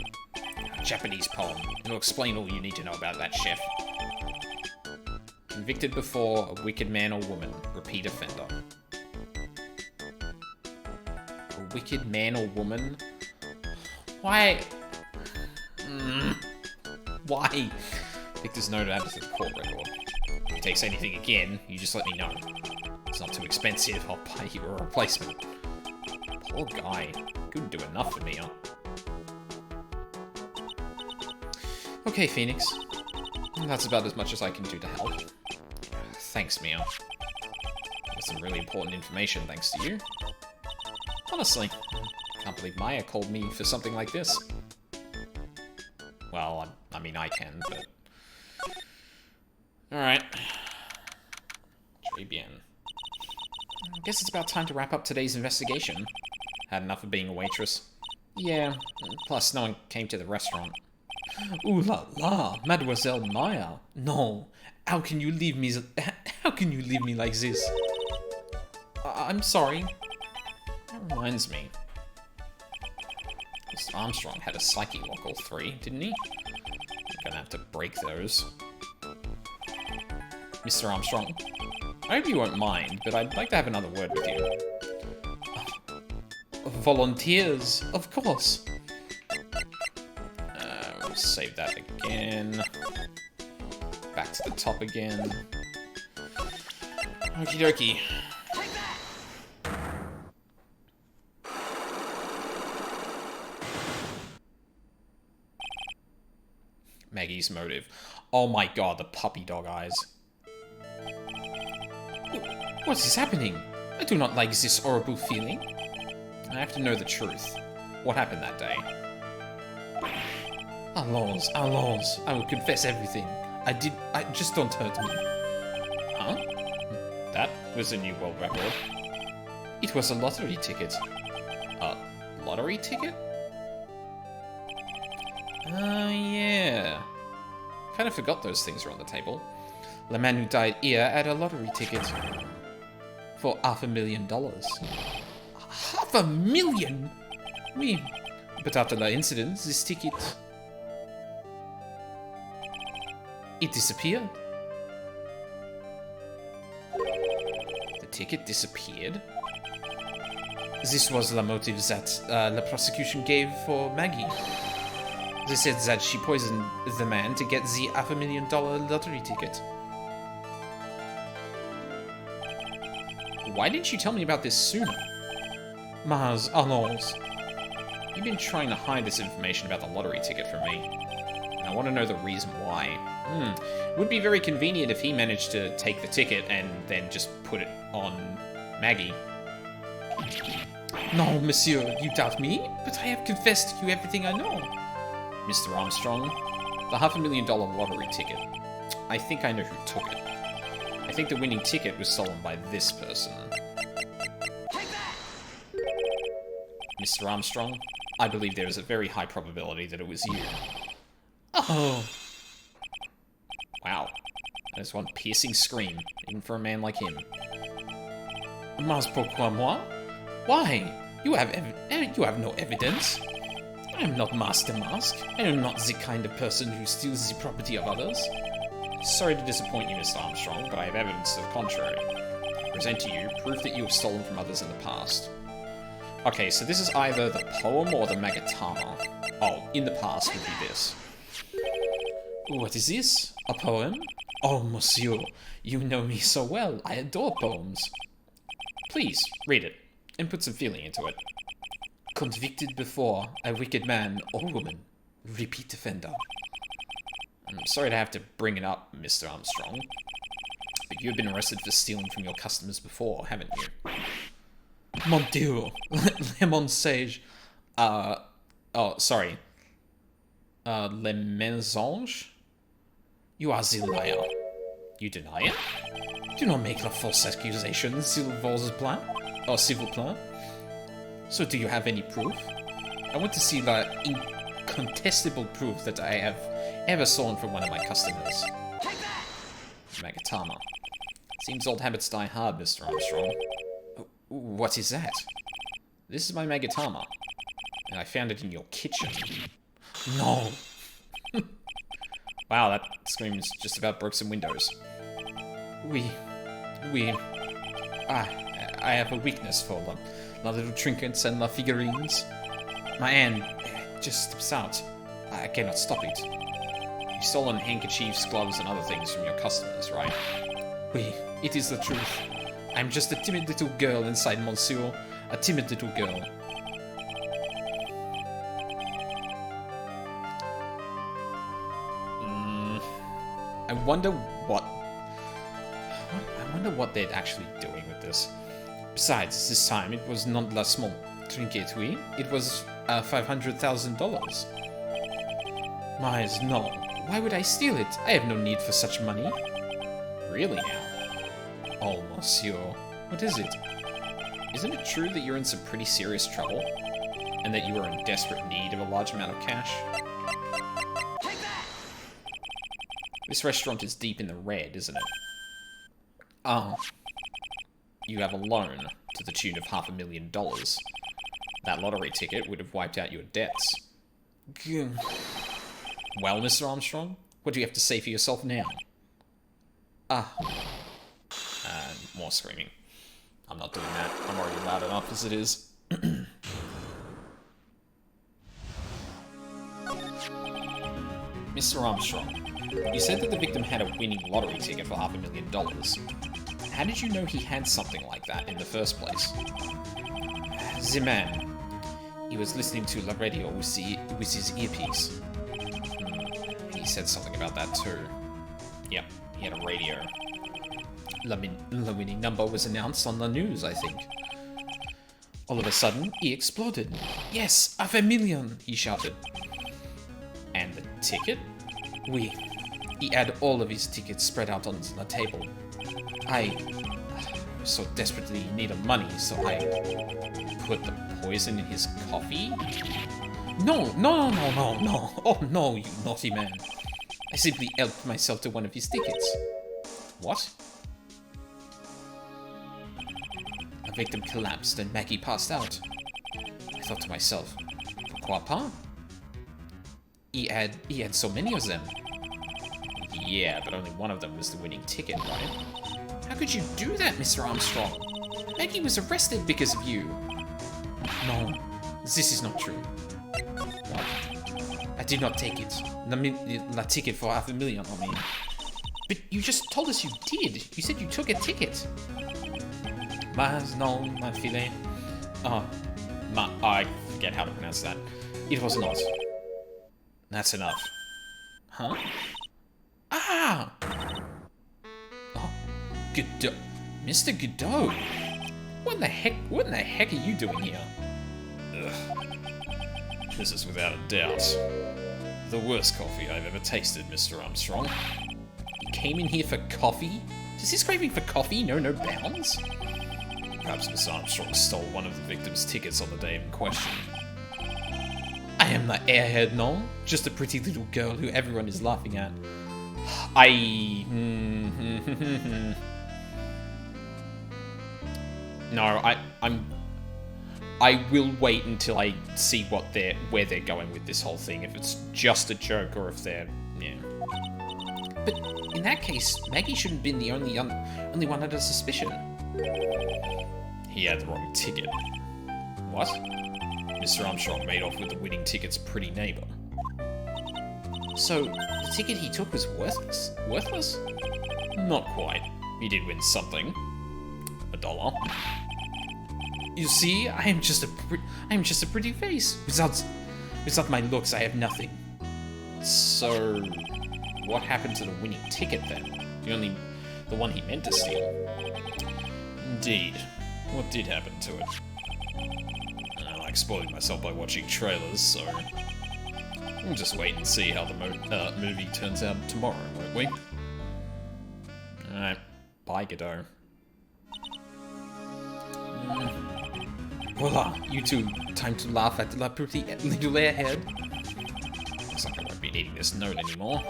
A Japanese poem. It'll explain all you need to know about that chef. Convicted before a wicked man or woman. Repeat offender. A wicked man or woman? Why? Why? Victor's note added to the court record. If he takes anything again, you just let me know. It's not too expensive, I'll pay you a replacement. Poor guy. Couldn't do enough for me, huh? Okay, Phoenix. That's about as much as I can do to help. Thanks, Mia. That's some really important information thanks to you. Honestly, can't believe Maya called me for something like this. Well, I mean, I can, but... Alright. Tribulations. I guess it's about time to wrap up today's investigation. Had enough of being a waitress. Yeah, plus no one came to the restaurant. Ooh la la, Mademoiselle Maya. No, how can you leave me like this? I'm sorry. That reminds me. Mr. Armstrong had a psyche lock all three, didn't he? I'm gonna have to break those. Mr. Armstrong, I hope you won't mind, but I'd like to have another word with you. Volunteers, of course. We'll save that again. Back to the top again. Okie dokie. Maggie's motive. Oh my god, the puppy dog eyes. What is happening? I do not like this horrible feeling. I have to know the truth. What happened that day? Allons, I will confess everything. Just don't hurt me. Huh? That was a new world record. It was a lottery ticket. A lottery ticket? Yeah. Kind of forgot those things were on the table. The man who died here had a lottery ticket. For $500,000. $500,000? Oui. But after the incident, this ticket... it disappeared. The ticket disappeared? This was the motive that the prosecution gave for Maggie. They said that she poisoned the man to get the $500,000 lottery ticket. Why didn't you tell me about this sooner? Mars, allons. You've been trying to hide this information about the lottery ticket from me. And I want to know the reason why. Would be very convenient if he managed to take the ticket and then just put it on Maggie. No, monsieur, you doubt me? But I have confessed to you everything I know. Mr. Armstrong, the $500,000 lottery ticket. I think I know who took it. I think the winning ticket was stolen by this person. Mr. Armstrong, I believe there is a very high probability that it was you. Oh. Wow. That is one piercing scream, even for a man like him. Mas pourquoi moi? Why? You have no evidence. I am not Master Mask. I am not the kind of person who steals the property of others. Sorry to disappoint you, Mr. Armstrong, but I have evidence to the contrary. I present to you proof that you have stolen from others in the past. Okay, so this is either the poem or the Magatama. Oh, in the past would be this. What is this? A poem? Oh, monsieur, you know me so well. I adore poems. Please, read it, and put some feeling into it. Convicted before, a wicked man or woman. Repeat offender. I'm sorry to have to bring it up, Mr. Armstrong, but you've been arrested for stealing from your customers before, haven't you? Mon Dieu, le sage. Oh, sorry. Le mensonge? You are the liar. You deny it? Do not make the false accusation, s'il vous plaît. Or s'il vous plaît. So do you have any proof? I want to see the incontestable proof that I have ever stolen from one of my customers. Magatama. Seems old habits die hard, Mr. Armstrong. What is that? This is my Magatama, and I found it in your kitchen. No. Wow, that screams just about broke some windows. I have a weakness for the little trinkets and the figurines. My hand just slips out. I cannot stop it. You've stolen handkerchiefs, gloves, and other things from your customers, right? Oui, it is the truth. I'm just a timid little girl inside, monsieur. A timid little girl. I wonder what they're actually doing with this. Besides, this time it was not la small trinket, oui? It was $500,000. Miles, no. Why would I steal it? I have no need for such money. Really now? Oh, monsieur. What is it? Isn't it true that you're in some pretty serious trouble? And that you are in desperate need of a large amount of cash? This restaurant is deep in the red, isn't it? Oh. You have a loan to the tune of $500,000. That lottery ticket would have wiped out your debts. Well, Mr. Armstrong, what do you have to say for yourself now? More screaming. I'm not doing that. I'm already loud enough as it is. Mr. Armstrong, you said that the victim had a winning lottery ticket for $500,000. How did you know he had something like that in the first place? The man. He was listening to the radio with his earpiece. He said something about that too. Yep, he had a radio. The winning number was announced on the news, I think. All of a sudden, he exploded. Yes, $500,000, he shouted. And the ticket? Oui. He had all of his tickets spread out on the table. I so desperately needed money, so I put the poison in his coffee? No. Oh no, you naughty man. I simply helped myself to one of his tickets. What? A victim collapsed and Maggie passed out. I thought to myself, pourquoi pas? He had so many of them. Yeah, but only one of them was the winning ticket, right? How could you do that, Mr. Armstrong? Maggie was arrested because of you. No, this is not true. What? I did not take it. La ticket for $500,000, I mean. But you just told us you did. You said you took a ticket. Mas non, ma fille. I forget how to pronounce that. It was not. That's enough. Huh? Ah! Oh, Godot. Mr. Godot. What in the heck are you doing here? Ugh. This is without a doubt the worst coffee I've ever tasted, Mr. Armstrong. You came in here for coffee? Does this craving for coffee know no bounds? Perhaps Miss Armstrong stole one of the victim's tickets on the day in question. I am the airhead, no? Just a pretty little girl who everyone is laughing at. No, I will wait until I see where they're going with this whole thing. If it's just a joke or if they're, yeah. But in that case, Maggie shouldn't have been the only one under suspicion. He had the wrong ticket. What? Mr. Armstrong made off with the winning ticket's pretty neighbor. So, the ticket he took was worthless? Worthless? Not quite. He did win something. $1. You see, I am just a pretty face. Without my looks, I have nothing. So, what happened to the winning ticket then? The one he meant to steal? Indeed. What did happen to it? I like spoiling myself by watching trailers, so we'll just wait and see how the movie turns out tomorrow, won't we? Alright, bye, Godot. Voila, you two, time to laugh at the pretty little airhead. Looks like I won't be needing this note anymore.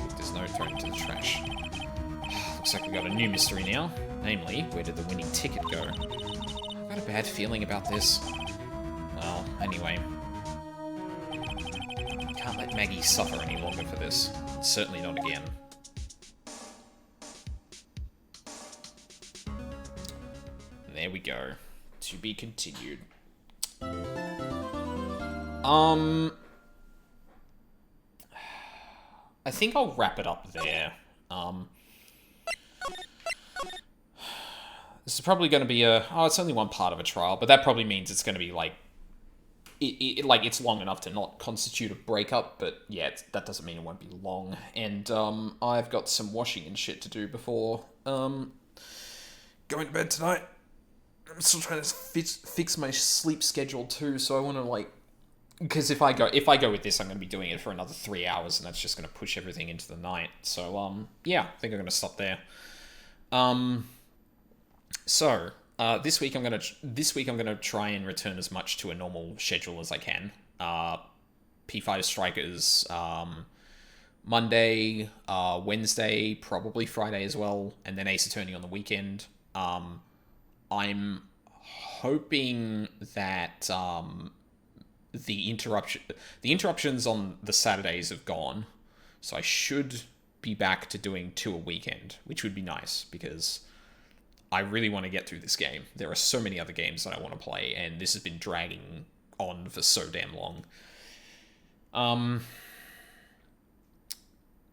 Put this note thrown into the trash. Looks like we got a new mystery now. Namely, where did the winning ticket go? I've got a bad feeling about this. Well, anyway. Can't let Maggie suffer any longer for this. Certainly not again. There we go. To be continued. I think I'll wrap it up there. This is probably going to be it's only one part of a trial, but that probably means it's going to be like, it's long enough to not constitute a breakup, but yeah, that doesn't mean it won't be long. And I've got some washing and shit to do before going to bed tonight. I'm still trying to fix my sleep schedule too, so I want to because if I go with this, I'm going to be doing it for another 3 hours, and that's just going to push everything into the night. So yeah, I think I'm going to stop there. So this week I'm gonna try and return as much to a normal schedule as I can. P5 Strikers Monday, Wednesday, probably Friday as well, and then Ace Attorney on the weekend. I'm hoping that the interruptions on the Saturdays have gone, so I should be back to doing 2 a weekend, which would be nice because I really want to get through this game. There are so many other games that I want to play, and this has been dragging on for so damn long.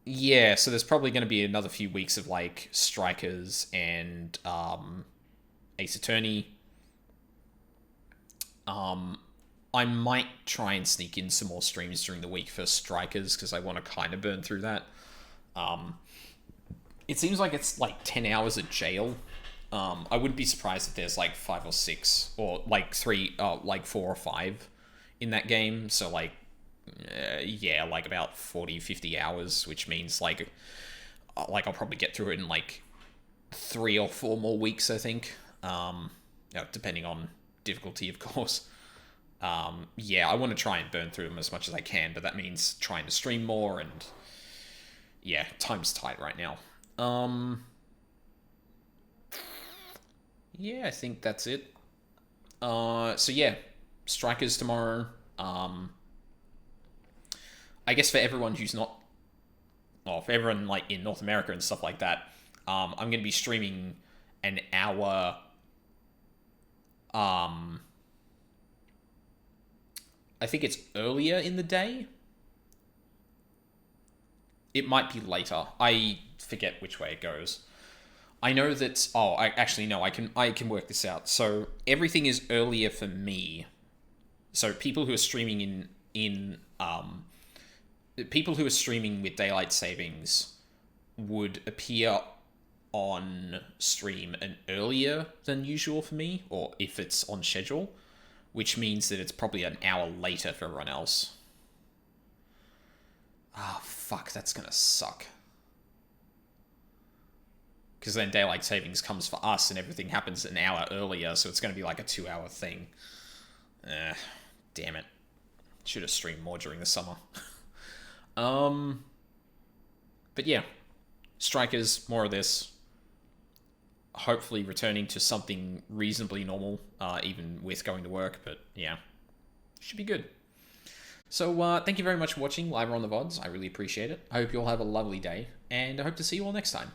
Yeah, so there's probably going to be another few weeks of Strikers and Ace Attorney. I might try and sneak in some more streams during the week for Strikers because I want to kind of burn through that. It seems like it's 10 hours at jail. I wouldn't be surprised if there's 5 or 6 or 4 or 5 in that game. So yeah, like about 40, 50 hours, which means like I'll probably get through it in like 3 or 4 more weeks, I think. Depending on difficulty, of course. Yeah, I want to try and burn through them as much as I can, but that means trying to stream more, and yeah, time's tight right now. Yeah, I think that's it. So yeah, Strikers tomorrow. I guess for everyone who's not, well, for everyone like in North America and stuff like that, I'm gonna be streaming an hour. I think it's earlier in the day. It might be later. I forget which way it goes. I know that. Oh, I actually no. I can work this out. So everything is earlier for me. So people who are streaming in people who are streaming with daylight savings would appear on stream an earlier than usual for me, or if it's on schedule, which means that it's probably an hour later for everyone else. Ah, fuck, that's gonna suck. Because then daylight savings comes for us and everything happens an hour earlier, so it's gonna be like a 2-hour thing. Damn it. Should have streamed more during the summer. But yeah, Strikers, more of this. Hopefully returning to something reasonably normal, even with going to work, but yeah, should be good. So thank you very much for watching live or on the VODs. I really appreciate it. I hope you all have a lovely day, and I hope to see you all next time.